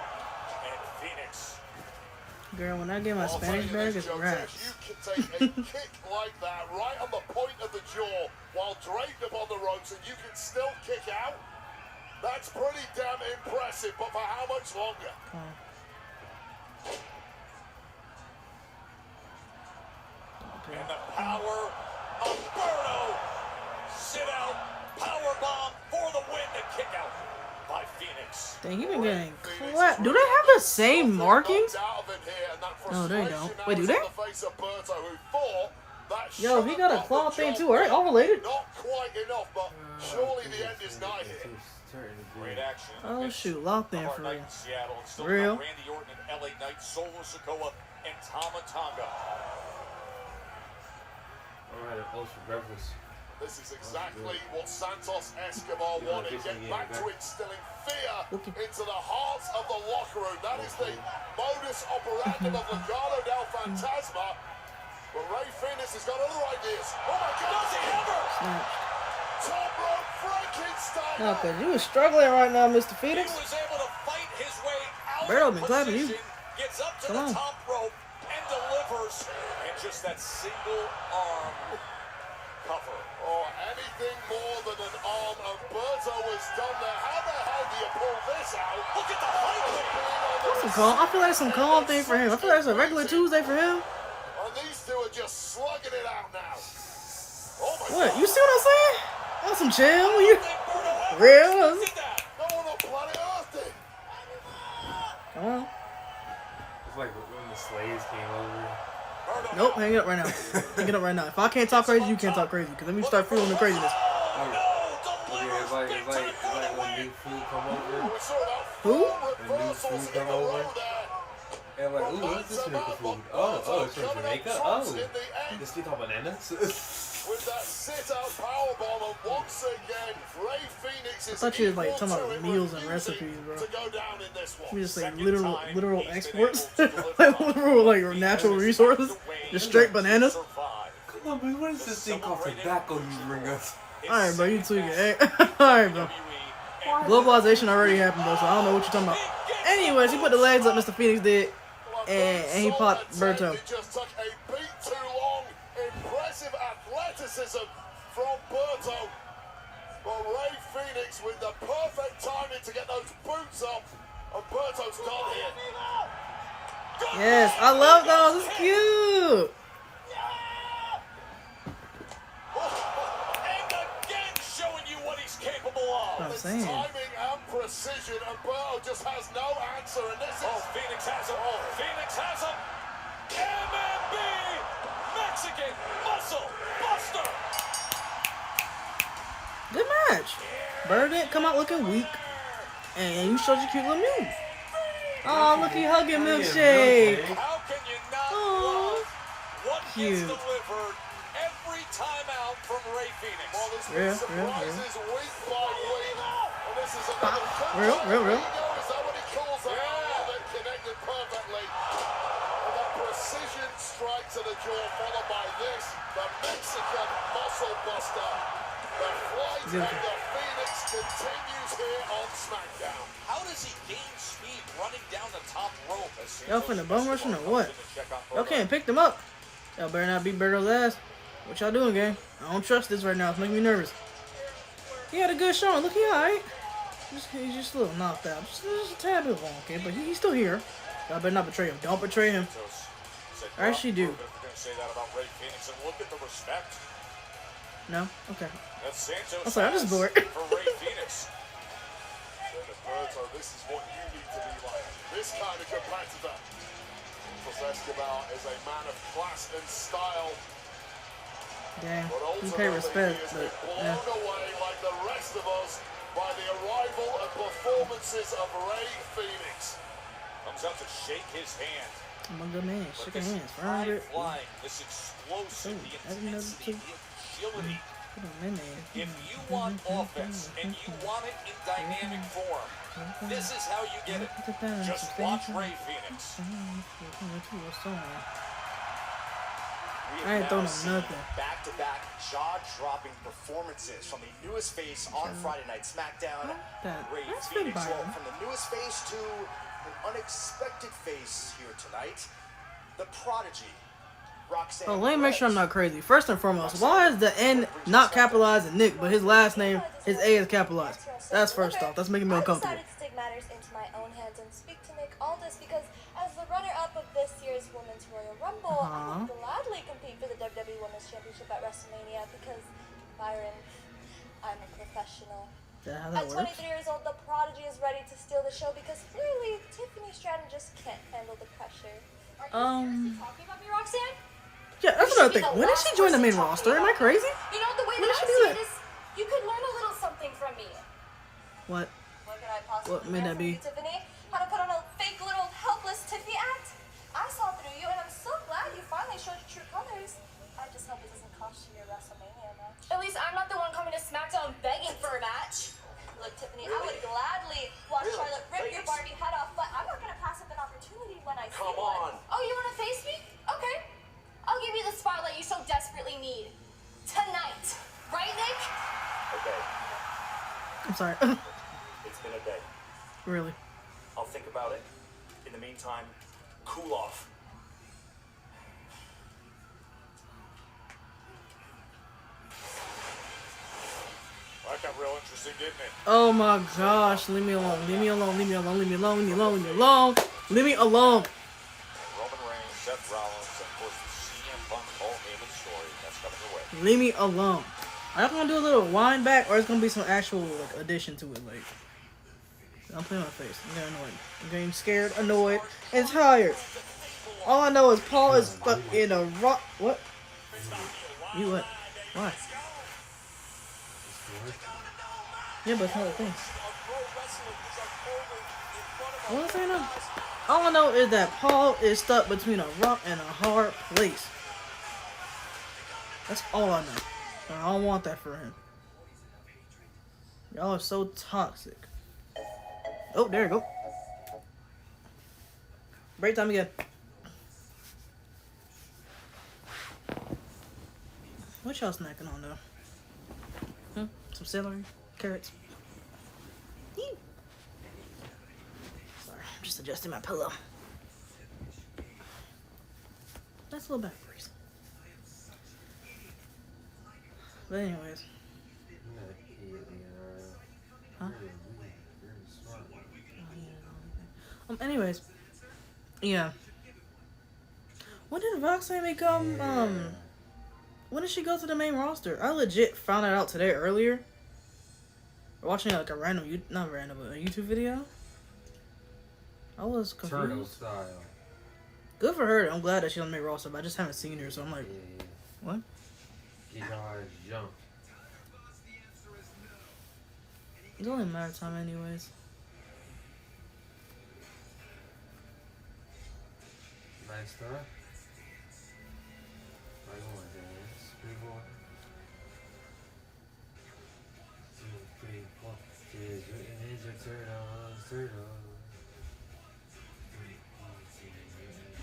And Phoenix.
Girl, when I get my
I'll
Spanish
tell you
bag,
this,
it's
Joe
raps.
Tesh, you can take a kick like that right on the point of the jaw while draped up on the ropes and you can still kick out. That's pretty damn impressive, but for how much longer?
And the power of Berto. Sit out. Power bomb for the win to kick out by Phoenix.
Dang, he been getting clapped. Do they have the same markings? No, they don't. Wait, do they? Yo, he got a claw thing too. Alright, all related.
Not quite enough, but surely the end is nigh here.
Great action.
Oh shoot, locked in
Of our
for
night
real.
in Seattle. And still
Real?
got Randy Orton and LA Knight, Solo Sikoa, and Tama Tonga.
Alright, a post for breakfast.
This is exactly what Santos Escobar wanted. Get back to instilling fear into the hearts of the locker room. That is the modus operandi of Legado del Fantasma. But Ray Phoenix has got other ideas. Oh my God!
Does he ever?
Snap.
Top rope Frankenstein!
No, cause you was struggling right now, Mr.
He
Phoenix.
was able to fight his way out
Berto
of
been clapping you.
position, gets up to
Come
the
on.
top rope and delivers. And just that single arm cover.
Oh, anything more than an arm of Berto was done there. How the hell do you pull this out?
Look at the height.
That's some calm. I feel like some calm thing for him. I feel like it's a regular Tuesday for him.
And these two are just slugging it out now. Oh my
What?
God.
You see what I'm saying? That's some chill. You
Think Berto ever
real?
did that?
No one on planet Earth did.
Come on.
It's like when the slaves came over.
Berto
Nope,
now.
hang it up right now. Hang it up right now. If I can't talk crazy, you can't talk crazy. Cause let me start feeling the craziness.
Oh, no.
Yeah, it's like,
Delivers
it's
big
like,
time
it's
for
like
the
when
win.
new food come over.
We saw about
Who?
four
And new
reversals
food
in a
come over.
row there.
And like, ooh, what's this new food? Oh, it's from Jamaica? Oh, this thing called bananas?
With that sit-out powerbomb, and once again, Ray Phoenix is
I thought you was, like,
equal
talking
to
about
it,
meals and
refusing
recipes, bro.
to go down in this one.
We just say
Second
literal
time
literal
he's been
exports.
able to
Like
deliver.
literal like natural resources. Just straight bananas.
Survive.
Come on, man, what is this thing called tobacco you bring us?
Alright, bro, you tweaking. Alright, bro. Globalization already happened, bro, so I don't know what you're talking about. Anyways, he put the legs up, Mr. Phoenix did. And he popped Berto.
It just took a beat too long. Impressive athleticism from Berto. But Ray Phoenix with the perfect timing to get those boots up. And Berto's done here.
Yes, I love those. It's cute.
And again showing you what he's capable of.
I'm
The
saying.
timing and precision, and Berto just has no answer. And this is
Oh, Phoenix has him. Phoenix has him. MMB Mexican Muscle Buster.
Good match. Bird didn't come out looking weak. And you showed your cute little move. Oh, look, he hugging Milkshake.
How can you not
Aw,
love what
cute.
gets delivered every time out from Ray Phoenix?
well, there's been
Real.
surprises week by week. And this is another
Real.
Is that what he calls it? Oh, they're connected perfectly. And that precision strike to the jaw, followed by this, the Mexican muscle buster. The flight of the Phoenix continues here on Smackdown.
How does he gain speed running down the top rope?
Y'all finna bum rushing or what? Y'all can't pick them up. Y'all better not beat Berto's ass. What y'all doing, gang? I don't trust this right now. It's making me nervous. He had a good showing. Look, he alright. He's just a little knocked out. Just a tad bit long, okay? But he's still here. Y'all better not betray him. Don't betray him. I actually do.
Say that about Ray Phoenix, and look at the respect.
No? Okay.
That Santos
I'm sorry, I'm just bored.
for Ray Phoenix.
Berto, this is what you need to be like. This kind of competitor. Escobar is a man of class and style.
Dang.
But
You pay respect,
he has
but
been blown
yeah.
away like the rest of us by the arrival and performances of Ray Phoenix.
Comes out to shake his hand.
I'm a good man. Shake your hands.
High
400.
flying, this explosive, the
That's another
intensity,
two.
the agility.
Put him in there.
If you want offense and you want it in dynamic form, this is how you get it. Just watch Ray Phoenix.
I ain't throwing him nothing.
Back-to-back jaw-dropping performances from the newest face on Friday Night SmackDown. Ray
That's been
Phoenix. Well,
Byron.
from the newest face to an unexpected face here tonight, the prodigy, Roxanne.
Oh, let me make sure I'm not crazy. First and foremost, why is the N not capitalized in Nick, but his last name, his A is capitalized? That's first off. That's making me uncomfortable.
I decided to take matters into my own hands and speak to Nick Aldis because as the runner-up of this year's Women's Royal Rumble, I would gladly compete for the WWE Women's Championship at WrestleMania because, Byron, I'm a professional.
Is that how that
At
works?
23 years old, the prodigy is ready to steal the show because clearly Tiffany Stratton just can't handle the pressure. Are you seriously talking about me, Roxanne?
Yeah, that's another thing. When did she join the main roster? Am I crazy?
You know, the way
When
that
did she
I
do
see
that?
it is, you could learn a little something from me.
What?
What could I possibly
What may
learn
that
from
be?
you, Tiffany? How to put on a fake little helpless Tiffany act? I saw through you, and I'm so glad you finally showed your true colors. I just hope it doesn't cost you your WrestleMania match. At least I'm not the one coming to SmackDown begging for a match. Look, Tiffany, I would gladly watch Charlotte rip your Barbie head off, but I'm not gonna pass up an opportunity when I see one.
Come on.
Oh, you wanna face me? Okay. I'll give you the spotlight you so desperately need. Tonight. Right, Nick?
Okay,
I'm sorry.
it's been a day.
Really?
I'll think about it. In the meantime, cool off.
That got real interesting, didn't it?
Oh my gosh. Leave me alone. Leave me alone. Leave me alone. Leave me alone. Leave me alone. Leave me alone. Leave me alone.
Roman Reigns, Seth Rollins, and of course the CM Punk Paul Heyman story. That's coming your way.
Leave me alone. Are y'all gonna do a little wind back, or it's gonna be some actual like addition to it? Like, I'm playing my face. I'm getting annoyed. I'm getting scared, annoyed, and tired. All I know is Paul is stuck in a rock. What? You what? Why? Yeah, but it's not a thing. What was I saying now? All I know is that Paul is stuck between a rock and a hard place. That's all I know. And I don't want that for him. Y'all are so toxic. Oh, there you go. Break time again. What y'all snacking on though? Some celery? Carrots? Ew. Sorry, I'm just adjusting my pillow. That's a little back breeze. But anyways. Huh? Anyways. Yeah. When did Roxanne become, when did she go to the main roster? I legit found that out today earlier. Watching like a random, not random, but a YouTube video. I was confused.
Turtle style.
Good for her. I'm glad that she's on the main roster, but I just haven't seen her, so I'm like,
Yeah.
what?
Get your eyes jumped.
It's only a matter of time anyways.
Nice stuff. I want this. Big boy. 2, 3, 4. Teenage Mutant Ninja Turtles.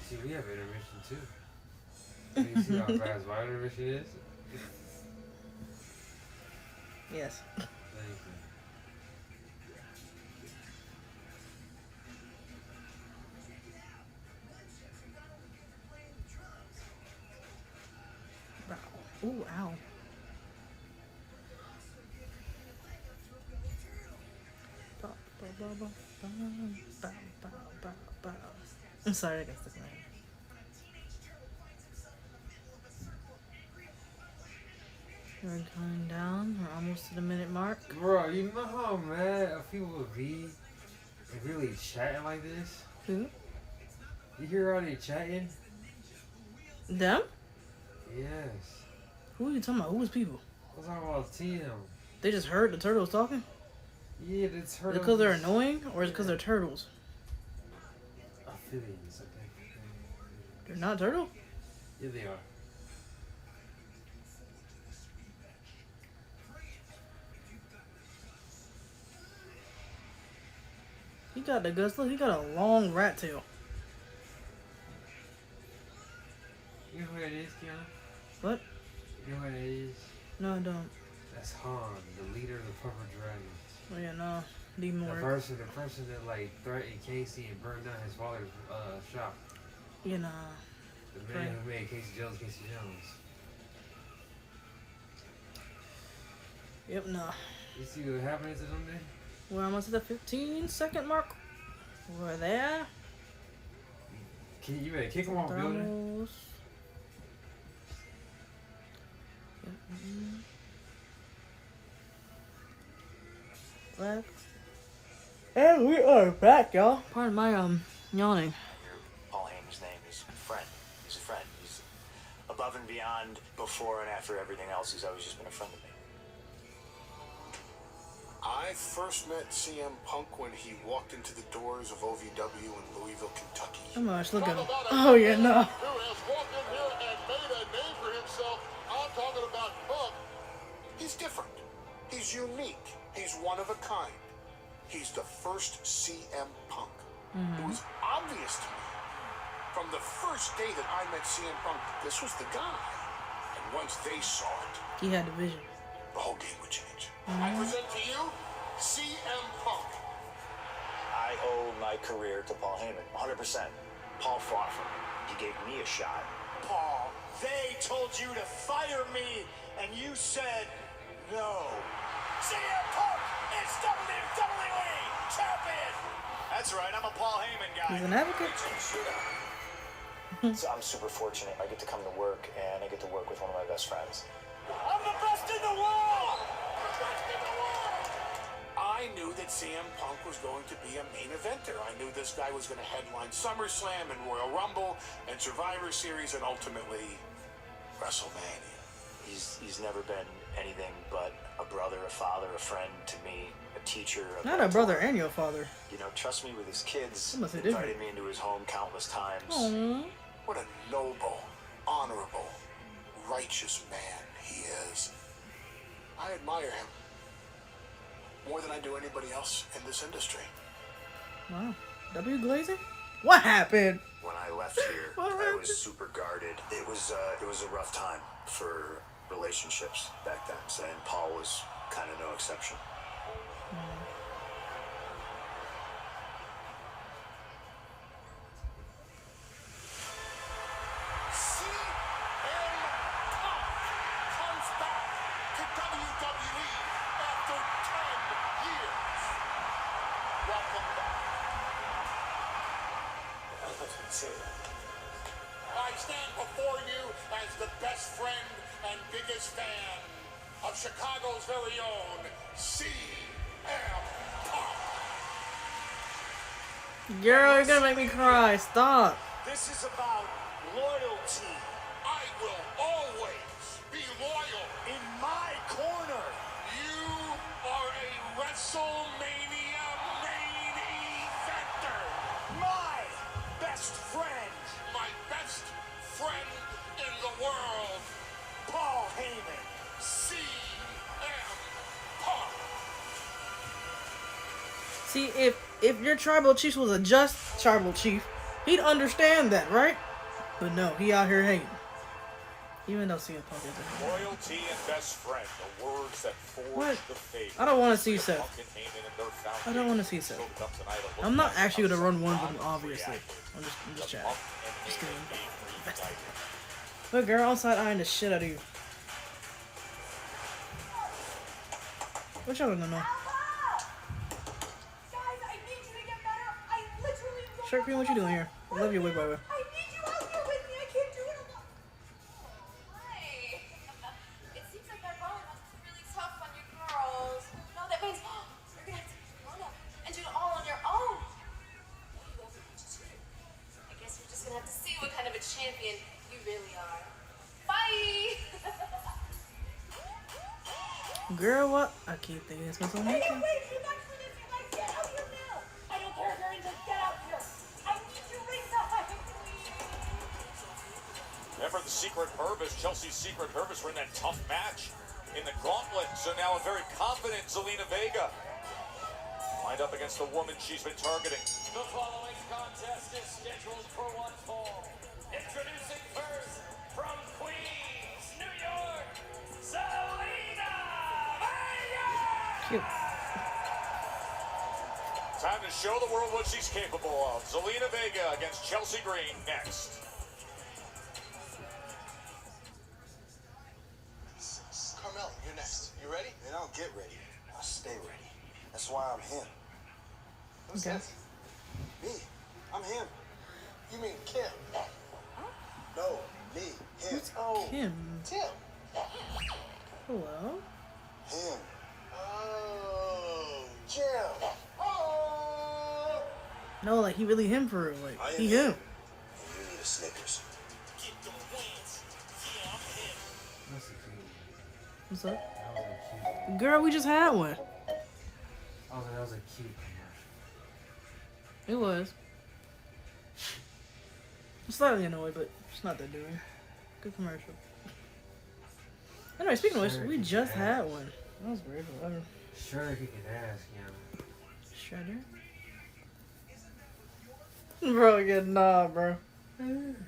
See, we have intermission too.
You see how fast my intermission is?
Yes.
Thank you.
Ooh, ow. I'm sorry, I got stuck in my head. We're going down. We're almost to the minute mark.
Bro, you know how mad people would be if really chatting like this?
Who?
You hear all they chatting?
Them?
Yes.
Who are you talking about? Who was people?
I'm talking about TM.
They just heard the turtles talking?
Yeah, it's heard
Is it because they're annoying or is it because they're turtles?
Amphibians, I think.
They're not turtles?
Yeah, they are.
He got the guts. Look, he got a long rat tail.
You know who that is, Kiana?
What?
You know who that is?
No, I don't.
That's Han, the leader of the Purple Dragons.
Oh, yeah, no. Need more.
The person that like threatened Casey and burned down his father's shop.
You know.
The man who made Casey Jones.
Yep, no.
You see what happened to them there?
We're almost at the 15-second mark. We're there.
You better kick him off, building. Left. And we are back, y'all. Pardon my yawning.
Paul Heyman's name is friend. He's a friend. He's above and beyond, before and after everything else. He's always just been a friend to me.
I first met CM Punk when he walked into the doors of OVW in Louisville, Kentucky.
Oh my gosh, look at him. Oh yeah, no.
Who has walked in here and made a name for himself. I'm talking about Punk. He's different. He's unique. He's one of a kind. He's the first CM Punk. It was obvious to me from the first day that I met CM Punk, this was the guy. And once they saw it,
He had the vision.
the whole game would change. I present to you CM Punk.
I owe my career to Paul Heyman, 100%. Paul fought for me. He gave me a shot. Paul, they told you to fire me, and you said no. CM Punk is WWE champion. That's right, I'm a Paul Heyman guy.
He's an advocate.
So I'm super fortunate. I get to come to work, and I get to work with one of my best friends.
I'm the best in the world! I knew that CM Punk was going to be a main eventer. I knew this guy was going to headline SummerSlam and Royal Rumble and Survivor Series and ultimately WrestleMania.
He's never been anything but a brother, a father, a friend to me, a teacher.
Not a brother and your father.
You know, trust me with his kids.
That must be
Invited
different.
me into his home countless times.
Aww.
What a noble, honorable, righteous man he is. I admire him more than I do anybody else in this industry.
Wow. W Glazing? What happened?
When I left here, I was super guarded. It was a rough time for relationships back then, and Paul was kind of no exception.
CM Punk comes back to WWE after 10 years. Welcome back. I stand before you as the best friend and biggest fan of Chicago's very own CM Punk.
Girl, you're gonna make me cry. Stop.
This is about loyalty.
I will always be loyal.
In my corner.
You are a WrestleMania main eventer.
My best friend.
My best friend in the world,
Paul Heyman.
CM Punk.
See, if your tribal chief was a just tribal chief, he'd understand that, right? But no, he out here hating. Even though CM Punk isn't.
Loyalty and best friend, the words that forged
What?
the fate.
I don't want to see
of
Seth.
Punk and Heyman and their
I don't want to see Seth.
foundation. Comes tonight, a look
I'm not
back
actually
on
gonna run
some
one of them,
violence
obviously.
reacted.
I'm just
The
chatting.
Punk and
Just
Heyman
kidding.
being reunited.
Look, girl, outside eyeing the shit out of you. What y'all gonna know?
Guys, I need you to get better. I literally don't
Shark Queen, what you doing here? I love your wig, by the way.
I need you out here with me. I can't do it alone. Hi. It seems like that bone was really tough on you girls. No, that means you're gonna have to grow up and do it all on your own. What do you ever want to do? I guess you're just gonna have to see what kind of a champion you really are. Bye.
Girl, what? I keep thinking it's my
Hey,
something.
wait, you guys for this, you guys get out here now. I don't care if you're into get out here. I need you ringside, please.
Remember the Secret Purvis, Chelsea's Secret Purvis were in that tough match in the gauntlet. So now a very confident Zelina Vega. Lined up against the woman she's been targeting.
The following contest is scheduled for one fall. Introducing first from Queens, New York, Zelina Vega!
Cute.
Time to show the world what she's capable of. Zelina Vega against Chelsea Green next.
Carmel, you're next. You ready?
Man, I'll get ready. I'll stay ready. That's why I'm him.
Who's
Okay.
this?
Me. I'm him.
You mean Kim?
No, me. Him.
Oh,
Kim.
Tim.
Hello.
Him.
Oh, Jim. Oh.
No, like he really him for real. Like
I am
he him.
You need a Snickers.
That's a cute.
What's up?
That was a cute.
Girl, we just had one.
That was a cute commercial.
It was. I'm slightly annoyed, but it's not that doing. Good commercial. Anyway, speaking of which, we just had one. That was weird. Whatever.
Sure, he could ask, yeah.
Shredder? Bro, yeah, nah, bro.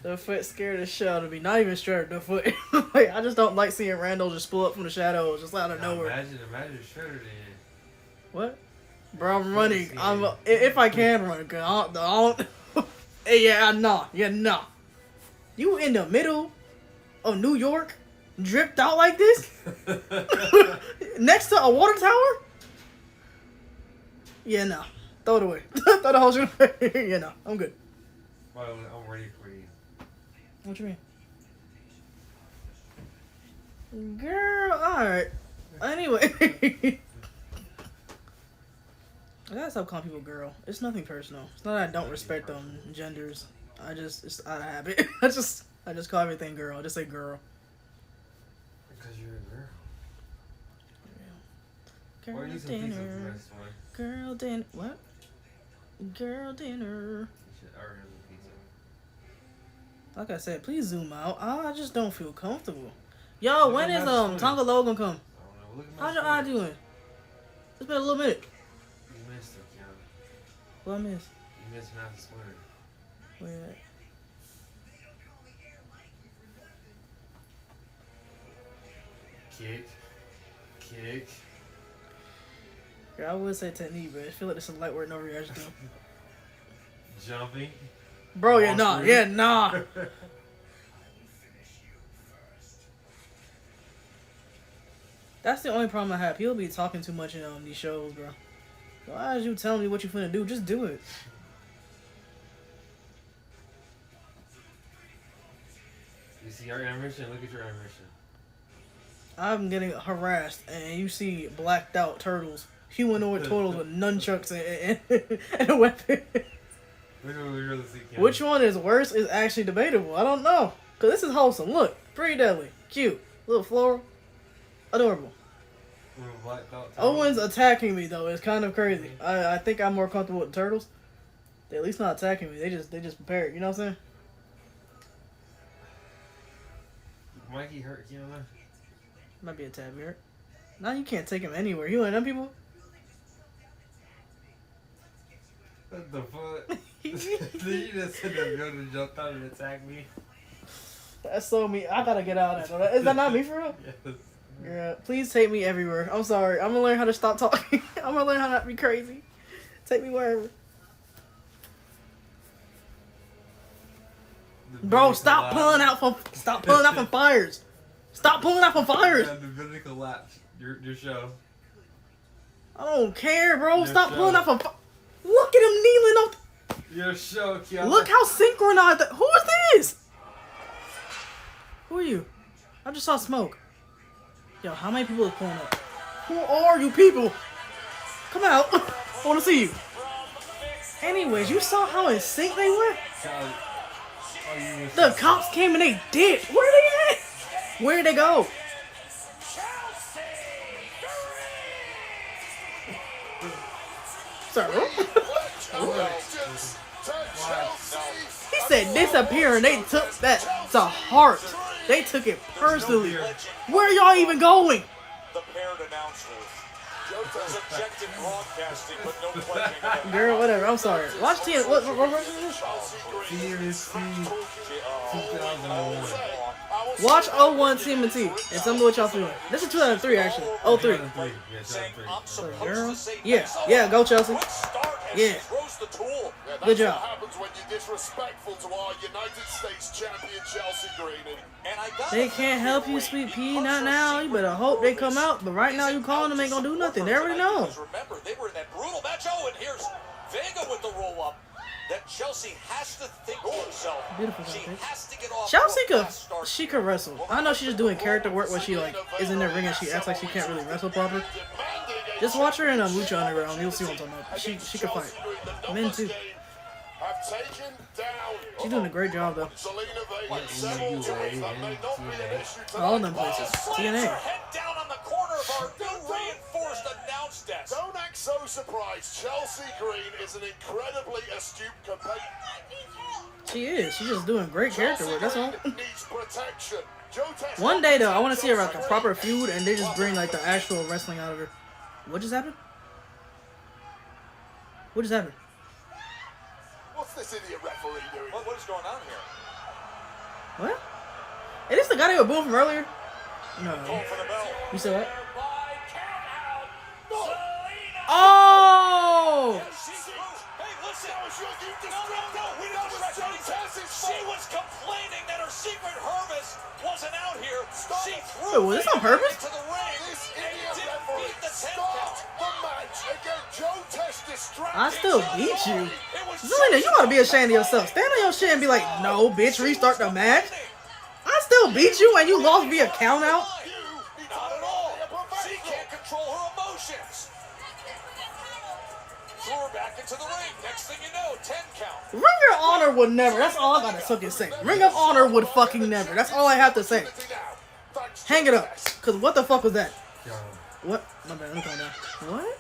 The foot scared the shit out of me. Not even Shredder, the foot. Like, I just don't like seeing Randall just pull up from the shadows, just out of
Now,
nowhere.
imagine Shredder then.
What? Bro, I'm running. If I can run, cause I don't. Hey, yeah, nah. Yeah, nah. You in the middle of New York, dripped out like this? Next to a water tower? Yeah, no. Throw it away. Throw the whole shit away. Yeah, no. I'm good.
Well, I'm ready for you.
What you mean? Girl, alright. Anyway. I gotta stop calling people girl. It's nothing personal. It's not that I don't respect them genders. It's out of habit. I just call everything girl. I just say girl.
Because you're a girl.
Girl
Or you need some pizza for
dinner.
next one.
Girl dinner. What? Girl dinner.
You should order him a pizza.
Like I said, please zoom out. I just don't feel comfortable. Yo,
Look
when
at
is
my swimmer.
Tonga Logan come?
I don't know. Look at my
How's your eye
swimmer.
doing? It's been a little minute.
You missed it, Keanu.
What I miss?
You missed Master Splinter.
Where?
Kick.
Girl, I would say technique, but I feel like there's some light work no reaction.
Jumping.
Bro, yeah, nah.
Walking.
Yeah, nah. That's the only problem I have. People be talking too much in these shows, bro. Why is you telling me what you finna do? Just do it.
You see our animation? Look at your animation.
I'm getting harassed, and you see blacked out turtles, humanoid turtles with nunchucks and a weapon.
Look at what we really see, Keanu.
Which one is worse is actually debatable. I don't know. Because this is wholesome. Look. Pretty deadly. Cute. Little floral. Adorable.
Little black belt.
Owen's attacking me, though. It's kind of crazy. I think I'm more comfortable with turtles. They're at least not attacking me. They just prepared. You know what I'm saying?
Mikey hurt Keanu.
Might be a tad weird. Now you can't take him anywhere. You and them people?
What the fuck? Did you just sit there and jumped out and attack me?
That's so me. I gotta get out of that. Is that not me for real?
Yes.
Yeah. Please take me everywhere. I'm sorry. I'm gonna learn how to stop talking. I'm gonna learn how not to be crazy. Take me wherever. Bro, stop pulling out from fires. Stop pulling out from fires.
The Dominican lapse. Your show.
I don't care, bro.
Your
Stop
show.
pulling out from. Look at him kneeling up.
Your show, Kiana.
Look how synchronized. Who is this? Who are you? I just saw smoke. Yo, how many people are pulling up? Who are you people? Come out. I want to see you. Anyways, you saw how in sync they were? The cops came and they did. Where are they at? Where did they go? Sir? He said disappear and they took that to heart. They took it personally. Where y'all even going?
The paired announcers. Subjected broadcasting, but no pledging.
Girl, whatever. I'm sorry. Watch TN. What version is this? Watch 01 TMNT and tell me what y'all feeling. This is 2003 actually. 03. Girl. Yeah, go Chelsea. Yeah. Good job.
Happens when you're disrespectful to our United States champion Chelsea Green.
They can't help you, sweet pea. Not now. You better hope they come out. But right now, you calling them ain't gonna do nothing. They already know.
Remember, they were in that brutal match. Oh, and here's Vega with the roll up. That Chelsea has to think to herself.
Beautiful.
She has to get off.
Chelsea she could wrestle. I know she's just doing character work where she like is in there ring and she acts like she can't really wrestle proper. Just watch her in a Lucha Underground. You'll see what I'm talking about. She can fight. Men too. She's doing a great job though. All of them places. TNA.
Don't act so surprised. Chelsea Green is an incredibly astute competitor.
She is. She's just doing great character work. That's all.
Needs protection.
One day though, I want to see her like a proper feud and they just bring like the actual wrestling out of her. What just happened? What just happened?
What's this idiot referee doing?
What is going on here?
What? Is this the guy they were booing from earlier? No. You said what? Oh!
She was complaining that her secret Hermes wasn't out here. She
Wait,
threw
was this on purpose?
to the ring.
This idiot referee stopped the match again. Joe Test distracted.
I still beat you. Zelina, you ought to be ashamed of yourself. Stand on your shit and be like, no, bitch, restart the match. I still beat you and you lost via count out.
Not at all. She can't control her emotions. Threw her back into the ring. Next thing you know, 10 count.
Ring of Honor would never. That's all I gotta fucking say. Ring of Honor would fucking never. That's all I have to say. Hang it up. Cause what the fuck was that? What? My bad, let me calm down. What?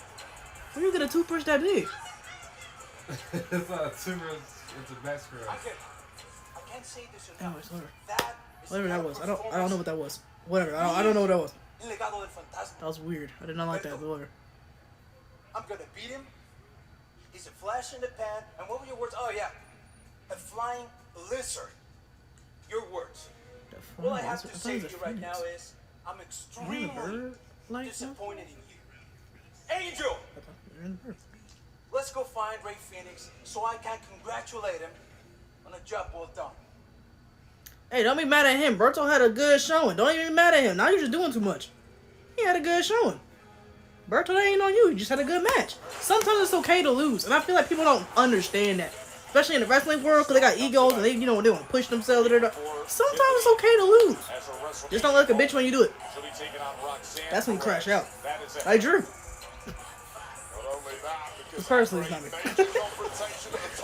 Where you get a toothbrush that big?
It's not a tumor, it's a back scrub.
I can't say this enough.
Anyways, whatever.
That is
Whatever that was. I don't know what that was. Whatever. I don't know what that was.
El legado del fantasma.
That was weird. I did not like that, but whatever.
I'm gonna beat him. He's a flash in the pan. And what were your words? Oh yeah, a flying lizard. Your words. All I have to say to you right now is I'm extremely disappointed in you. Angel! Let's go find Ray Phoenix so I can congratulate him on a job well done.
Hey, don't be mad at him. Berto had a good showing. Don't even be mad at him. Now you're just doing too much. He had a good showing. Berto, that ain't on you. You just had a good match. Sometimes it's okay to lose. And I feel like people don't understand that. Especially in the wrestling world, because they got egos and they, they want to push themselves. Sometimes it's okay to lose. Just don't look like a bitch when you do it. That's when you crash out. I Drew. Personally, it's not me.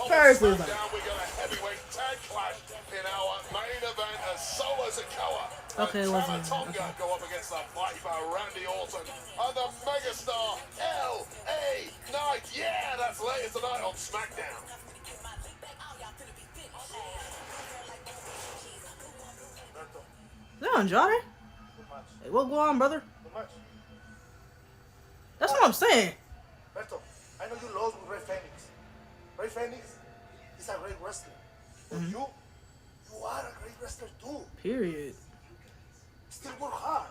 Personally, it's not me. Okay, listen. Okay.
Go up against the Viper, Randy Orton, and the megastar L.A. Knight. Yeah, that's later tonight on Smackdown.
Is that Andrade? Hey, what go on, brother? That's what I'm saying.
Beto, I know you lost with Ray Phoenix. Ray Phoenix is a great wrestler. But you
You are a great wrestler too.
Period.
Still work hard.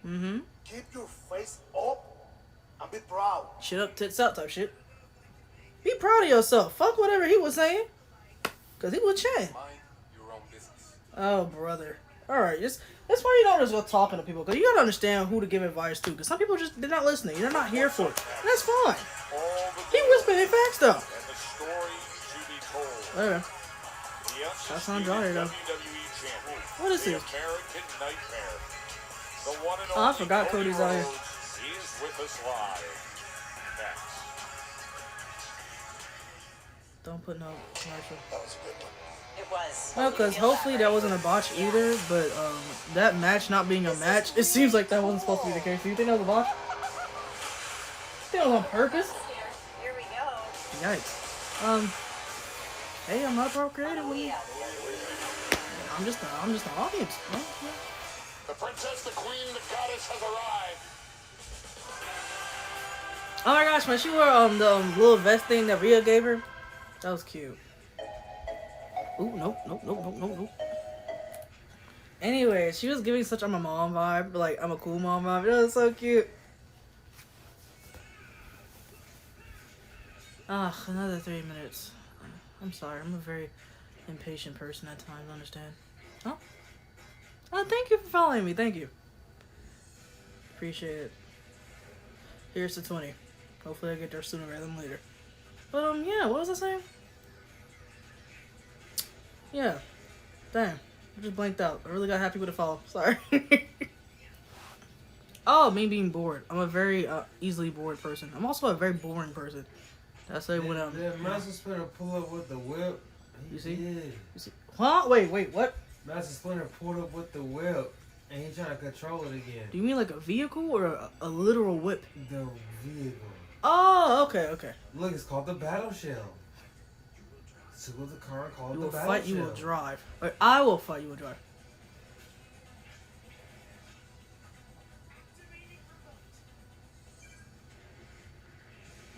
Mm-hmm.
Keep your face up and be proud.
Shit up, tits out type shit. Be proud of yourself. Fuck whatever he was saying. Because he was chatting.
Mind your own business.
Oh, brother. Alright, that's why you don't just go talking to people. Because you got to understand who to give advice to. Because some people just, they're not listening. They're not here for it. And that's fine. He was spitting facts, though.
And the story to be told.
There.
The
That's on dry, though.
WWE champion.
What is
the
this?
American Nightmare. The one and
Oh, I
only
forgot
Cody
Cody's out here.
Rhodes is with us live. Next.
Don't put no commercial.
That was a good one.
It was.
No, because hopefully that wasn't a botch either. But that match not being a match, it seems like that wasn't supposed to be the case. Do you think that was a botch? I think it was on purpose.
Here we go.
Yikes. Hey, I'm not a pro creative. I'm just an audience. Oh, yeah.
The princess, the queen, the goddess has arrived.
Oh my gosh, when she wore the little vest thing that Rhea gave her, that was cute. Ooh, nope. Anyway, she was giving such I'm a mom vibe, like I'm a cool mom vibe. It was so cute. Ah, another 3 minutes. I'm sorry, I'm a very impatient person at times, understand? Huh? Oh, thank you for following me, thank you. Appreciate it. Here's the 20. Hopefully I get there sooner rather than later. But, yeah, what was I saying? Yeah. Damn. I just blanked out. I really got happy with the follow. Sorry. Oh, me being bored. I'm a very easily bored person. I'm also a very boring person. That's like when I'm...
Did Master Splinter pull up with the whip?
You see?
Did.
You see? Huh? Wait, what?
Master Splinter pulled up with the whip, and he's trying to control it again.
Do you mean like a vehicle or a literal whip?
The vehicle.
Oh, okay.
Look, it's called the Battle Shell. So with the car called
You
the
will
Battle
fight,
Shell.
you will drive. Or I will fight, you will drive.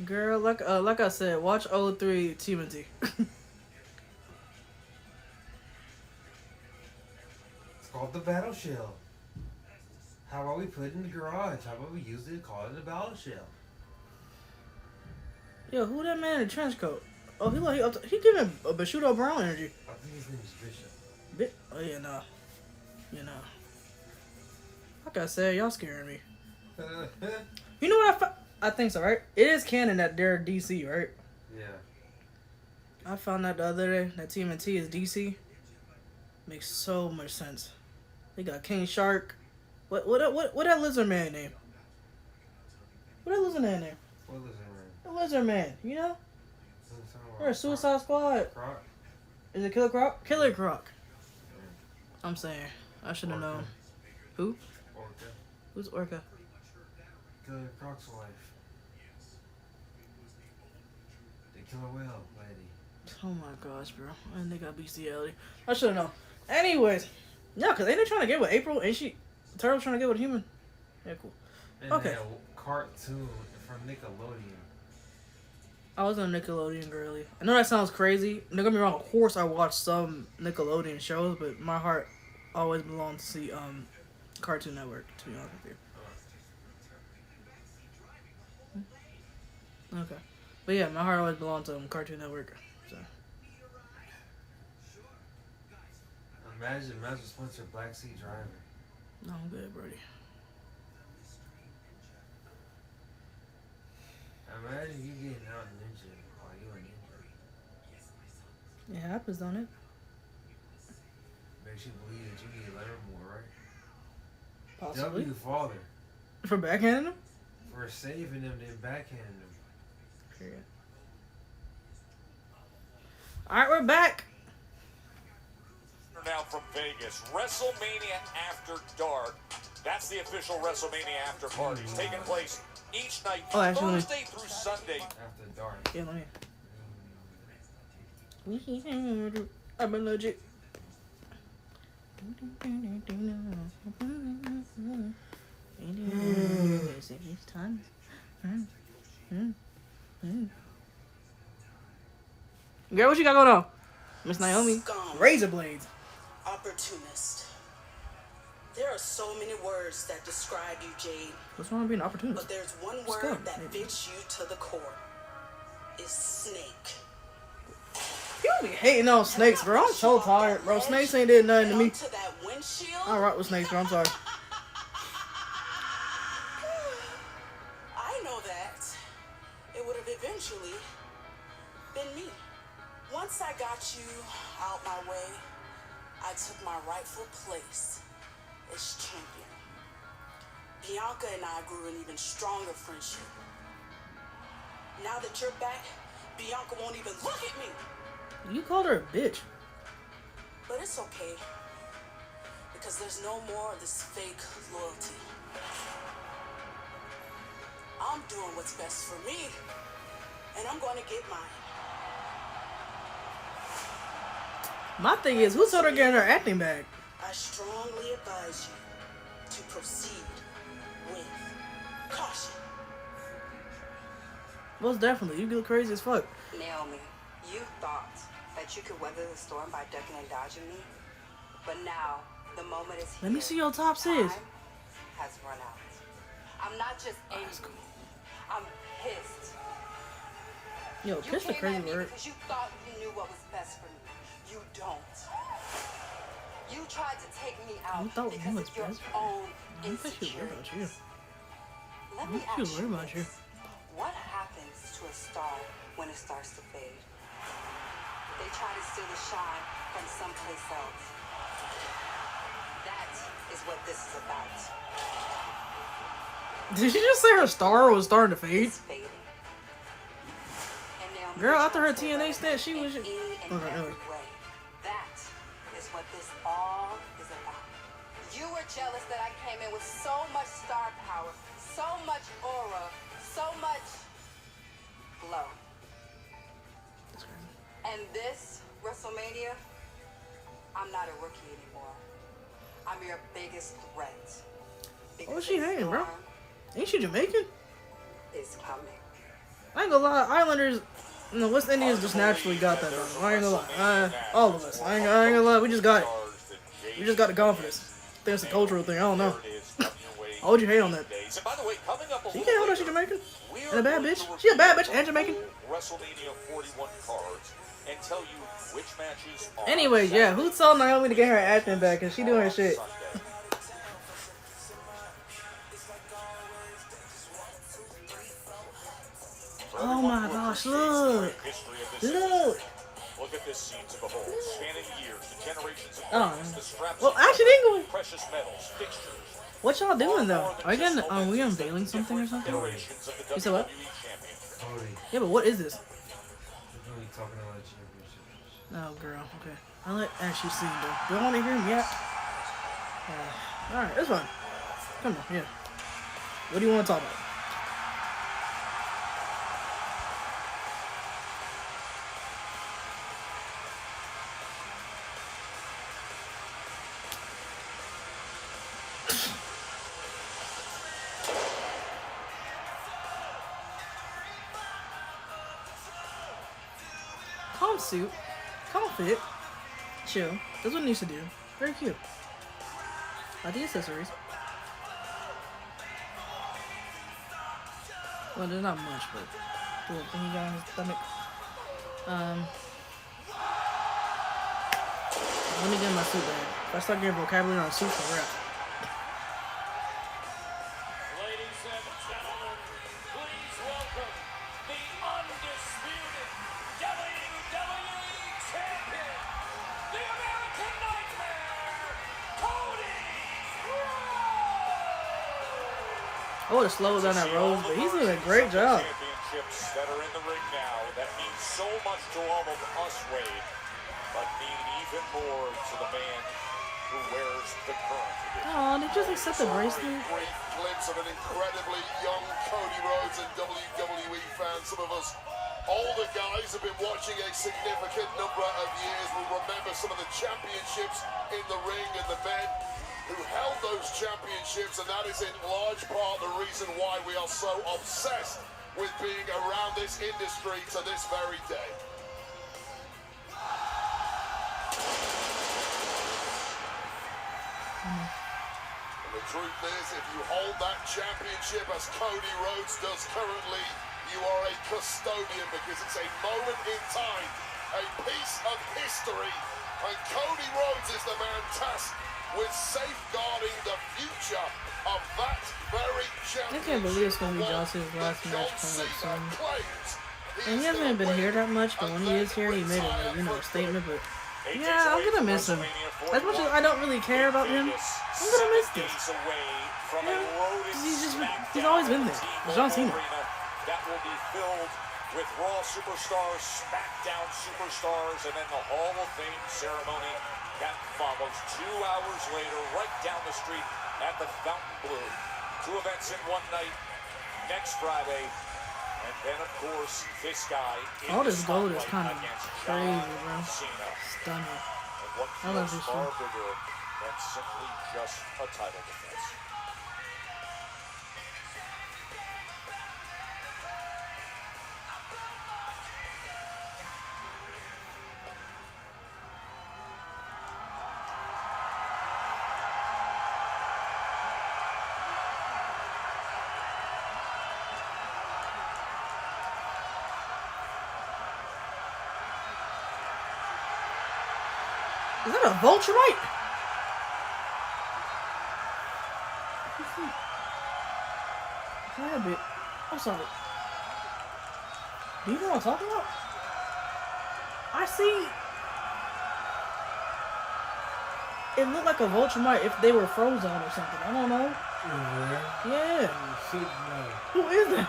Girl, like I said, watch 03 TMNT.
It's called the Battle Shell. How about we put it in the garage? How about we use it and call it the Battle Shell?
Yo, who that man in the trench coat? Oh, he giving a Bashudo Brown energy.
I think his name is Bishop.
Oh yeah, nah. You know. Like I said, y'all scaring me. You know what I think so, right? It is canon that they're DC, right?
Yeah.
I found out the other day that TMNT is DC. Makes so much sense. They got King Shark. What that lizard man name? What that lizard man name?
What lizard man?
The lizard man, you know? Or Suicide Squad.
Croc?
Is it Killer Croc? Killer Croc. I'm saying. I should have
Orca.
known. Who?
Orca.
Who's Orca?
Killer Croc's wife. The killer whale lady.
Oh my gosh, bro. And they got bestiality. I should have known. Anyways. No, because ain't they trying to get with April? Ain't she? Turtle's trying to get with a human? Yeah, cool.
And
Okay.
that cartoon from Nickelodeon.
I was a Nickelodeon girly. I know that sounds crazy. Don't get me wrong, of course I watch some Nickelodeon shows, but my heart always belonged to see Cartoon Network, to be honest with you. Okay. But yeah, my heart always belonged to Cartoon Network. So.
Imagine Master Splinter Blackseat Driver.
No, I'm good, Brody.
Imagine you getting out ninja while you're a ninja.
It happens, don't it?
Makes you believe that you need to learn more, right?
Possibly.
W father
For backhanding him?
for saving them, then backhanding them.
Period. Alright, we're back.
Now from Vegas, WrestleMania After Dark. That's the official WrestleMania After Parties taking place each night,
Oh, actually.
Thursday through Sunday.
After dark.
Yeah, let me. I'm a legit. Girl, what you got going on? Miss Naomi. Razor blades.
Opportunist. There are so many words that describe you, Jade.
What's wrong with being an opportunist?
But there's one
It's
word
good,
that
maybe.
fits you to the core. It's snake.
People be hating on snakes, bro. I'm so tired, bro. Snakes ain't did nothing to me.
To that windshield.
I rock with snakes, bro. I'm sorry.
I know that. It would have eventually been me. Once I got you out my way, I took my rightful place as champion. Bianca and I grew an even stronger friendship. Now that you're back, Bianca won't even look at me.
You called her a bitch.
But it's okay, because there's no more of this fake loyalty. I'm doing what's best for me, and I'm going to get mine.
My thing is, who told her getting her acting back?
I strongly advise you to proceed with caution.
Most definitely. You get crazy as fuck.
Naomi, you thought that you could weather the storm by ducking and dodging me, but now the moment is here.
Let me see your top sis.
Time has run out. I'm not just angry. I'm pissed.
Yo,
You
pissed a
came
crazy
at me
word.
because you thought you knew what was best for me. You don't. You tried to take me out
You thought
because
you was
of your
best
own
I thought she was worried about you.
insecurities. Let
I
me
thought she was
ask
worried
you
about you.
this. What happens to a star when it starts to fade? They try to steal the shine from someplace else. That is what this is about.
Did she just say her star was starting to fade?
It's fading. And Naomi,
Girl,
you're
after her
trying to
TNA stint, she
in
was.
any and
Okay,
every
anyway.
way. That is what this all is about. You were jealous that I came in with so much star power, so much aura, so much glow. And this WrestleMania, I'm not a rookie anymore. I'm your biggest threat.
Oh, she hating, bro.
storm
Ain't she Jamaican?
is coming.
I ain't gonna lie, Islanders, the West Indians just naturally got that, bro. I ain't gonna lie. All of us. I ain't gonna lie, we just got it. We just got the confidence. I think it's a cultural thing, I don't know. Why would you hate on that?
And by the way, coming up a
She
little
can't hold her,
later,
she Jamaican.
we
And a
are
bad
going
bitch.
to
She a bad
review
bitch and Jamaican.
full WrestleMania 41 cards and tell you which matches are
Anyways, yeah, who told Naomi to get her acting back? Cause she doing her shit.
Sunday.
Oh my gosh, look. Look.
Look at this scene to behold. Spanning years, the generations of
Oh.
greatness, the straps
Well,
of
actually, they
gold,
going.
precious metals, fixtures,
What y'all doing though? Are we unveiling something or something?
iterations of the
You said what?
WWE champion.
Cody,
Yeah, but what is this?
we're really talking about championships.
Oh, girl. Okay. I'll let Ashley see though. Do you want to hear him yet? Alright, that's fine. Come on, yeah. What do you want to talk about? Calm suit. Calm fit. Chill. That's what it needs to do. Very cute. Like the accessories. Well, there's not much, but the little thing he got on his stomach. Let me get my suit bag. If I start getting vocabulary on suits, I'm rap.
Ladies and gentlemen, please welcome the undisputed WWE Champion, the American Nightmare, Cody Rhodes!
I would have slowed down that Rose, but he's doing a great job.
Championships that are in the ring now that mean so much to all of us, Wade, but mean even more to the man who wears the current edition.
Oh, they just accept the bracelet.
Brief glimpse of an incredibly young Cody Rhodes and WWE fans. Some of us older guys have been watching a significant number of years. Will remember some of the championships in the ring and the men who held those championships, and that is in large part the reason why we are so obsessed with being around this industry to this very day. Truth is, if you hold that championship as Cody Rhodes does currently, you are a custodian because it's a moment in time, a piece of history, and Cody Rhodes is the man tasked with safeguarding the future of that very championship.
I can't believe it's gonna be John Cena's last match coming up soon. And he hasn't been here that much, but when he is here, he made a statement. But yeah, I'm gonna miss him. As much as I don't really care about him, I'm gonna miss this. Yeah, he's always been there. It's John Cena.
That will be filled with Raw superstars, Smackdown superstars, and then the Hall of Fame ceremony that follows 2 hours later, right down the street at the Fontainebleau. 2 events in one night next Friday. And then, of course, this guy
all this gold is kind of crazy, bro.
Cena.
Stunning.
And what
I love
feels
this
far
shit.
bigger than simply just a title defense.
Is that a vulture right? A bit. I'm sorry. Do you know what I'm talking about? I see. It looked like a vulture might if they were frozen or something. I don't know. Yeah. Who is that?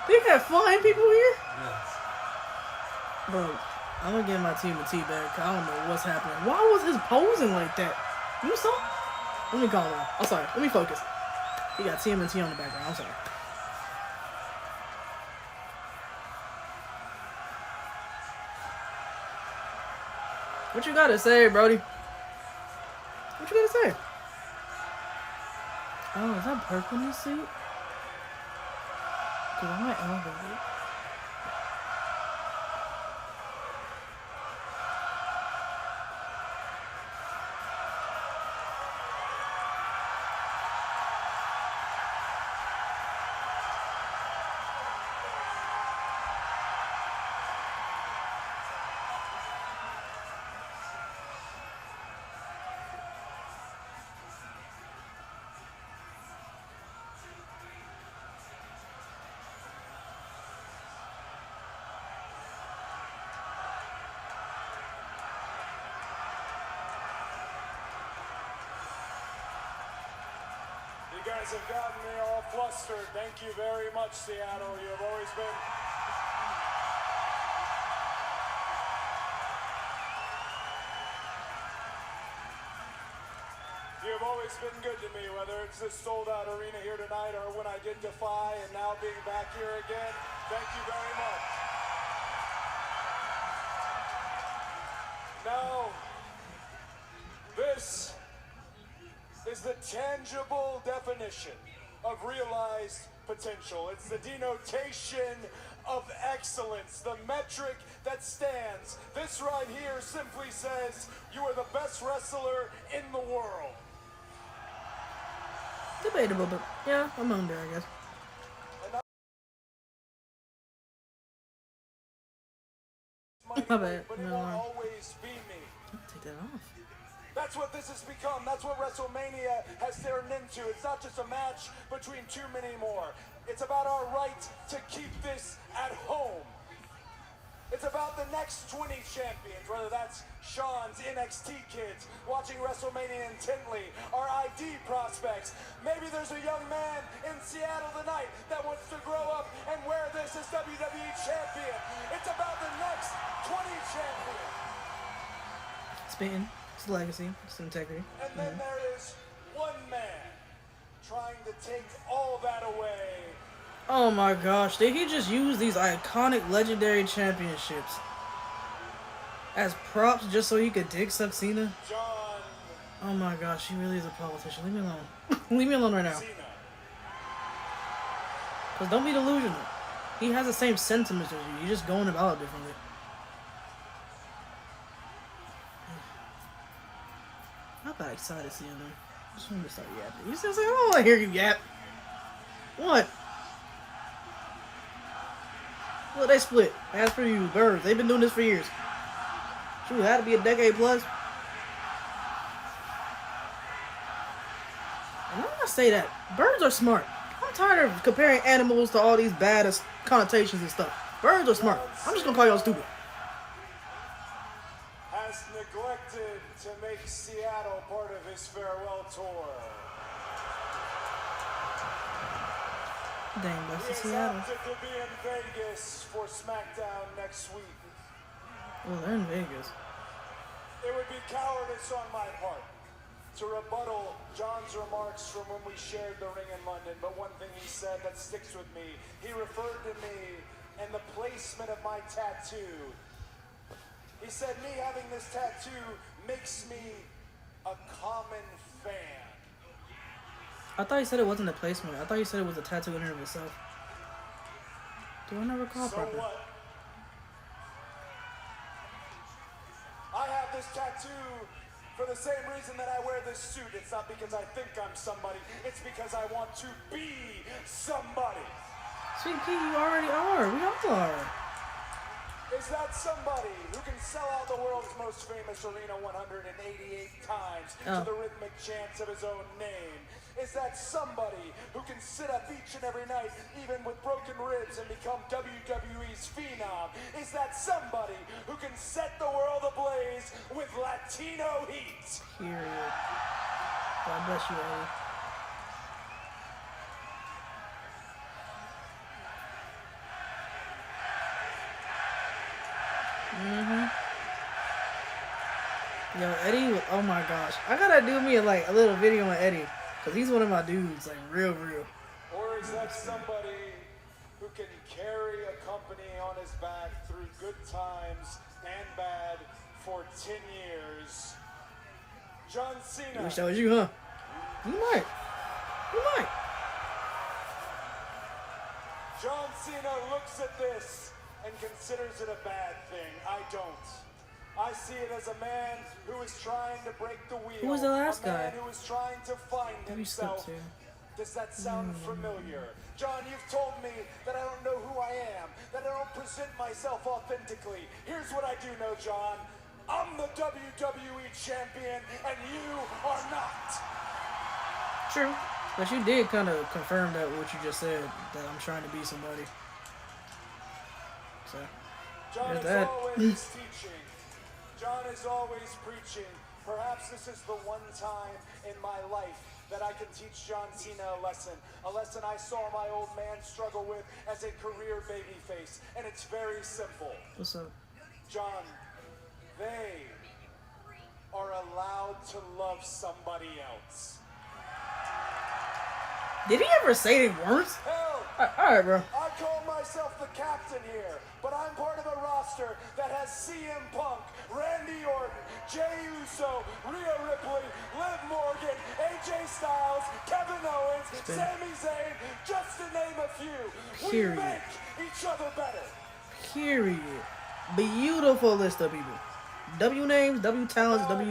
They got flying people here?
Yes.
Bro, I'm gonna give my team a tea bag. I don't know what's happening. Why was his posing like that? You saw? Let me calm down. I'm sorry. Let me focus. He got TMNT on the background. I'm sorry. What you gotta say, Brody? What you gotta say? Oh, is that Perk in this seat? Cause I might elevate it.
You guys have gotten me all flustered. Thank you very much, Seattle. You have always been... You have always been good to me, whether it's this sold-out arena here tonight or when I did Defy and now being back here again. Thank you very much. Now, this is the tangible definition of realized potential. It's the denotation of excellence, the metric that stands. This right here simply says you are the best wrestler in the world.
Debatable, but yeah, I'm on there, I guess. My bad.
But it will always be me.
Take that off.
That's what this has become. That's what WrestleMania has turned into. It's not just a match between two many more. It's about our right to keep this at home. It's about the next 20 champions, whether that's Sean's NXT kids watching WrestleMania intently, our ID prospects. Maybe there's a young man in Seattle tonight that wants to grow up and wear this as WWE champion. It's about the next 20 champions.
Spitting. It's legacy. It's integrity.
And then there is one man trying to take all that away.
Oh my gosh, did he just use these iconic legendary championships as props just so he could dig suck Cena?
John.
Oh my gosh, he really is a politician. Leave me alone. Leave me alone right now.
Cena.
Because don't be delusional. He has the same sentiments as you. You're just going about it differently. I got excited seeing him. Just want to start yapping. He's just like, I don't want to hear you yap. What? Well, they split. As for you, birds. They've been doing this for years. Shoot, it had to be a decade plus. And I'm gonna say that birds are smart. I'm tired of comparing animals to all these bad connotations and stuff. Birds are smart. I'm just gonna call y'all stupid.
Has neglected to make Seattle part of his farewell tour.
Dang, that's
He is
Seattle.
opted to be in Vegas for Smackdown next week.
Well, they're in Vegas.
It would be cowardice on my part to rebuttal John's remarks from when we shared the ring in London, but one thing he said that sticks with me, he referred to me and the placement of my tattoo. He said me having this tattoo makes me a common fan.
I thought he said it wasn't a placement. I thought he said it was a tattoo in and of itself. Do I not recall
So
properly?
what? I have this tattoo for the same reason that I wear this suit. It's not because I think I'm somebody. It's because I want to be somebody.
Sweet pea, you already are. We all are.
Is that somebody who can sell out the world's most famous arena 188 times to the rhythmic chants of his own name? Is that somebody who can sit up each and every night, even with broken ribs, and become WWE's phenom? Is that somebody who can set the world ablaze with Latino heat?
Period. God bless you, Eddie. Yo, Eddie, oh my gosh. I gotta do me a little video on Eddie. Because he's one of my dudes, like, real.
Or is that somebody who can carry a company on his back through good times and bad for 10 years? John Cena.
Wish that was you, huh? You might.
John Cena looks at this and considers it a bad thing. I don't. I see it as a man who is trying to break the wheel.
Who was the last
a man
guy?
who is trying to find himself. Does that sound familiar? John, you've told me that I don't know who I am, that I don't present myself authentically. Here's what I do know, John. I'm the WWE champion, and you are not.
True. But you did kind of confirm that what you just said, that I'm trying to be somebody. So,
John is
that.
always teaching. John is always preaching. Perhaps this is the one time in my life that I can teach John Cena a lesson I saw my old man struggle with as a career babyface, and it's very simple.
What's up?
John, they are allowed to love somebody else.
Did he ever say they weren't?
Hell,
Alright, bro.
I call myself the captain here, but I'm part of a roster that has CM Punk, Randy Orton, Jey Uso, Rhea Ripley, Liv Morgan, AJ Styles, Kevin Owens, Sami Zayn, just to name a few.
Period.
We make each other better.
Period. Beautiful list of people. W names, W talents, W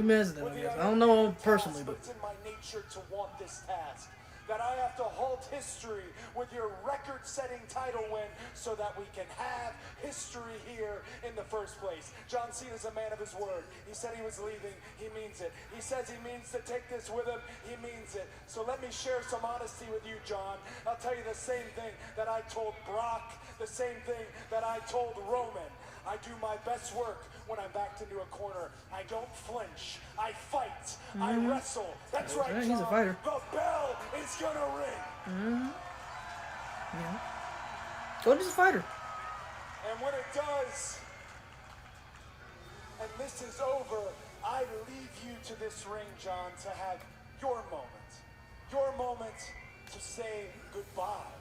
men's I guess. I don't know them personally, but
it's in my nature to want this task. That I have to halt history with your record-setting title win so that we can have history here in the first place. John Cena's a man of his word. He said he was leaving. He means it. He says he means to take this with him. He means it. So let me share some honesty with you, John. I'll tell you the same thing that I told Brock, the same thing that I told Roman. I do my best work when I'm backed into a corner. I don't flinch. I fight. I wrestle. That's right, John.
He's a fighter.
The bell is gonna ring.
Yeah. Cody's a fighter.
And when it does, and this is over, I leave you to this ring, John, to have your moment. Your moment to say goodbye.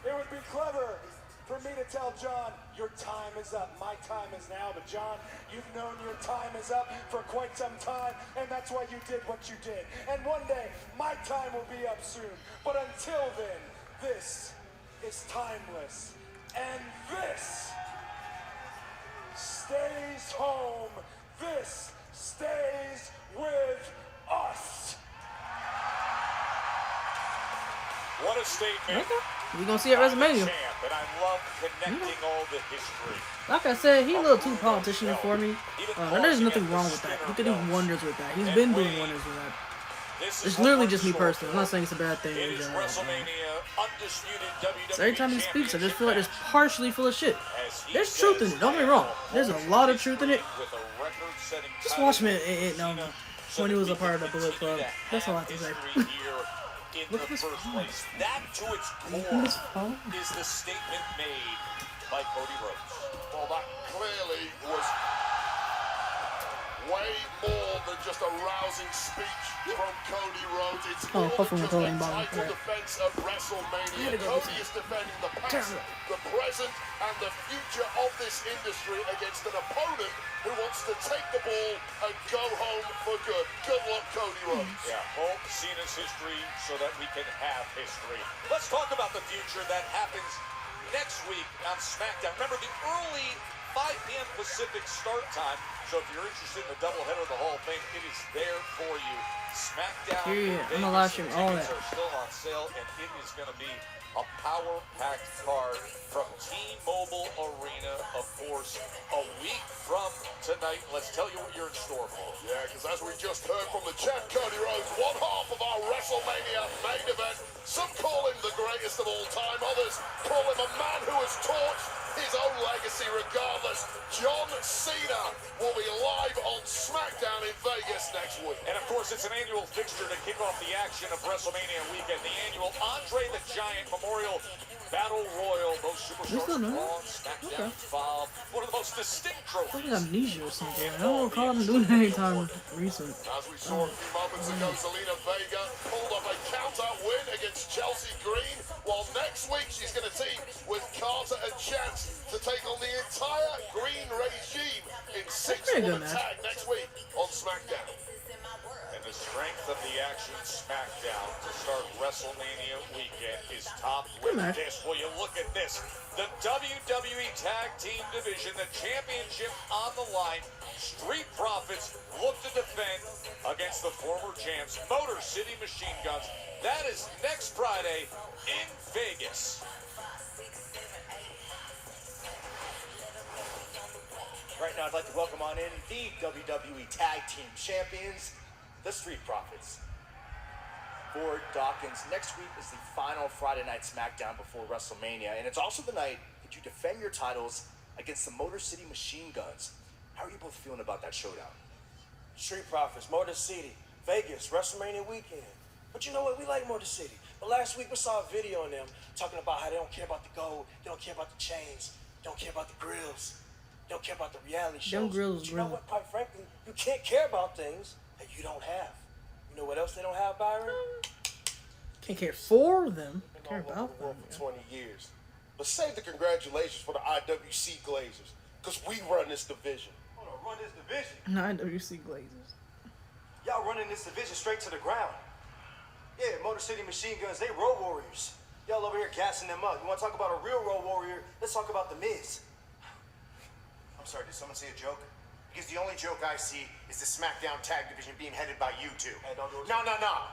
It would be clever for me to tell John, your time is up. My time is now. But John, you've known your time is up for quite some time, and that's why you did what you did. And one day, my time will be up soon. But until then, this is timeless. And this stays home. This
a statement.
Okay. We're gonna see it at WrestleMania.
Champ, and I love connecting all the history.
Like I said, he's a little too politician for me. There's nothing wrong with that. He could do wonders with that. He's been doing wonders with that. It's literally just me personally. I'm not saying it's a bad thing.
It is WrestleMania, undisputed WWE
So every time he speaks, I just feel like it's partially full of shit.
as he
There's truth in it. Don't get me wrong. There's a lot of truth in it.
with a record-setting
Just
title
watch him
so
when he
that
was a
we
part of the
can
Bullet
continue
Club.
to
That's all I have
have
to say.
history here in
Look
the
at this
first
phone.
place. That to its
Look at
core
this phone.
is the statement made by Cody Rhodes.
Well, that clearly was way more than just a rousing speech from Cody Rhodes. It's more
hopefully
than
we're
just a
going bottom,
title
right.
defense at WrestleMania. Cody is defending the past, the present, and the future of this industry against an opponent who wants to take the ball and go home for good. Good luck, Cody Rhodes.
Yeah, home Cena's history so that we can have history. Let's talk about the future that happens next week on Smackdown. Remember the early 5 p.m. Pacific start time. So if you're interested in the doubleheader of the Hall of Fame, it is there for you. Smackdown.
Yeah,
Vegas,
I'm gonna live stream all
tickets
that.
are still on sale, and it is going to be a power-packed card from T-Mobile Arena, of course, a week from tonight. Let's tell you what you're in store for.
Yeah, because as we just heard from the champ, Cody Rhodes, one half of our WrestleMania main event. Some call him the greatest of all time. Others call him a man who has torched his own legacy regardless. John Cena will be live on Smackdown in Vegas next week.
And of course, it's an annual fixture to kick off the action of WrestleMania weekend. The annual Andre the Giant Memorial Battle Royal. Most
This
superstars
is nice.
Raw, SmackDown, Bob. One of the most distinct
Fucking
trophies.
amnesia or something. I don't recall him doing that anytime recent.
As we saw a few moments ago, Zelina Vega pulled up a count-out win against Chelsea Green, while next week she's going to team with Carter and Chance to take on the entire Green regime in
pretty good
six-woman
match.
tag next week on SmackDown.
And the strength of the action Smackdown to start WrestleMania weekend is topped with
match.
this. Well, you look at this. The WWE Tag Team Division, the championship on the line. Street Profits look to defend against the former champs, Motor City Machine Guns. That is next Friday in Vegas.
Right now, I'd like to welcome on in the WWE Tag Team Champions, the Street Profits. For Dawkins, next week is the final Friday night SmackDown before WrestleMania, and it's also the night that you defend your titles against the Motor City Machine Guns. How are you both feeling about that showdown?
Street Profits, Motor City, Vegas, WrestleMania weekend. But you know what? We like Motor City. But last week we saw a video on them talking about how they don't care about the gold, they don't care about the chains, they don't care about the grills, they don't care about the reality shows.
Them grills
But you know
grilling.
what? Quite frankly, you can't care about things that you don't have. You know what else they don't have, Byron?
Can't care for them.
Been
Care
all over
about
the world
them.
for 20 years. But save the congratulations for the IWC Glazers, because we run this division.
Hold on, run this division.
Not WC Glazers.
Y'all running this division straight to the ground. Yeah, Motor City Machine Guns, they road warriors. Y'all over here gassing them up. You want to talk about a real road warrior? Let's talk about the Miz.
I'm sorry, did someone say a joke? Because the only joke I see is the SmackDown Tag Division being headed by you two.
Hey, don't do it.
No.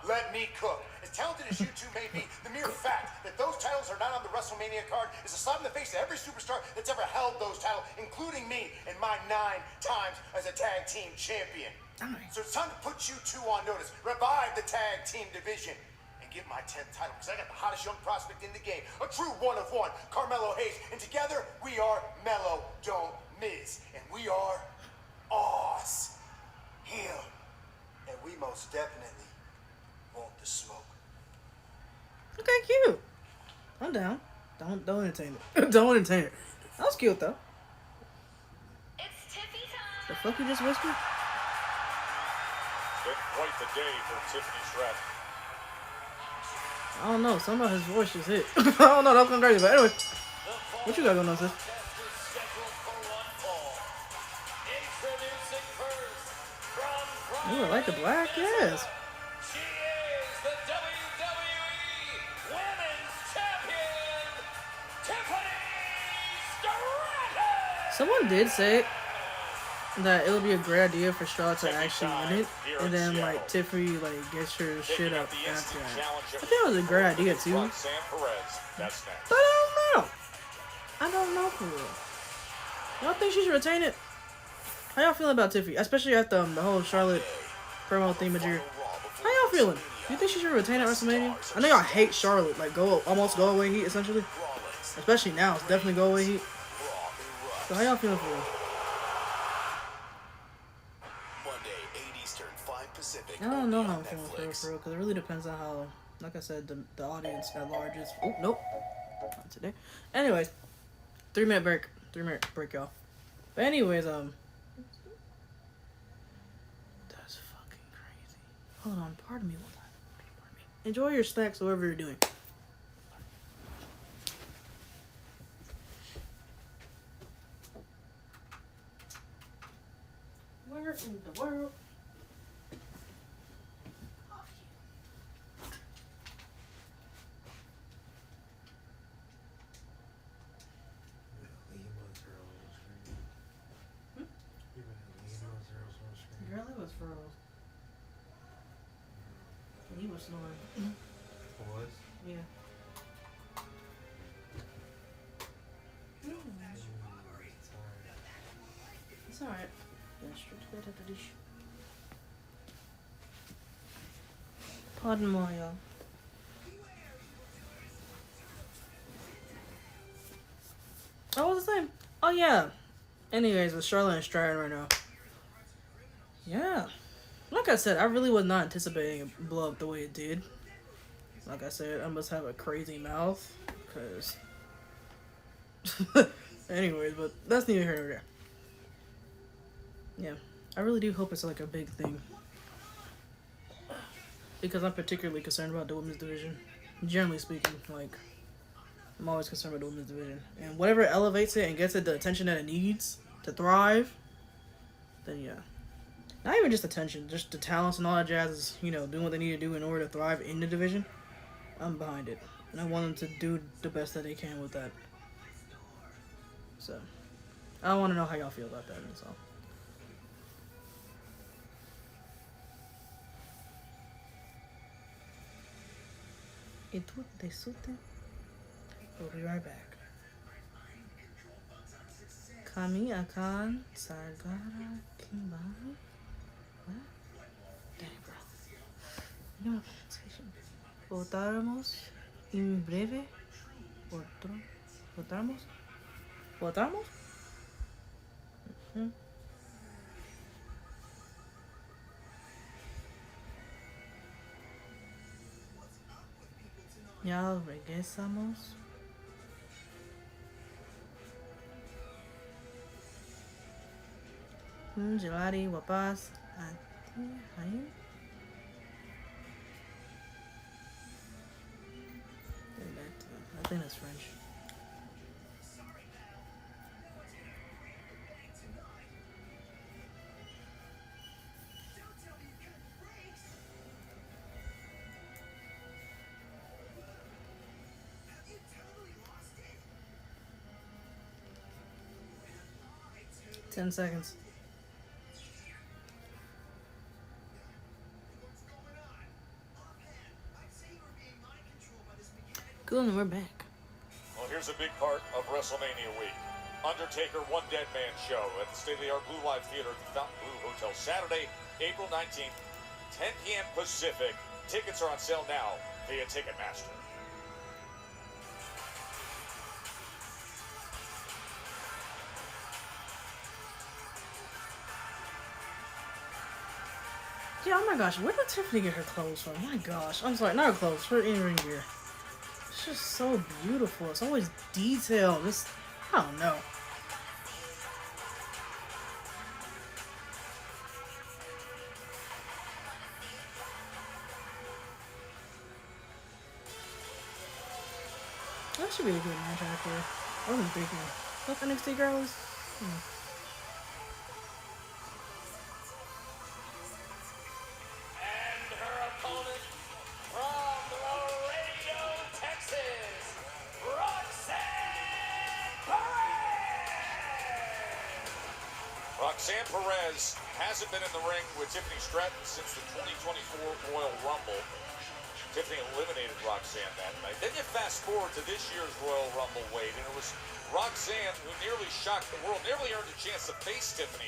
Let me cook. As talented as you two may be, the mere fact that those titles are not on the WrestleMania card is a slap in the face to every superstar that's ever held those titles, including me in my 9 times as a tag team champion.
Nice.
So it's time to put you two on notice. Revive the tag team division and get my 10th title, because I got the hottest young prospect in the game, a true one of one, Carmelo Hayes. And together we are Mellow Don't Miz, and we are Oz. Him.
And we most definitely want the smoke.
Okay, cute. I'm down. Don't entertain it. Don't entertain it. That was cute though.
It's Tiffy time.
The fuck you just whispered?
Been quite the day for Tiffany Stratton.
I don't know. Some of his voice just hit. I don't know. That's kind of crazy. But anyway, what you got going on, sis? Ooh, I like the black. Yes.
She is the WWE Women's Champion, Tiffany Stratton.
Someone did say it. that it would be a great idea for Charlotte to actually win it, and then like Tiffany like gets her shit up after that. I think it was a great idea too. But I don't know. I don't know for real. Y'all think she should retain it? How y'all feeling about Tiffany, especially after the whole Charlotte promo thingamajig? How y'all feeling? Do you think she should retain at WrestleMania? I know y'all hate Charlotte, like almost go away heat essentially. Especially now, it's definitely go away heat. So how y'all feeling for real? I don't know how I'm feeling for real, because it really depends on how, like I said, the audience at large is. Oh, nope. Not today. Anyways, 3-minute break. 3-minute break, y'all. But anyways, that's fucking crazy. Hold on, pardon me. Pardon me. Enjoy your snacks, whatever you're doing. Where in the world? Girl, it was froze. He was snoring.
Was?
Yeah. It's alright. Yeah, straight to bed after this. Pardon me, y'all. Oh, what was the same? Oh, yeah. Anyways, with Charlotte and Stratton right now. Yeah. Like I said, I really was not anticipating it to blow up the way it did. Like I said, I must have a crazy mouth. Because... Anyways, but that's neither here nor there. Yeah. I really do hope it's like a big thing. Because I'm particularly concerned about the women's division. Generally speaking, like... I'm always concerned about the women's division. And whatever elevates it and gets it the attention that it needs to thrive, then yeah. Not even just attention, just the talents and all that jazz is, you know, doing what they need to do in order to thrive in the division. I'm behind it. And I want them to do the best that they can with that. So, I want to know how y'all feel about that, that's all. Et tout de suite. We'll be right back. Kami akan segera kembali. What? Dang, bro. You know my pronunciation. Voltaremos en breve. Voltaremos? Voltaremos? Mm-hmm. Ya regresamos. Gelati, Wapas, I think that's French. Ten seconds. Good, and we're back.
Well, here's a big part of WrestleMania week. Undertaker One Dead Man show at the state-of-the-art Blue Live Theater at the Fountain Blue Hotel, Saturday, April 19th, 10 p.m. Pacific. Tickets are on sale now via Ticketmaster.
Yeah, oh my gosh, where did Tiffany get her clothes from? My gosh, I'm sorry, not her clothes, her in-ring gear. It's just so beautiful. It's always detailed. Just, I don't know. That should be a good match out there. I wasn't thinking. What NXT girls?
Roxanne Perez hasn't been in the ring with Tiffany Stratton since the 2024 Royal Rumble. Tiffany eliminated Roxanne that night. Then you fast forward to this year's Royal Rumble, Wade, and it was Roxanne who nearly shocked the world, nearly earned a chance to face Tiffany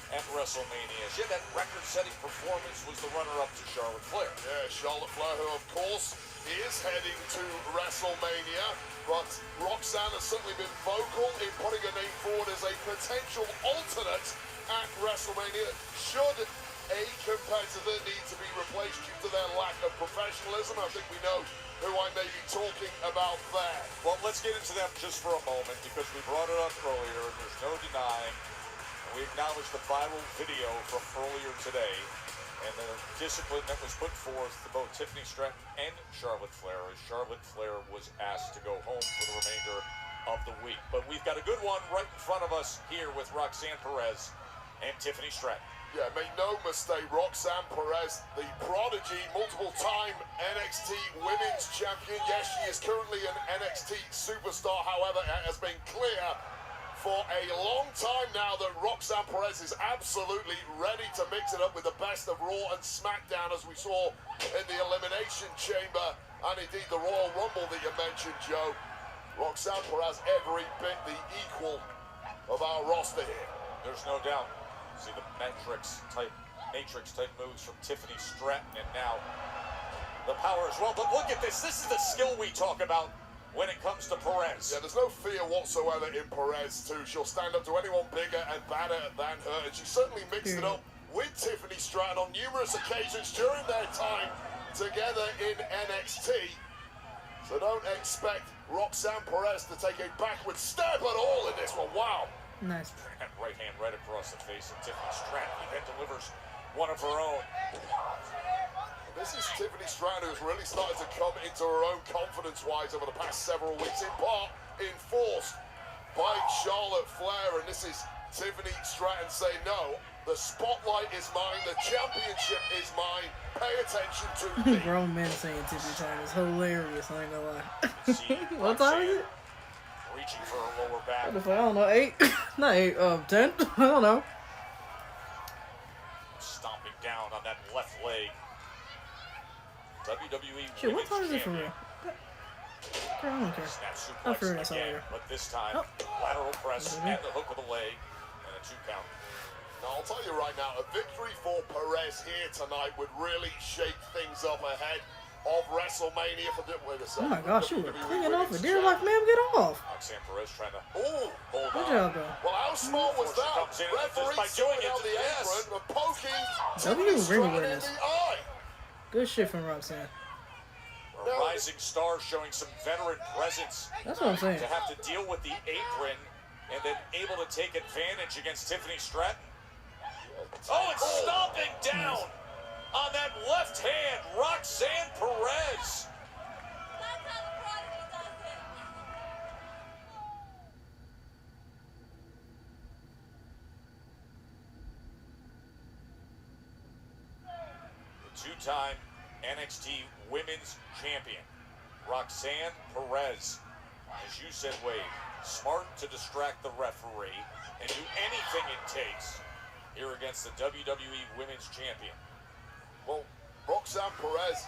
at WrestleMania. She had that record-setting performance, was the runner-up to Charlotte Flair.
Yeah, Charlotte Flair, who of course is heading to WrestleMania, but Roxanne has certainly been vocal in putting her name forward as a potential alternate at WrestleMania should a competitor need to be replaced due to their lack of professionalism. I think we know who I may be talking about there.
Well, let's get into them just for a moment because we brought it up earlier and there's no denying. And we acknowledge the viral video from earlier today and the discipline that was put forth to both Tiffany Stratton and Charlotte Flair as Charlotte Flair was asked to go home for the remainder of the week. But we've got a good one right in front of us here with Roxanne Perez and Tiffany Stratton.
Yeah, make no mistake, Roxanne Perez, the prodigy, multiple-time NXT Women's Champion. Yes, she is currently an NXT superstar. However, it has been clear for a long time now that Roxanne Perez is absolutely ready to mix it up with the best of Raw and Smackdown, as we saw in the Elimination Chamber, and indeed the Royal Rumble that you mentioned, Joe. Roxanne Perez every bit the equal of our roster here.
There's no doubt. See the matrix type moves from Tiffany Stratton, and now the power as well. But look at this. This is the skill we talk about when it comes to Perez.
Yeah, there's no fear whatsoever in Perez, too. She'll stand up to anyone bigger and badder than her, and she certainly mixed it up with Tiffany Stratton on numerous occasions during their time together in NXT. So don't expect Roxanne Perez to take a backward step at all in this one. Wow.
Nice.
That right hand right across the face of Tiffany Stratton. He then delivers one of her own.
This is Tiffany Stratton, who's really started to come into her own confidence-wise over the past several weeks, in part enforced by Charlotte Flair. And this is Tiffany Stratton saying, no, the spotlight is mine, the championship is mine, pay attention to me.
Grown men saying Tiffany Stratton is hilarious, I ain't gonna lie. What time is it?
Reaching for her lower back.
I don't know, 8? Not 8, 10? I don't know.
Stomping down on that left leg. WWE
Shit, what time is it for
Champion.
real? Girl, I don't care.
Snap
I'll
suplex
figure this out
again,
later.
but this time lateral press and the hook of the leg and a 2 count.
Now, I'll tell you right now, a victory for Perez here tonight would really shake things up ahead of WrestleMania for the... Wait a second.
Oh my gosh, you were clinging off for dear life, ma'am, get off.
Roxanne Perez trying to
Ooh.
hold
Good
on.
job, though.
Well, how smart was that?
Comes in
Referee
by doing
stepping
it,
out the
yes.
apron and poking
W
Tiffany
ring
Stratton in
awareness.
the eye.
Good shit from Roxanne.
A rising star showing some veteran presence.
That's what I'm saying.
To have to deal with the apron and then able to take advantage against Tiffany Stratton. Oh, it's stomping down on that left hand, Roxanne Perez. The two-time NXT Women's Champion, Roxanne Perez. As you said, Wade, smart to distract the referee and do anything it takes here against the WWE Women's Champion.
Well, Roxanne Perez,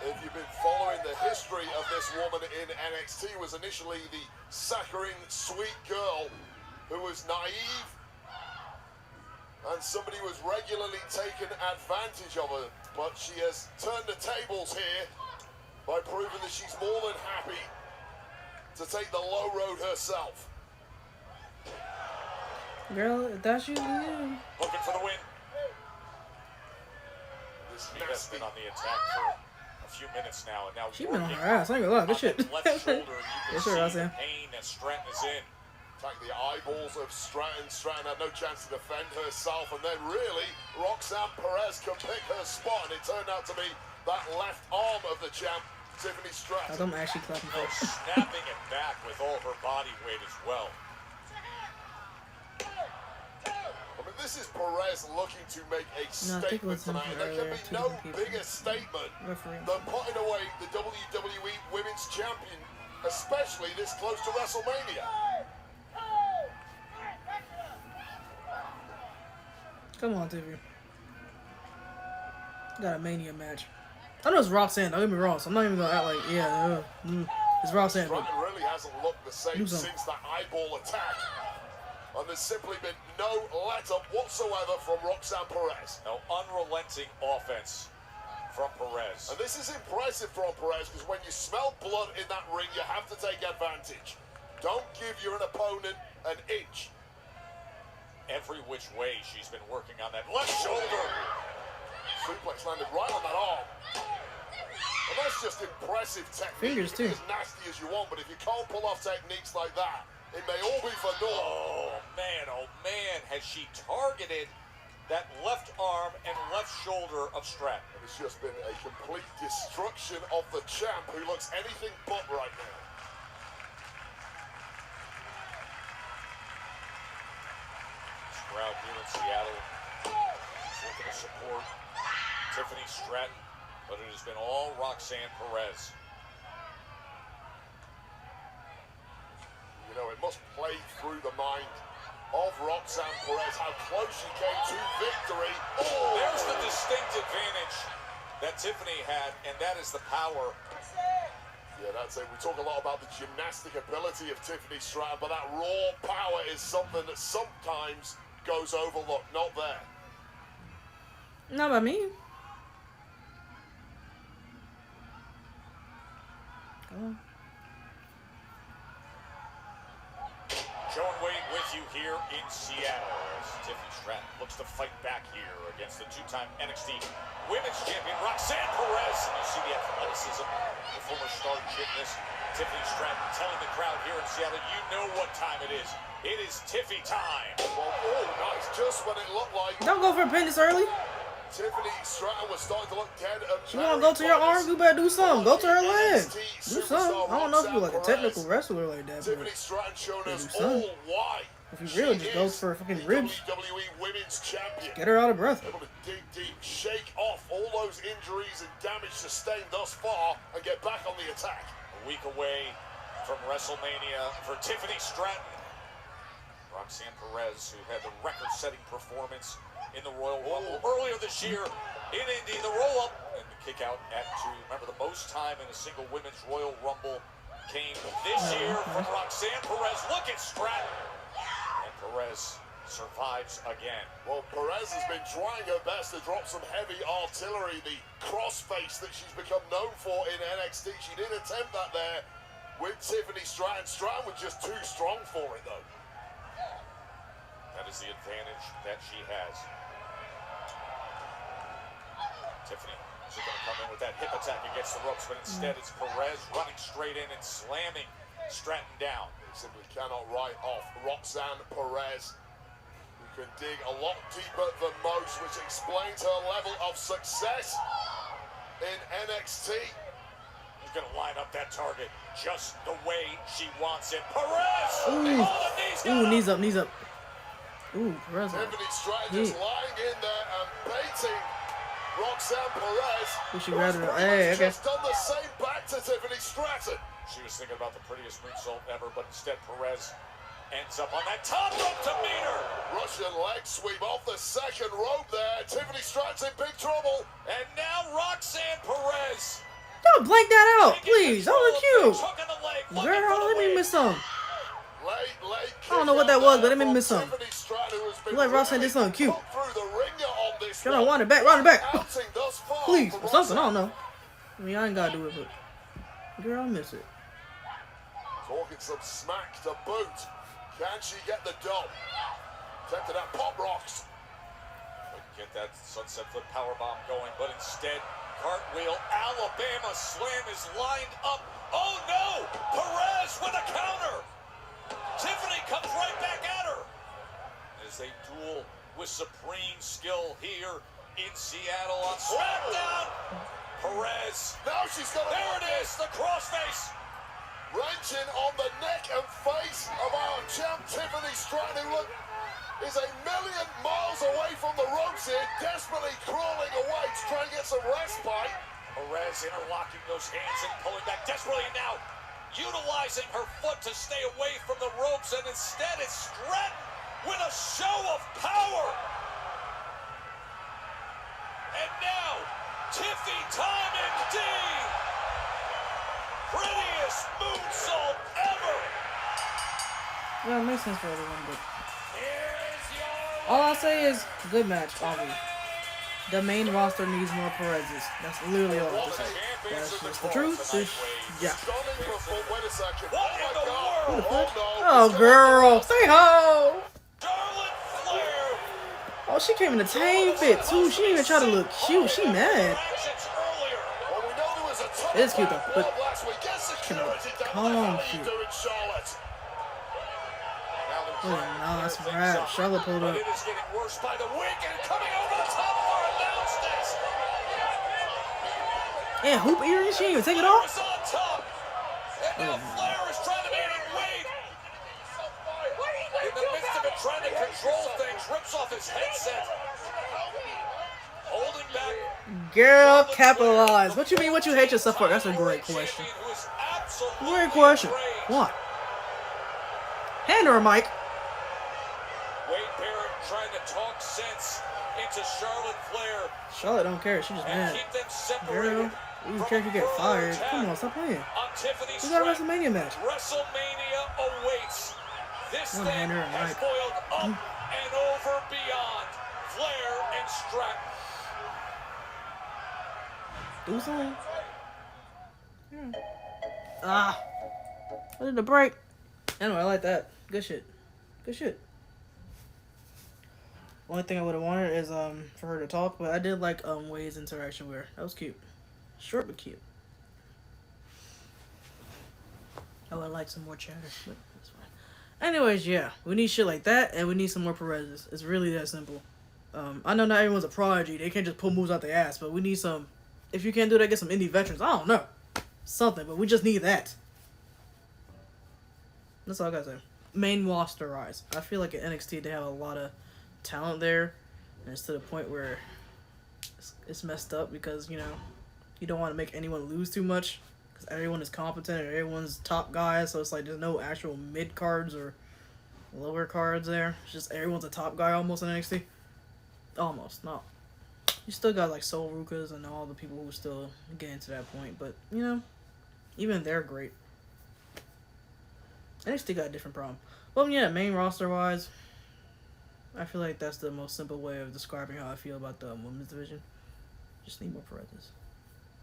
if you've been following the history of this woman in NXT, was initially the saccharine, sweet girl who was naive and somebody was regularly taking advantage of her. But she has turned the tables here by proving that she's more than happy to take the low road herself.
Girl, that's you.
Looking for the win.
This
She has been on the attack for a few minutes now, and now
She been on
working
her ass. I ain't gonna lie. Good shit.
on that left shoulder. You
Yes,
can
sir,
see
Roxanne.
the pain that Stratton is in.
Attack the eyeballs of Stratton. Stratton had no chance to defend herself, and then really Roxanne Perez could pick her spot, and it turned out to be that left arm of the champ, Tiffany Stratton.
I'm actually clapping for it.
Snapping it back with all her body weight as well.
I mean, this is Perez looking to make a
No, I think it was
statement tonight, and there
earlier,
can be
two
no
different people.
bigger statement
Referee.
than putting away the WWE Women's Champion, especially this close to WrestleMania.
Come on, Tiffany. Got a Mania match. I know it's Roxanne. Don't get me wrong. So I'm not even gonna act like it's Roxanne.
Stratton really hasn't looked the same since that eyeball attack. And there's simply been no let-up whatsoever from Roxanne Perez.
No unrelenting offense from Perez.
And this is impressive from Perez because when you smell blood in that ring, you have to take advantage. Don't give your opponent an inch.
Every which way she's been working on that left shoulder.
Suplex landed right on that arm. And that's just impressive technique.
Fingers too.
As nasty as you want, but if you can't pull off techniques like that, it may all be for naught.
Oh man, has she targeted that left arm and left shoulder of Stratton.
And it's just been a complete destruction of the champ, who looks anything but right now.
Crowd here in Seattle is looking to support Tiffany Stratton, but it has been all Roxanne Perez.
You know, it must play through the mind of Roxanne Perez how close she came to victory. Oh!
There's the distinct advantage that Tiffany had, and that is the power.
Yeah, that's it. We talk a lot about the gymnastic ability of Tiffany Stratton, but that raw power is something that sometimes goes overlooked. Not there.
Not by me. Oh.
Joe and Wade with you here in Seattle as Tiffany Stratton looks to fight back here against the two-time NXT Women's Champion Roxanne Perez. And you see the athleticism, the former star gymnast Tiffany Stratton telling the crowd here in Seattle, you know what time it is. It is Tiffy time.
Well, oh, nice. Just when it looked like...
Don't go for a pin this early.
Tiffany Stratton was starting to look dead.
You want to go to your arm? You better do something. Go to her leg. Do something. I don't know if you're like a technical wrestler like that.
Tiffany Stratton showing us
all
why.
If you really just goes for a fucking ribs,
WWE Women's Champion.
Get her out of breath.
Able to dig deep, shake off all those injuries and damage sustained thus far, and get back on the attack.
A week away from WrestleMania for Tiffany Stratton. Roxanne Perez, who had the record-setting performance in the Royal Rumble earlier this year in Indy, the roll-up and the kick-out at 2. Remember, the most time in a single women's Royal Rumble came this year from Roxanne Perez. Look at Stratton. And Perez survives again.
Well, Perez has been trying her best to drop some heavy artillery, the crossface that she's become known for in NXT. She did attempt that there with Tiffany Stratton. Stratton was just too strong for it, though.
That is the advantage that she has. Tiffany is going to come in with that hip attack against the ropes, but instead it's Perez running straight in and slamming Stratton down.
They simply cannot write off Roxanne Perez, who can dig a lot deeper than most, which explains her level of success in NXT.
He's going to line up that target just the way she wants it. Perez!
Ooh, ooh, knees up, knees up. Ooh, Perez.
Tiffany Stratton just lying in there and baiting Roxanne Perez.
We should rather. Hey, okay.
Just done the same back to Tiffany Stratton.
She was thinking about the prettiest moonsault ever, but instead Perez ends up on that top rope to meet her.
Russian leg sweep off the second rope there. Tiffany Stratton's in big trouble.
And now Roxanne Perez.
Don't blank that out, please. That was cute. Girl, let me miss some. I don't know what that was, but let me miss some. You like Roxanne did something cute. Trying to wind it back, round it back. Please, or something, I don't know. I mean, I ain't gotta do it, but girl, I miss it.
Talking some smack to boot. Can she get the dub? Tempted at pop rocks.
Couldn't get that sunset flip powerbomb going, but instead, cartwheel Alabama slam is lined up. Oh no! Perez with a counter! Tiffany comes right back at her as they duel with supreme skill here in Seattle on Smackdown. Perez.
Now she's got
there it is, the crossface.
Wrenching on the neck and face of our champ Tiffany Stratton, who is a million miles away from the ropes here, desperately crawling away to try and get some respite.
Perez interlocking those hands and pulling back desperately now, utilizing her foot to stay away from the ropes, and instead it's Stratton with a show of power. now, Tiffy Time MD. Prettiest moonsault ever.
Well, it makes sense for everyone, but all I'll say is good match, obviously. The main roster needs more Perez's. That's literally all I have to say. That's just the truth. Yeah.
Wait a second.
What in the
Who the
world?
fuck? Oh, girl. Say ho.
Charlotte Flair.
Oh, she came in a tame fit, too. She didn't even try to look cute. She mad.
Actions earlier.
Well, we know there was a ton
It is
of
cute, though, but
last week. Yes, security down.
calm
How
shit.
you doing, Charlotte?
Oh, no, that's right. Charlotte pulled
But
up.
it is getting worse by the week and coming over the top of our announcements.
Yeah, hoop earrings. She didn't even take it off.
Is on top. And now Flair is trying to make it wait. In the midst of it, trying to control things, rips off his headset. Holding back.
Girl, capitalize. What you mean? What you hate yourself for? That's a great question.
Who is absolutely
Great question.
enraged.
What? Hand her a mic.
Wade Barrett trying to talk sense into Charlotte Flair
Charlotte don't care. She just
and
mad.
keep them
Girl,
separated.
you care if you get fired. Come on, stop playing.
On Tiffany's
We got a
strap.
WrestleMania match.
WrestleMania awaits. This
I'm
thing
hand her a
has
mic.
boiled up and over beyond. Flair and Strap.
Do something. Yeah. Ah. What did the break? Anyway, I like that. Good shit. Good shit. Only thing I would have wanted is for her to talk, but I did like Wade's interaction with her. That was cute. Short but cute. I would like some more chatter, but that's fine. Anyways, yeah, we need shit like that, and we need some more Perez's. It's really that simple. I know not everyone's a prodigy; they can't just pull moves out their ass, but we need some. If you can't do that, get some indie veterans. I don't know, something, but we just need that. That's all I gotta say. Main roster rise. I feel like at NXT they have a lot of talent there, and it's to the point where it's messed up because you don't want to make anyone lose too much because everyone is competent and everyone's top guys. So it's like there's no actual mid cards or lower cards there. It's just everyone's a top guy almost in NXT. Almost, not. You still got like Soul Rukas and all the people who still getting to that point, but even they're great. NXT got a different problem. Well, yeah, main roster wise, I feel like that's the most simple way of describing how I feel about the women's division. Just need more Perez's.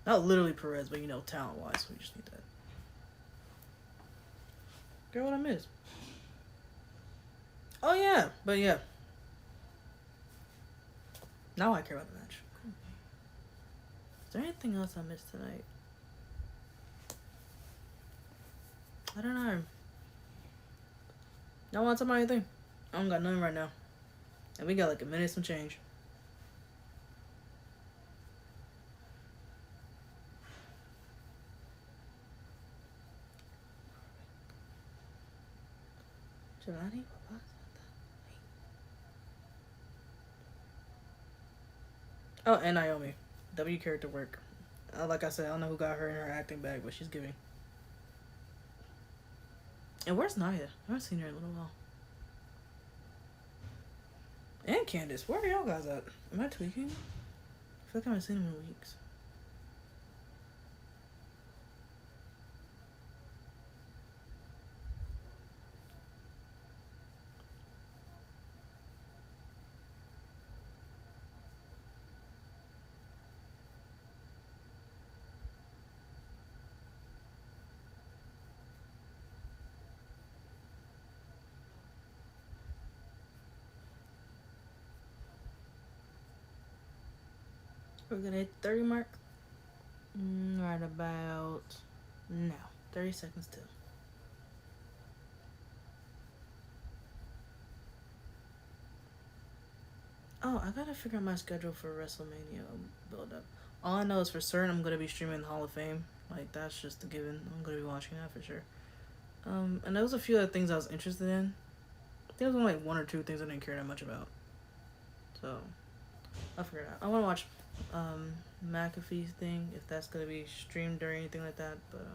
Not literally Perez, but talent wise, we just need that. Girl, what I missed? Oh yeah, but yeah. Now I care about the match. Cool. Is there anything else I missed tonight? I don't know. Y'all want to talk about anything? I don't got nothing right now. And we got like a minute some change. Giovanni? Oh, and Naomi. W character work. Like I said, I don't know who got her in her acting bag, but she's giving. And where's Nia? I haven't seen her in a little while. And Candace. Where are y'all guys at? Am I tweaking? I feel like I haven't seen them in weeks. We're gonna hit 30 mark. Right about now. 30 seconds till. Oh, I gotta figure out my schedule for WrestleMania build up. All I know is for certain I'm gonna be streaming the Hall of Fame. Like that's just a given. I'm gonna be watching that for sure. And there was a few other things I was interested in. There was only like one or two things I didn't care that much about. So I'll figure it out. I wanna watch McAfee's thing, if that's gonna be streamed or anything like that, but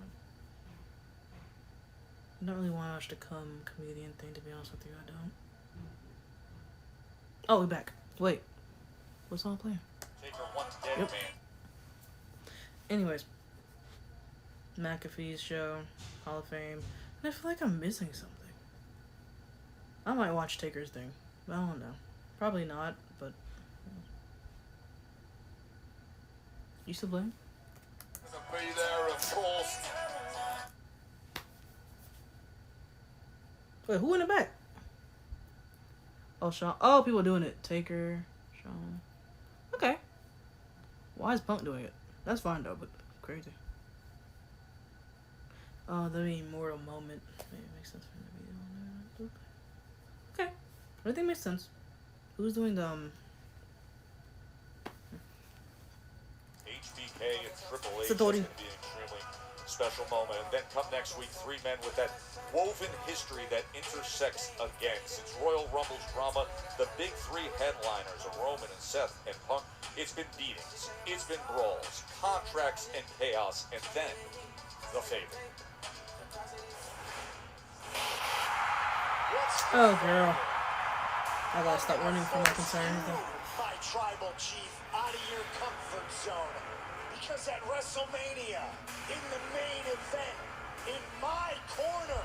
I don't really want to watch the comedian thing, to be honest with you. I don't. Oh, we're back. Wait, What's all playing?
Taker one dead
Yep.
man.
Anyways, McAfee's show, Hall of Fame, and I feel like I'm missing something. I might watch Taker's thing. I don't know. Probably not, but you still playing?
Be there, of course.
Wait, who in the back? Oh, Sean. Oh, people doing it. Taker, Sean. Okay. Why is Punk doing it? That's fine though, but crazy. Oh, the immortal moment. Maybe it makes sense for him to be on there. Okay. Everything makes sense. Who's doing the
HBK and Triple H.
Satori.
That's going to be an extremely special moment. And then come next week, three men with that woven history that intersects again. Since Royal Rumble's drama, the big three headliners of Roman and Seth and Punk, it's been beatings, it's been brawls, contracts and chaos, and then the favorite.
Oh, girl. I gotta stop running from my concerns.
My tribal chief out of your comfort zone. Because at WrestleMania, in the main event, in my corner,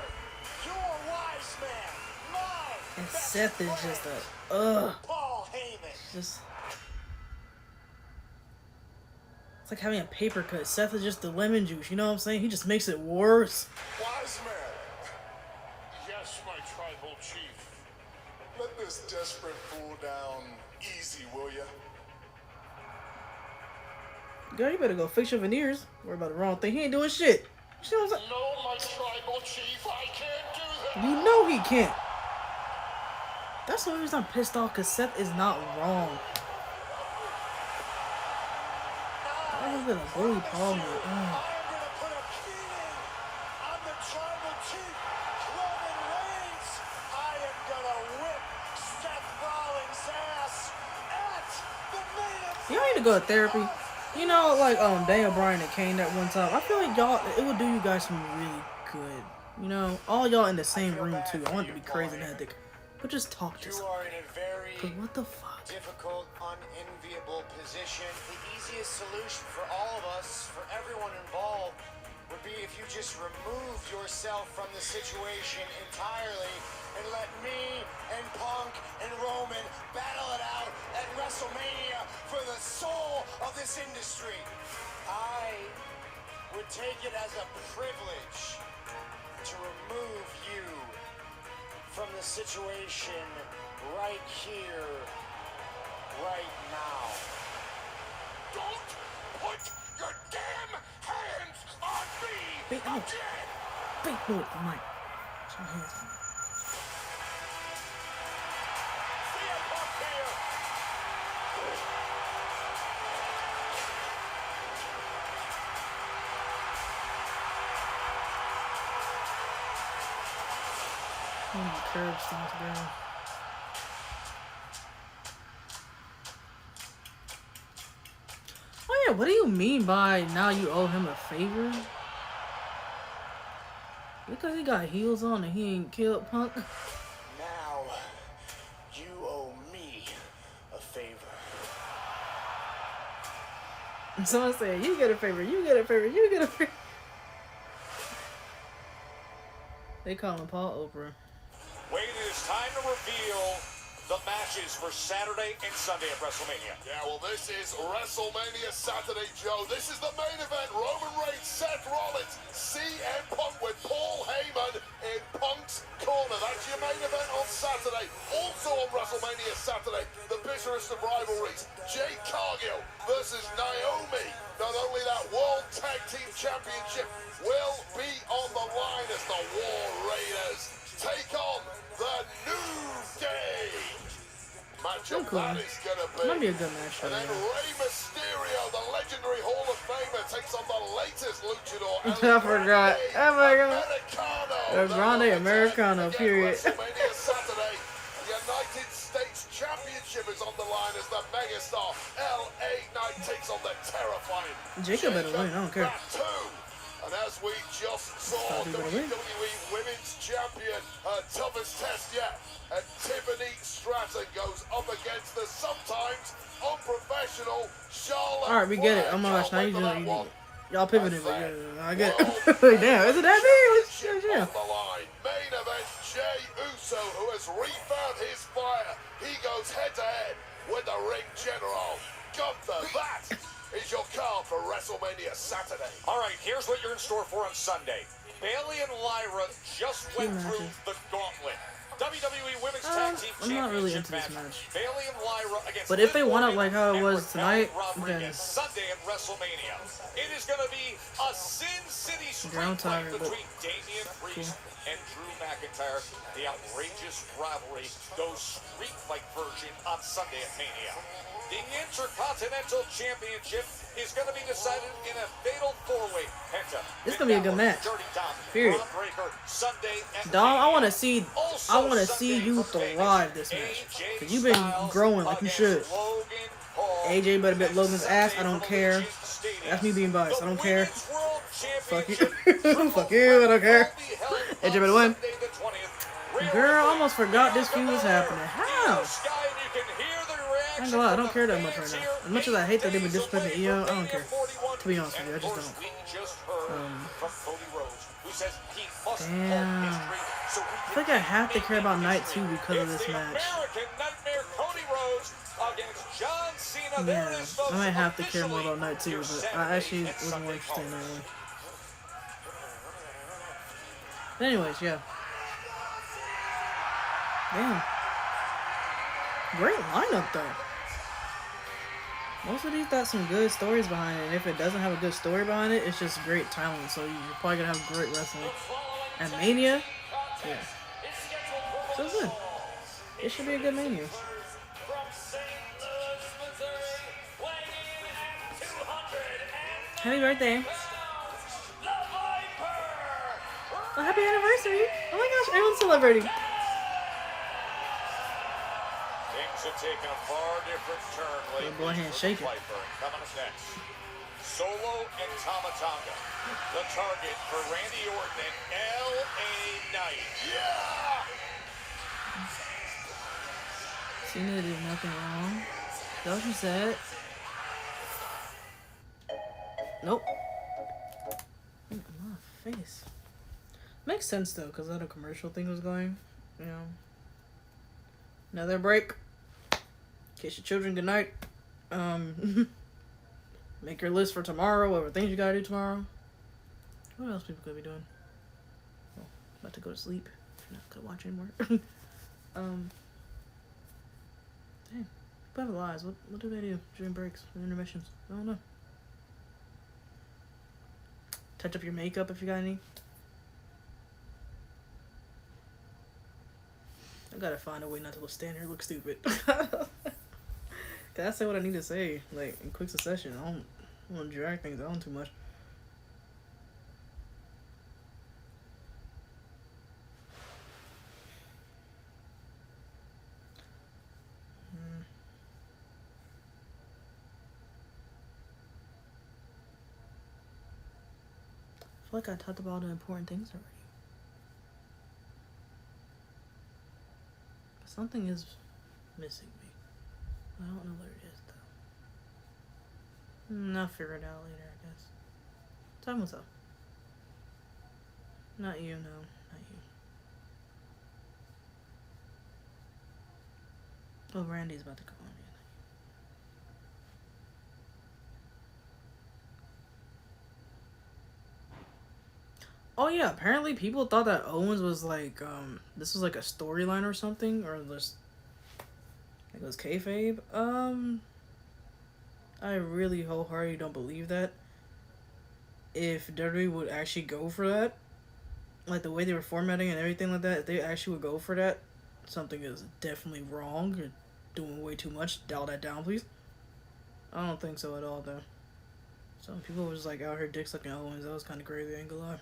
your wise man, my
And
best
Seth is
friend,
just a
Paul Heyman.
just. It's like having a paper cut. Seth is just the lemon juice. You know what I'm saying? He just makes it worse.
Wise man. Yes, my tribal chief. Let this desperate fool down easy, will ya?
Girl, you better go fix your veneers. Worry about the wrong thing. He ain't doing shit. You see what I'm saying?
No, my tribal chief, I can't do that.
You know he can't. That's the only reason I'm pissed off, because Seth is not wrong. I'm gonna bully Paul.
I am gonna put a beating on the tribal chief, Roman Reigns. I am gonna whip Seth Rollins' ass at the main event.
Y'all need to go to therapy. You know, like Daniel Bryan and Kane that one time. I feel like y'all, it would do you guys some really good. You know, all y'all in the same room too. I want it to be crazy and hectic, but just talk to
You
someone.
are in a very
Cause what the fuck?
difficult, unenviable position. The easiest solution for all of us, for everyone involved, would be if you just removed yourself from the situation entirely and let me and Punk and Roman battle it out at WrestleMania for the soul of this industry. I would take it as a privilege to remove you from the situation right here, right now.
Don't put your damn hands on me
Big no.
again!
Big boy, Mike. Put your hands on me.
CM Punk here.
Curb stomped down. Oh yeah, what do you mean by now you owe him a favor? Because he got heels on and he ain't killed Punk?
Now, you owe me a favor.
Someone said, you get a favor, you get a favor, you get a favor. They call him Paul Oprah.
Wait, it is time to reveal the matches for Saturday and Sunday at WrestleMania.
Yeah, well, this is WrestleMania Saturday, Joe. This is the main event. Roman Reigns, Seth Rollins, CM Punk with Paul Heyman in Punk's corner. That's your main event on Saturday. Also on WrestleMania Saturday, the bitterest of rivalries. Jade Cargill versus Naomi. Not only that, World Tag Team Championship will be on the line as the War Raiders take on the New Day. Matchup
Cool.
that is going to be.
Might be a good match.
And then Rey Mysterio, the legendary Hall of Famer, takes on the latest luchador.
I forgot. Oh my god.
Americano.
El Grande Americano,
Again,
period.
WrestleMania Saturday. The United States Championship is on the line as the megastar LA Knight takes on the terrifying
Jacob better win, I don't care.
Fatu. And as we just saw,
Fatu better win.
WWE Women's Champion, her toughest test yet. And Tiffany Stratton goes up against the sometimes unpredictable International Charlotte.
Alright, we get it. Oh my gosh, now you
Remember that
doing
one?
y'all pivoting, but
I
yeah,
said,
I get
World
it. Damn, is it that big?
Championship
Yeah.
on the line. Main event, Jey Uso, who has refound his fire. He goes head to head with the ring general, Gunther. That is your card for WrestleMania Saturday.
All right, here's what you're in store for on Sunday. Bailey and Lyra just went through the gauntlet. WWE Women's Tag Team
I'm not really
Championship
into this match.
Bailey and Lyra against
But if they
Liv
want it
Morgan
like how it
and
was
Raquel
tonight,
Rodriguez
then
Sunday at WrestleMania. It is going to be a Sin City street
I'm
fight
tired, but
between Damian Priest and Drew McIntyre. The outrageous rivalry goes street fight version on Sunday at Mania. The Intercontinental Championship is going to be decided in a fatal four-way. Penta.
This is gonna be a good match. Period.
Sunday
Dom, I want to see you thrive this match. Cause you've been growing like you should. AJ better bet Logan's ass. I don't care. That's me being biased. I don't care. Fuck you. Fuck you. I don't care. AJ better win. Girl, I almost forgot this feud was happening. How? I ain't gonna lie, I don't care that much right now. As much as I hate that they've been disrespecting EO, I don't care. To be honest with you, I just don't. Damn. I think I have to care about Night 2 because of this match. Yeah, I might have to care more about Night 2, but I actually was more interested in that one. But anyways, yeah. Damn. Great lineup though. Most of these got some good stories behind it, and if it doesn't have a good story behind it, it's just great talent, so you're probably gonna have great wrestling. And Mania, yeah. So good. It should be a good Mania. Happy birthday. Oh, happy anniversary. Oh my gosh, everyone's celebrating.
Things have taken a far different turn lately.
Go ahead and shake it.
Coming up next. Solo and Tama Tonga. The target for Randy Orton and L.A. Knight. Yeah!
Cena did nothing wrong. Is that what you said? Nope. Oh, my face. Makes sense though, because how the commercial thing was going. You know. Another break. Kiss your children goodnight. Make your list for tomorrow, whatever things you gotta do tomorrow. What else people could be doing? Well, about to go to sleep. Not gonna watch anymore. Dang. People have lives. What do they do during breaks and intermissions? I don't know. Touch up your makeup if you got any. I gotta find a way not to stand here and look stupid. Can I say what I need to say, like, in quick succession? I don't want to drag things on too much. I feel like I talked about all the important things already. Something is missing me. I don't know what it is, though. I'll figure it out later, I guess. Time will tell. Not you, no. Not you. Oh, Randy's about to come on in. Oh yeah, apparently people thought that Owens was like, this was like a storyline or something, or just, it was kayfabe. I really wholeheartedly don't believe that. If WWE would actually go for that, like the way they were formatting and everything like that, if they actually would go for that, something is definitely wrong. You're doing way too much. Dial that down, please. I don't think so at all, though. Some people was like out here dick sucking Owens. That was kind of crazy, I ain't gonna lie.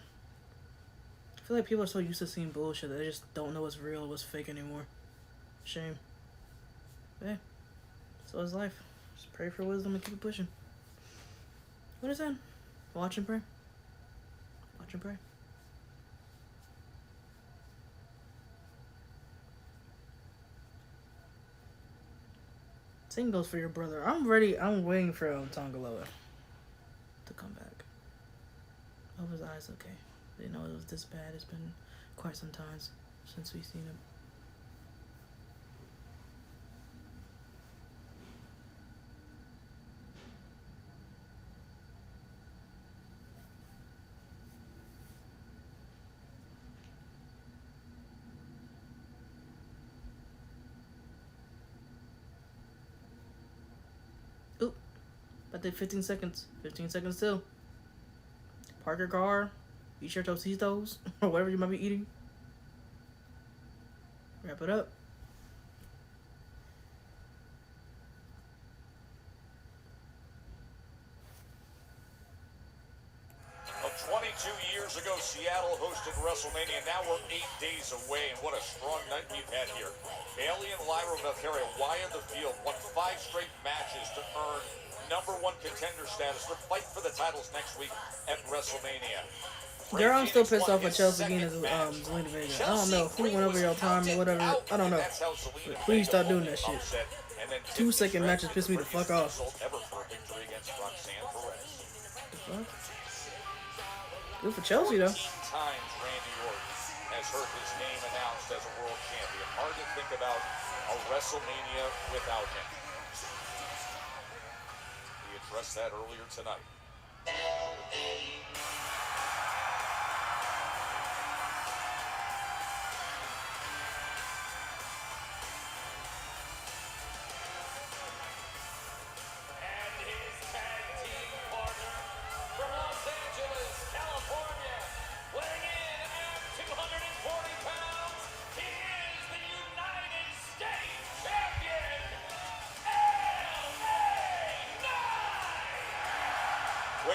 I feel like people are so used to seeing bullshit that they just don't know what's real and what's fake anymore. Shame. But hey, so is life. Just pray for wisdom and keep it pushing. What is that? Watch and pray. Watch and pray. Same goes for your brother. I'm ready. I'm waiting for Tongaloa to come back. Oh, his eyes okay. Didn't know it was this bad. It's been quite some time since we've seen him. Oop. But did 15 seconds. 15 seconds still. Park your car. Eat your Tostitos. Or whatever you might be eating. Wrap it up.
Well, 22 years ago, Seattle hosted WrestleMania. Now we're 8 days away, and what a strong night we've had here. Bayley and Lyra Valkyria wired the field, won 5 straight matches to earn #1 contender status. They're fighting for the titles next week at WrestleMania.
Girl, I'm still pissed off at Chelsea Green as Zelina Vega. I don't know who went over your time or whatever. I don't know. But please stop doing that shit. 2-second matches piss me the fuck off. Good for Chelsea though.
Times Randy Orton has heard his name announced as a world champion. Hard to think about a WrestleMania without him. He addressed that earlier tonight.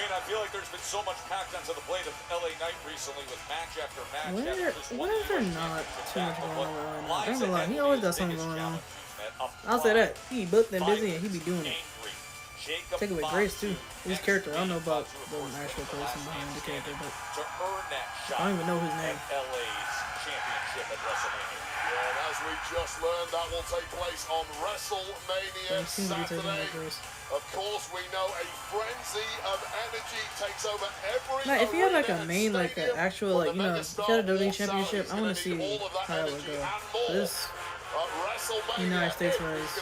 I feel like there's been so much packed onto the plate of LA Knight recently with match after match.
When is there not too much going on right now? I ain't gonna lie, he always got something going on. I'll say that. He booked and busy and he be doing it. Take away Grace too. His character, I don't know about the actual person behind the character, but I don't even know his name.
LA's championship at WrestleMania.
Yeah, and as we just learned, that will take place on WrestleMania Saturday. Of course, we know a frenzy of energy takes over every.
Now, if you had like a main, like an actual, like, you know, if you had a WWE championship, I want to see how it would go. This United States was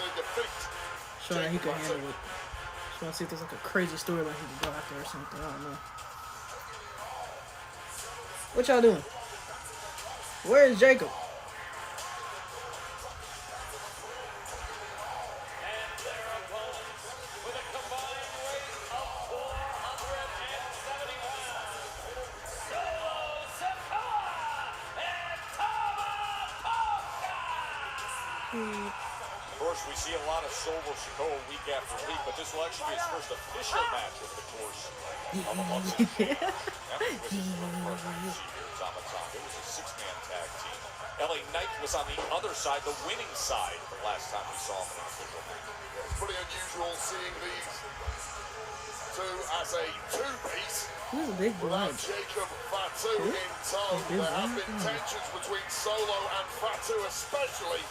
showing that he could handle it. Just want to see if there's like a crazy storyline he could go after or something. I don't know. What y'all doing? Where is Jacob?
Of course, we see a lot of Solo Sikoa week after week, but this will actually be his first official match over the course of a month. That was It was a 6-man tag team. LA Knight was on the other side, the winning side, the last time we saw him in an official match.
Yeah, it's pretty unusual seeing these two as a two-piece.
Who's a big blood?
Jacob Fatu in tow. There have been tensions between Solo and Fatu, especially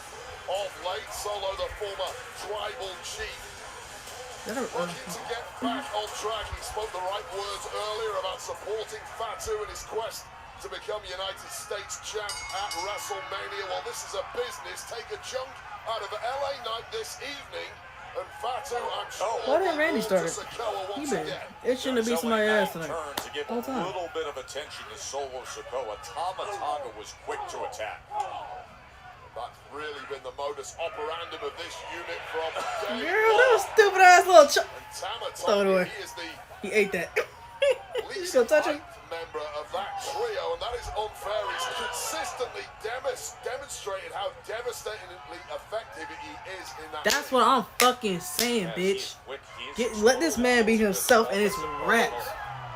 of late. Solo, the former tribal chief, looking to get back on track. He spoke the right words earlier about supporting Fatu in his quest to become United States champ at WrestleMania. Well, this is a business. Take a chunk out of LA Knight this evening. And Fatu, I'm sure.
Why didn't Randy start it? He been itching to beat somebody ass tonight.
To give a little bit of attention to Solo Sikoa, Tama Tonga was quick to attack.
That's really been the modus operandum of this unit from day
Girl, that was stupid ass little chop. Throw it away. He ate that. You gonna touch him?
Member of that trio, and that is unfair. He's consistently demonstrated how devastatingly effective he is in that.
That's what I'm fucking saying, bitch. Let this man be himself and it's rap.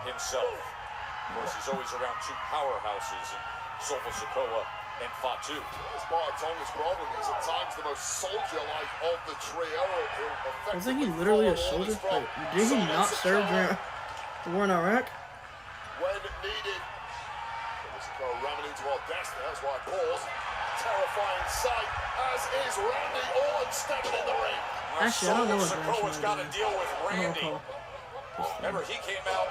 Himself. Of course, he's always around two powerhouses in Solo Sikoa and Fatu.
That's part of Tonga's problem. He's at times the most soldier-like of the trio.
Wasn't he literally a soldier? Like, did he not serve during the war in Iraq?
When needed. Sikoa ramming into our destiny. That's why I pause. Terrifying sight, as is Randy Orton stepping in the ring.
Actually, I don't know what
Sikoa's got to deal with Randy.
call.
Remember, he came out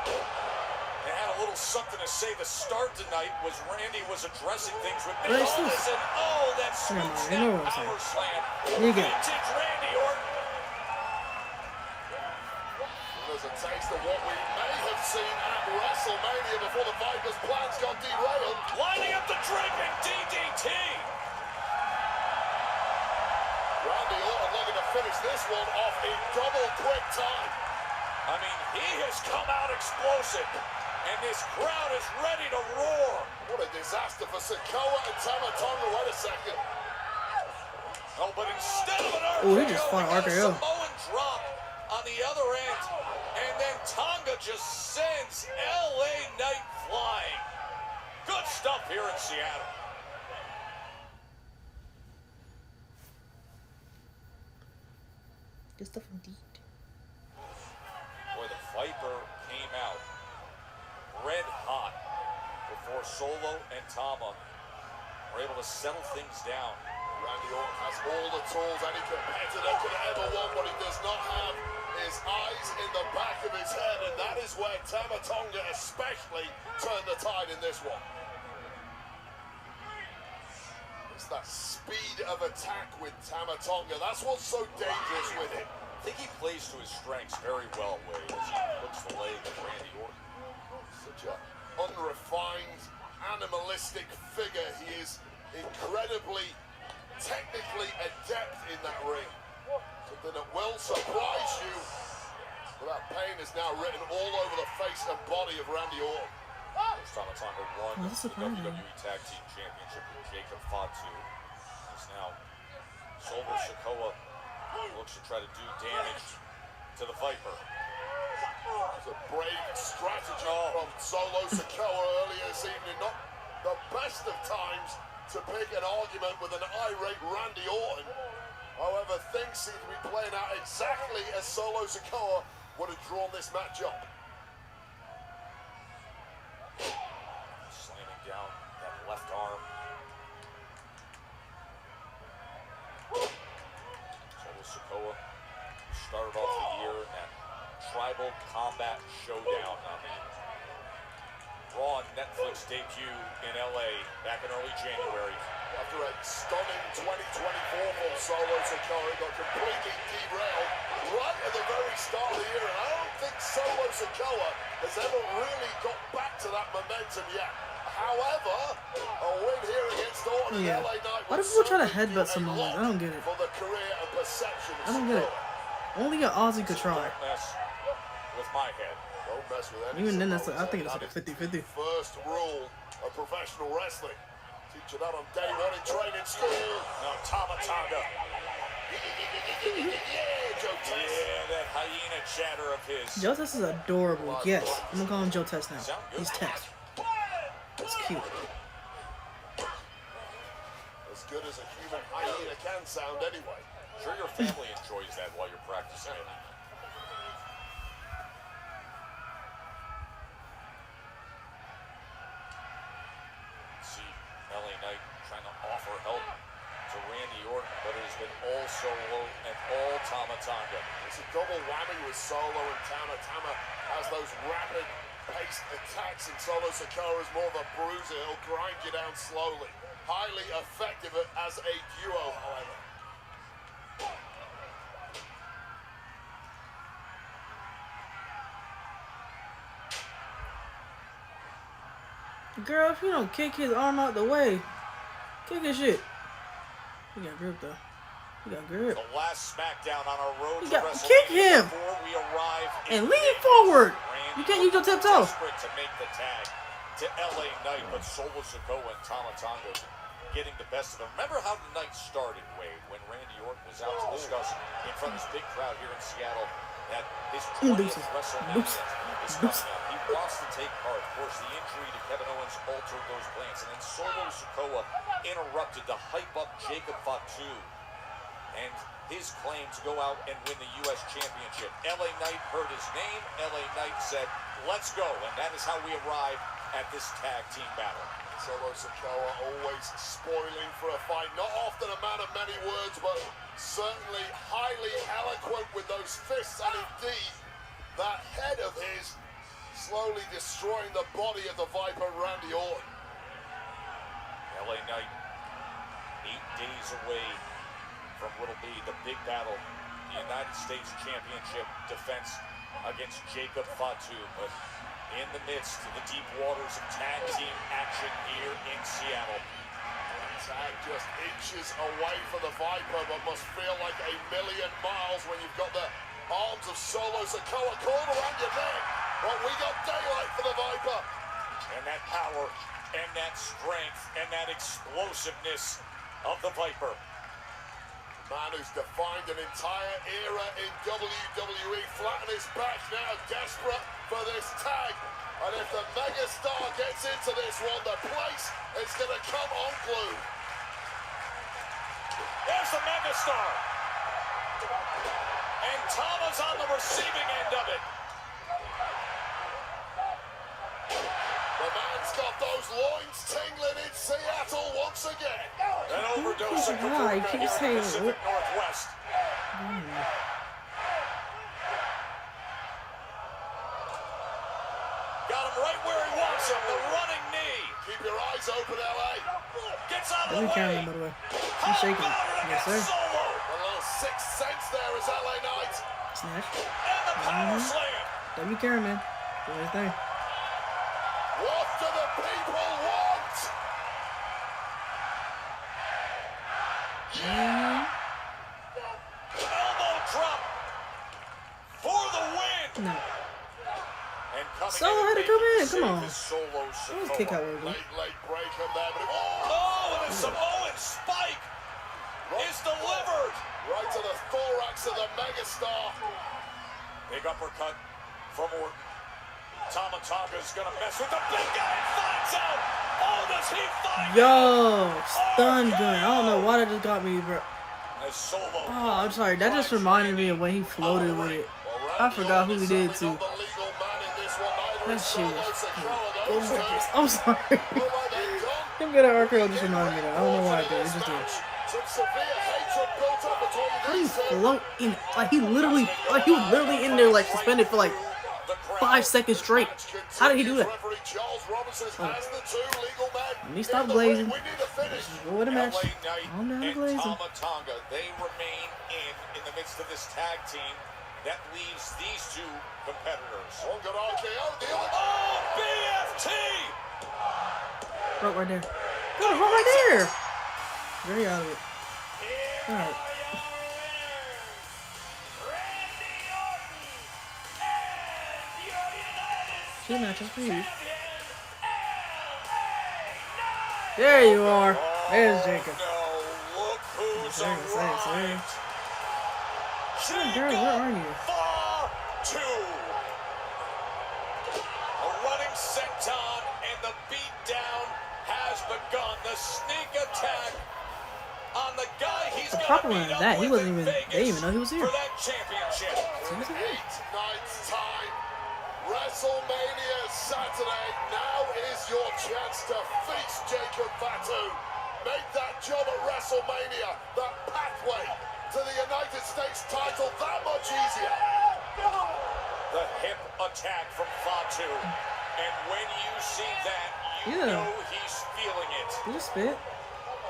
and had a little something to say. The start tonight was Randy was addressing things with
But it's
Nicholas,
still-
and oh, that scoop
Never mind,
step
you know what I'm
power slam.
You get it.
Vintage Randy Orton.
There's a taste of what we may have seen at WrestleMania before the Vipers' plans got derailed.
Lining up the draping DDT.
Randy Orton looking to finish this one off in double quick time.
I mean, he has come out explosive, and this crowd is ready to roar.
What a disaster for Sikoa and Tama Tonga. Wait a second.
Oh, but instead of an RKO,
Oh, he just fought
we got a
RKO.
Samoan drop on the other end, and then Tonga just sends LA Knight flying. Good stuff here in Seattle.
Good stuff indeed.
Boy, the Viper came out red hot before Solo and Tama were able to settle things down.
Randy Orton has all the tools any competitor could ever want. What he does not have is eyes in the back of his head, and that is where Tama Tonga especially turned the tide in this one. It's that speed of attack with Tama Tonga. That's what's so dangerous with him.
I think he plays to his strengths very well, Wade, as he hooks the leg of Randy Orton.
Such an unrefined, animalistic figure. He is incredibly technically adept in that ring. Something that will surprise you. But that pain is now written all over the face and body of Randy Orton.
Tama Tonga won
Oh, that's
the
surprising.
WWE Tag Team Championship with Jacob Fatu. He's now Solo Sikoa looks to try to do damage to the Viper.
It's a brave strategy from Solo Sikoa earlier this evening. Not the best of times to pick an argument with an irate Randy Orton. However, things seem to be playing out exactly as Solo Sikoa would have drawn this match up.
Slamming down that left arm. Solo Sikoa started off the year in that Tribal Combat Showdown on the Raw Netflix debut in LA back in early January.
After a stunning 2024 from Solo Sikoa, got completely derailed right at the very start of the year. And I don't think Solo Sikoa has ever really got back to that momentum yet. However, a win here against Orton
Yeah.
in LA Knight.
Why do people try to headbutt Samoans? I don't get it.
For the career and perception of
I don't get it.
Sikoa.
Only an Aussie could try.
Don't mess with my head.
Don't mess with any
Even then, that's
Samoans.
I think it's like a
That is
50-50.
the first rule of professional wrestling. Teach you that on day one in training school.
Now Tama Tonga.
Yeah, Joe Tess.
Yeah, that hyena chatter of his.
Joe Tess is adorable. Yes, I'm gonna call him Joe Tess now.
Sound good.
He's Tess. That's cute.
As good as a human hyena can sound anyway.
Sure your family enjoys that while you're practicing it. See LA Knight trying to offer help to Randy Orton, but it has been all Solo and all Tama Tonga.
It's a double whammy with Solo and Tama. Tama has those rapid paced attacks, and Solo Sikoa is more of a bruiser. He'll grind you down slowly. Highly effective as a duo, however.
Girl, if you don't kick his arm out the way, kick his shit. He got grip though. He got grip.
The last Smackdown on our road
You
to
got-
WrestleMania
kick him!
before we arrive in
And lean
Vegas.
forward.
Randy
You can't use your
Orton
tiptoe.
desperate to make the tag to LA Knight, but Solo Sikoa and Tama Tonga getting the best of him. Remember how the night started, Wade, when Randy Orton was out to discuss in front of this big crowd here in Seattle that his 20th
Deuces.
WrestleMania
Deuces.
is coming up. He wants to take part. Of course, the injury to Kevin Owens altered those plans, and then Solo Sikoa interrupted to hype up Jacob Fatu and his claim to go out and win the U.S. Championship. LA Knight heard his name. LA Knight said, let's go. And that is how we arrive at this tag team battle.
Solo Sikoa always spoiling for a fight. Not often a man of many words, but certainly highly eloquent with those fists, and indeed, that head of his slowly destroying the body of the Viper, Randy Orton.
LA Knight, 8 days away from what'll be the big battle, the United States Championship defense against Jacob Fatu. But in the midst of the deep waters of tag team action here in Seattle.
Tag just inches away for the Viper, but must feel like a million miles when you've got the arms of Solo Sikoa caught around your neck. But we got daylight for the Viper.
And that power, and that strength, and that explosiveness of the Viper.
Man who's defined an entire era in WWE, flat on his back now, desperate for this tag. And if the megastar gets into this one, the place is going to come unglued.
There's the megastar. And Tama's on the receiving end of it.
The man's got those loins tingling in Seattle once again.
An overdose of Kabuki here in the Pacific Northwest. Got him right where he wants him, the running knee.
Keep your eyes open, LA.
Gets out of the
Let me count
way.
him, by the way. He's shaking. Yes, sir.
Solo.
A little sixth sense there is LA Knight.
Snatch.
And the power slam.
W. Cameron. Do his thing.
What do the people want?
Elbow drop for the win.
No.
And coming
Solo
in
had to
to
come
make
in.
the
Come
save
on.
is Solo
That was kick out
Sikoa.
over.
Late breaker there, but
Oh, and a Samoan spike is delivered.
right to the thorax of the megastar.
Big uppercut from Orton. Tama Tonga's gonna mess with the big guy and finds out. Oh, does he find out?
Yo, stun gun. I don't know why that just got me, bro.
As Solo.
Oh, I'm sorry. That just reminded me of when he floated with it. I forgot who he did too. That shit was gorgeous. I'm sorry. Him getting RKO just reminded me of that. I don't know why I did. It just did. How do you float in? Like he was literally in there like suspended for like 5 seconds straight. How did he do that? Oh. Let me stop glazing. Let's go with the match.
LA Knight
I'm down
and
glazing.
Tama Tonga, they remain in the midst of this tag team. That leaves these two competitors.
One good RKO, the other.
Oh, BFT!
Right there. Got it right there. Very out of it. Alright. Two matches for you. There you are. There's Jacob.
No, look who's
Sorry.
arrived.
Oh, girl, where are you?
Fatu. A running senton and the beatdown has begun. The sneak attack on the guy he's
The
gonna
proper
beat
one is
up
that. He
with
wasn't
in
even. They
Vegas
didn't even know he was here.
for that championship.
He wasn't here.
8 nights time. WrestleMania Saturday. Now is your chance to feast Jacob Fatu. Make that job at WrestleMania, that pathway to the United States title, that much easier.
The hip attack from Fatu. And when you see that, you
Yeah.
know he's feeling it.
Did you spit?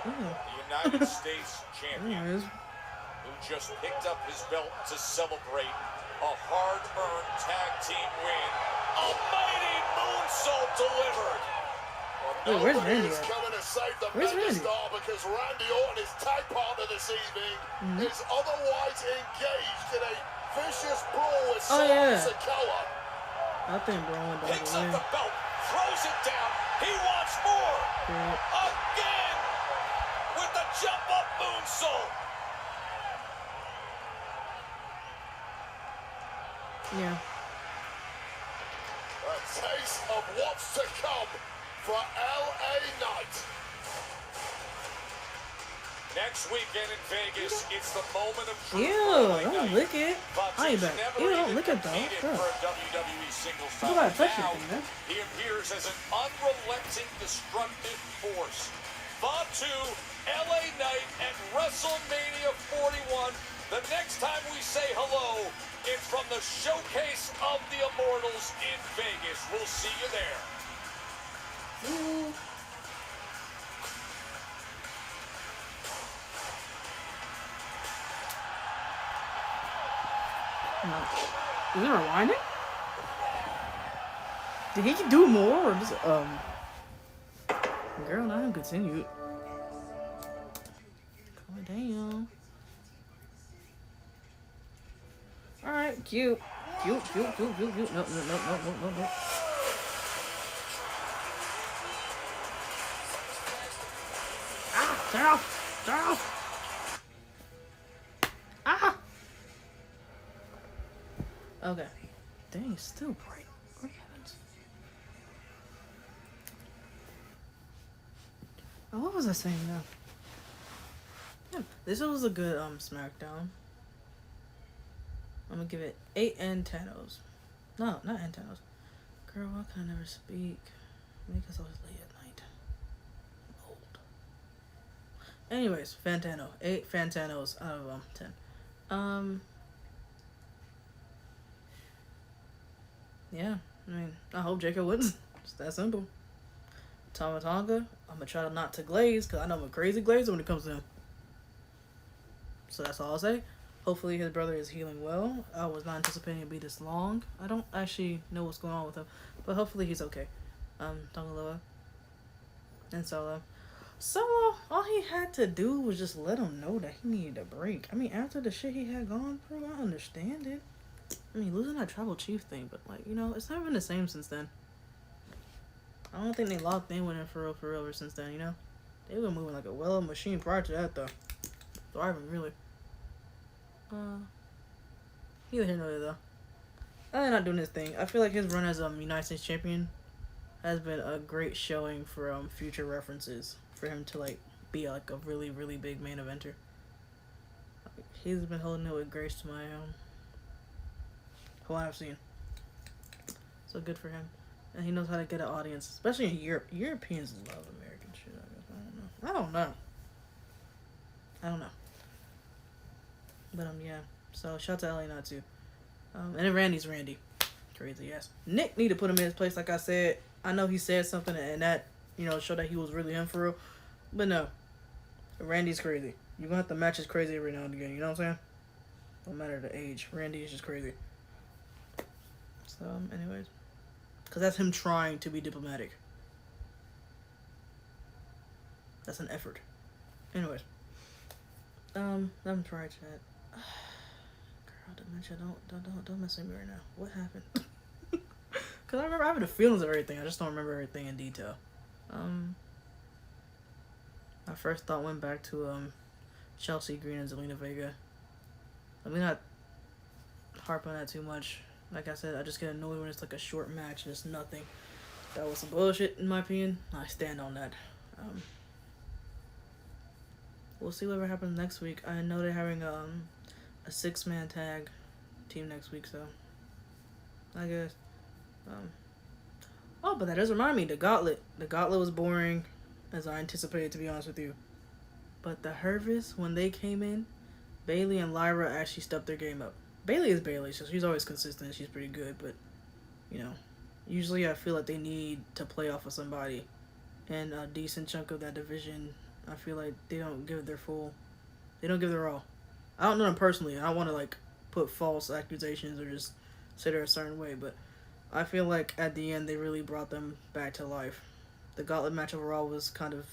Yeah.
The United States champion,
There it is.
who just picked up his belt to celebrate a hard-earned tag team win. A mighty moonsault delivered.
Wait, where's Randy
Nobody's
at?
coming to save the
Where's Randy?
megastar because Randy Orton, his tag partner this evening, is otherwise engaged in a vicious brawl with
Oh, yeah.
Sikoa.
I think Braun went the
Picks
other
up
way.
the belt, throws it down. He wants more.
Yeah.
Again with the jump-up moonsault.
Yeah.
A taste of what's to come for LA Knight.
Next weekend in Vegas, it's the moment of truth.
Ew,
for LA
don't
Knight.
lick it.
Fatu's
I ain't back.
never
Ew, don't
even
lick it, though.
competed
Sure.
for a WWE singles
You
title.
gotta touch
Now,
it, man.
he appears as an unrelenting, destructive force. Fatu, LA Knight, and WrestleMania 41. The next time we say hello, it's from the Showcase of the Immortals in Vegas. We'll see you there.
Is it rewinding? Did he do more or just girl, let him continue. Calm down. Alright, cute. Cute. No. Ah, turn off. Ah. Okay. Dang, it's still bright. What happens? Oh, what was I saying now? Yeah, this was a good Smackdown. I'm gonna give it 8 antennas. No, not antennas. Girl, why can I never speak? Maybe because I was late at night. I'm old. Anyways, Fantano. 8 Fantanos out of 10. Yeah, I mean, I hope Jacob wins. It's that simple. Tama Tonga, I'm gonna try not to glaze because I know I'm a crazy glazer when it comes to him. So that's all I'll say. Hopefully his brother is healing well. I was not anticipating it to be this long. I don't actually know what's going on with him, but hopefully he's okay. Tongaloa and Solo. Solo, all he had to do was just let him know that he needed a break. I mean, after the shit he had gone through, I understand it. I mean, losing that tribal chief thing, but like, you know, it's not been the same since then. I don't think they locked in with him for real ever since then, you know? They were moving like a well-oiled machine prior to that, though. Thriving, really. Neither here nor there, though. They're not doing his thing. I feel like his run as United States champion has been a great showing for future references. For him to, like, be like a really, really big main eventer. Like, he's been holding it with grace to my who I've seen. So good for him. And he knows how to get an audience, especially in Europe. Europeans love American shit, I guess. I don't know. But yeah. So shout out to LA Knight too. And then Randy's Randy. Crazy ass. Nick need to put him in his place, like I said. I know he said something and that, you know, showed that he was really him for real. But no. Randy's crazy. You're gonna have to match his crazy every now and again, you know what I'm saying? Don't matter the age. Randy is just crazy. So, anyways. Because that's him trying to be diplomatic. That's an effort. Anyways. I'm trying chat. Girl, dementia, don't mess with me right now. What happened? Because I remember having the feelings of everything. I just don't remember everything in detail. My first thought went back to Chelsea Green and Zelina Vega. Let me not harp on that too much. Like I said, I just get annoyed when it's like a short match and it's nothing. That was some bullshit in my opinion. I stand on that. We'll see whatever happens next week. I know they're having a 6-man tag team next week, so I guess. Oh, but that does remind me, the Gauntlet. The Gauntlet was boring, as I anticipated, to be honest with you. But the Hervis, when they came in, Bayley and Lyra actually stepped their game up. Bayley is Bayley, so she's always consistent. She's pretty good, but, you know, usually I feel like they need to play off of somebody. And a decent chunk of that division, I feel like they don't give their all. I don't know them personally. I don't want to, like, put false accusations or just say they're a certain way, but I feel like at the end they really brought them back to life. The Gauntlet match overall was kind of,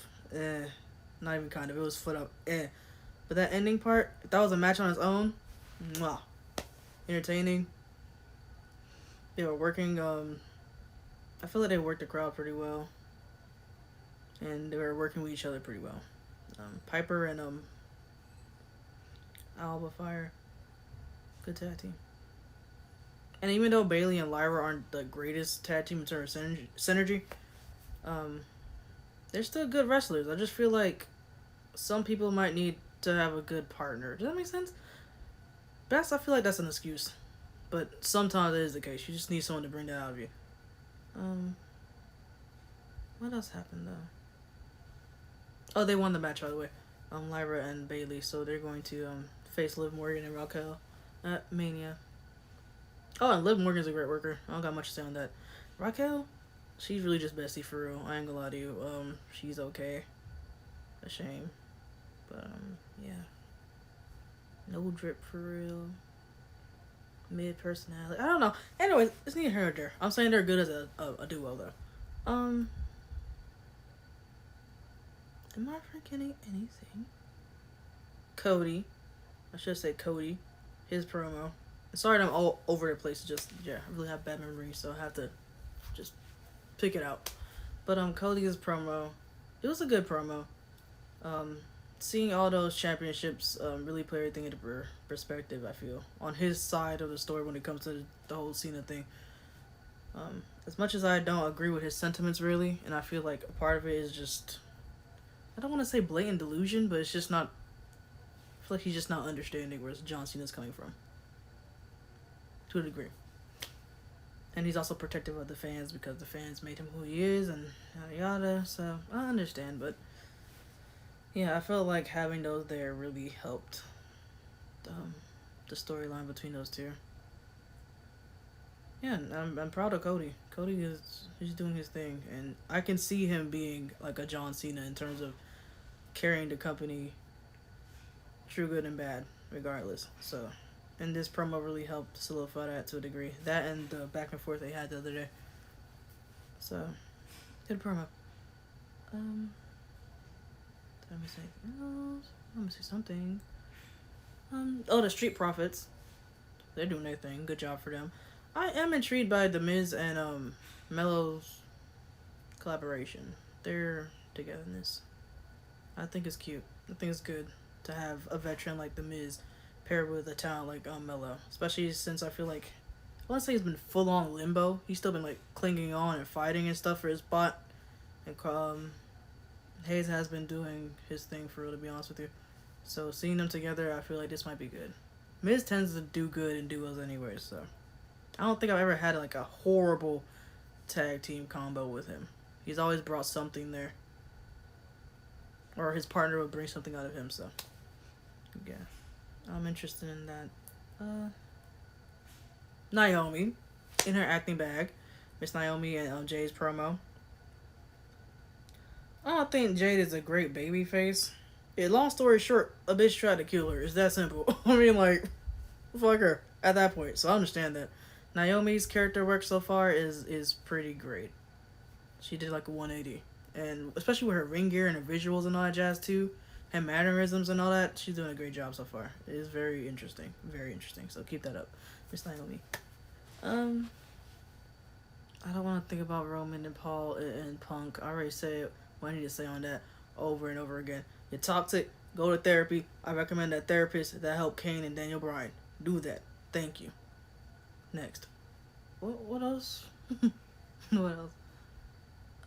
not even kind of, it was foot up, But that ending part, if that was a match on its own, mwah. Entertaining. They were working, I feel like they worked the crowd pretty well. And they were working with each other pretty well. Piper and Alba Fire, good tag team. And even though Bayley and Lyra aren't the greatest tag team in terms of synergy, they're still good wrestlers. I just feel like some people might need to have a good partner. Does that make sense? I feel like that's an excuse. But sometimes it is the case. You just need someone to bring that out of you. What else happened though? Oh, they won the match, by the way. Lyra and Bailey, so they're going to face Liv Morgan and Raquel at Mania. Oh, and Liv Morgan's a great worker. I don't got much to say on that. Raquel, she's really just bestie for real. I ain't gonna lie to you. She's okay. A shame. But, yeah. No drip for real. Mid personality. I don't know. Anyways, it's neither here nor there. I'm saying they're good as a duo, though. Am I forgetting anything? Cody. I should say Cody. His promo. Sorry that I'm all over the place. Just, yeah, I really have bad memory, so I have to just pick it out. But, Cody's promo. It was a good promo. Seeing all those championships really put everything into perspective, I feel. On his side of the story when it comes to the whole Cena thing. As much as I don't agree with his sentiments, really, and I feel like a part of it is just... I don't want to say blatant delusion, but it's just not... I feel like he's just not understanding where John Cena's coming from. To a degree. And he's also protective of the fans because the fans made him who he is and yada yada. So, I understand, but... Yeah, I felt like having those there really helped the storyline between those two. Yeah, I'm proud of Cody. He's doing his thing, and I can see him being like a John Cena in terms of carrying the company through good and bad, regardless. So, and this promo really helped solidify that to a degree. That and the back and forth they had the other day. So, good promo. Let me say, let me see something. The Street Profits. They're doing their thing. Good job for them. I am intrigued by The Miz and Melo's collaboration. They're togetherness. I think it's cute. I think it's good to have a veteran like The Miz paired with a talent like Melo. Especially since I feel like, I want to say he's been full on limbo. He's still been like clinging on and fighting and stuff for his spot. And Hayes has been doing his thing for real, to be honest with you. So seeing them together, I feel like this might be good. Miz tends to do good in duos anyway, so I don't think I've ever had like a horrible tag team combo with him. He's always brought something there. Or his partner would bring something out of him, so yeah. I'm interested in that. Naomi in her acting bag. Miss Naomi and Jay's promo. I don't think Jade is a great baby face. Yeah, long story short, a bitch tried to kill her. It's that simple. I mean, like, fuck her at that point. So I understand that. Naomi's character work so far is pretty great. She did like a 180. And especially with her ring gear and her visuals and all that jazz too. And mannerisms and all that. She's doing a great job so far. It is very interesting. Very interesting. So keep that up. Miss Naomi. I don't want to think about Roman and Paul and Punk. I already said what I need to say on that over and over again. You're toxic, go to therapy. I recommend that therapist that helped Kane and Daniel Bryan. Do that. Thank you. Next. What else? What else?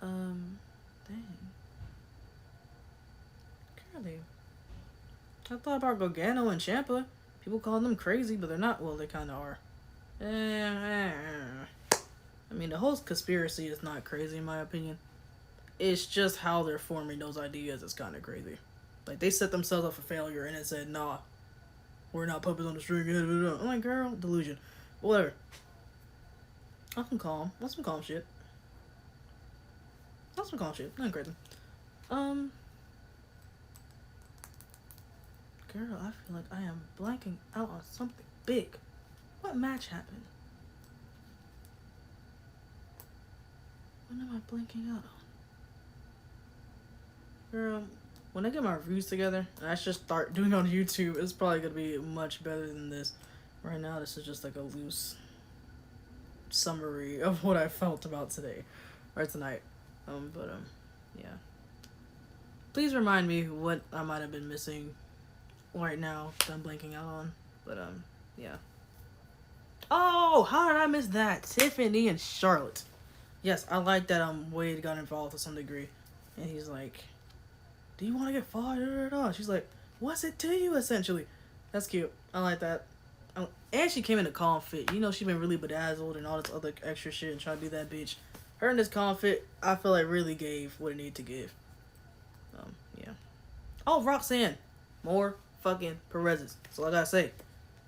Dang. Curly. I thought about Gargano and Ciampa. People call them crazy, but they're not. Well, they kind of are. I mean, the whole conspiracy is not crazy in my opinion. It's just how they're forming those ideas that's kind of crazy. Like, they set themselves up for failure and it said, nah, we're not puppets on the string. I'm like, girl, delusion. Whatever. That's some calm. That's some calm shit. That's some calm shit. Nothing crazy. Girl, I feel like I am blanking out on something big. What match happened? What am I blanking out on? Girl, when I get my reviews together, and I just start doing it on YouTube, it's probably going to be much better than this. Right now, this is just like a loose summary of what I felt about today. Or tonight. Yeah. Please remind me what I might have been missing right now that I'm blanking out on. But, yeah. Oh, how did I miss that? Tiffany and Charlotte. Yes, I like that Wade got involved to some degree. And he's like, do you want to get fired? She's like, what's it to you, essentially? That's cute. I like that. And she came in a calm fit. You know, she's been really bedazzled and all this other extra shit and trying to be that bitch. Her in this calm fit, I feel like really gave what it needed to give. Yeah. Oh, Roxanne. More fucking Perez's. That's all I gotta say.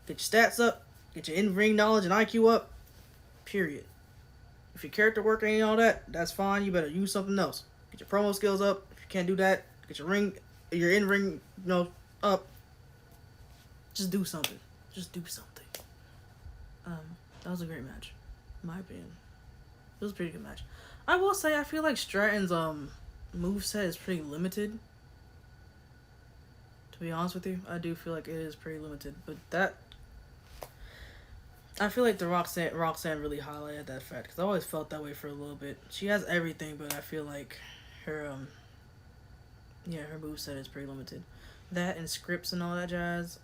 Get your stats up. Get your in-ring knowledge and IQ up. Period. If your character work ain't all that, that's fine. You better use something else. Get your promo skills up. If you can't do that, get your in-ring, up. Just do something. Just do something. That was a great match, in my opinion. It was a pretty good match. I will say, I feel like Stratton's moveset is pretty limited. To be honest with you, I do feel like it is pretty limited. But that, I feel like the Roxanne really highlighted that fact, because I always felt that way for a little bit. She has everything, but I feel like her her moveset is pretty limited. That and scripts and all that jazz.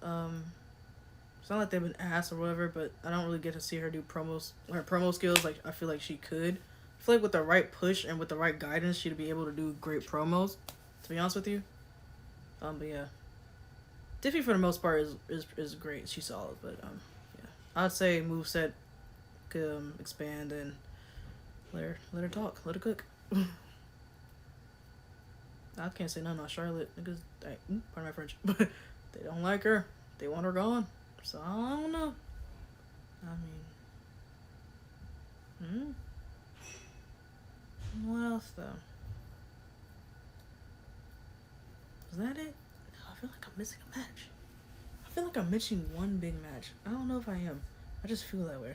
It's not like they've been asked or whatever, but I don't really get to see her do promos. Her promo skills, like, I feel like she could. I feel like with the right push and with the right guidance, she'd be able to do great promos, to be honest with you. But yeah. Diffie, for the most part, is great. She's solid, but, yeah. I'd say moveset could expand and let her talk. Let her cook. I can't say nothing on Charlotte, because, pardon my French, but they don't like her. They want her gone. So, I don't know. I mean... What else, though? Was that it? I feel like I'm missing a match. I feel like I'm missing one big match. I don't know if I am. I just feel that way.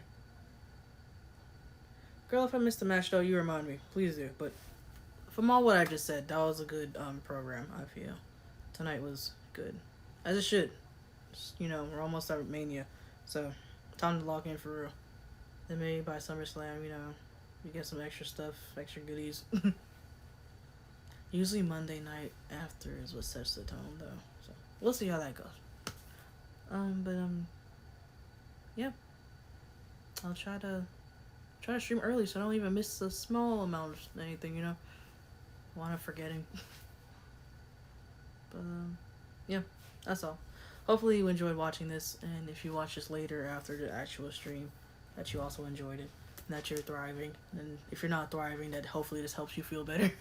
Girl, if I missed a match, though, you remind me. Please do. But from all what I just said, that was a good program, I feel. Tonight was good. As it should. Just, we're almost at Mania. So, time to lock in for real. Then maybe by SummerSlam, you get some extra stuff, extra goodies. Usually Monday night after is what sets the tone, though. So, we'll see how that goes. Yeah. I'll try to stream early so I don't even miss a small amount of anything, I want to forgetting. But, yeah, that's all. Hopefully you enjoyed watching this, and if you watch this later after the actual stream, that you also enjoyed it, and that you're thriving. And if you're not thriving, that hopefully this helps you feel better.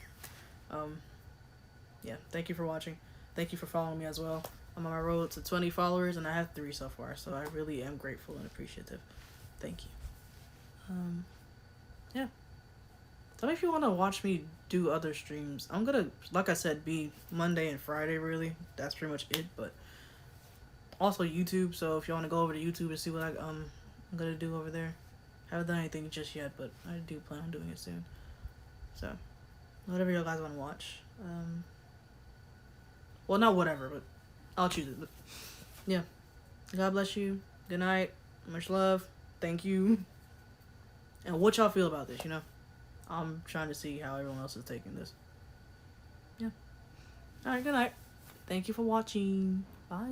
Yeah, thank you for watching. Thank you for following me as well. I'm on my road to 20 followers, and I have 3 so far, so I really am grateful and appreciative. Thank you. Yeah. Tell me if you want to watch me do other streams. I'm gonna, like I said, be Monday and Friday, really. That's pretty much it, but also YouTube, so if you want to go over to YouTube and see what I'm gonna do over there. I haven't done anything just yet, but I do plan on doing it soon. So, whatever you guys want to watch. Well, not whatever, but I'll choose it. But yeah. God bless you. Good night. Much love. Thank you. And what y'all feel about this, I'm trying to see how everyone else is taking this. Yeah. Alright, good night. Thank you for watching. Bye.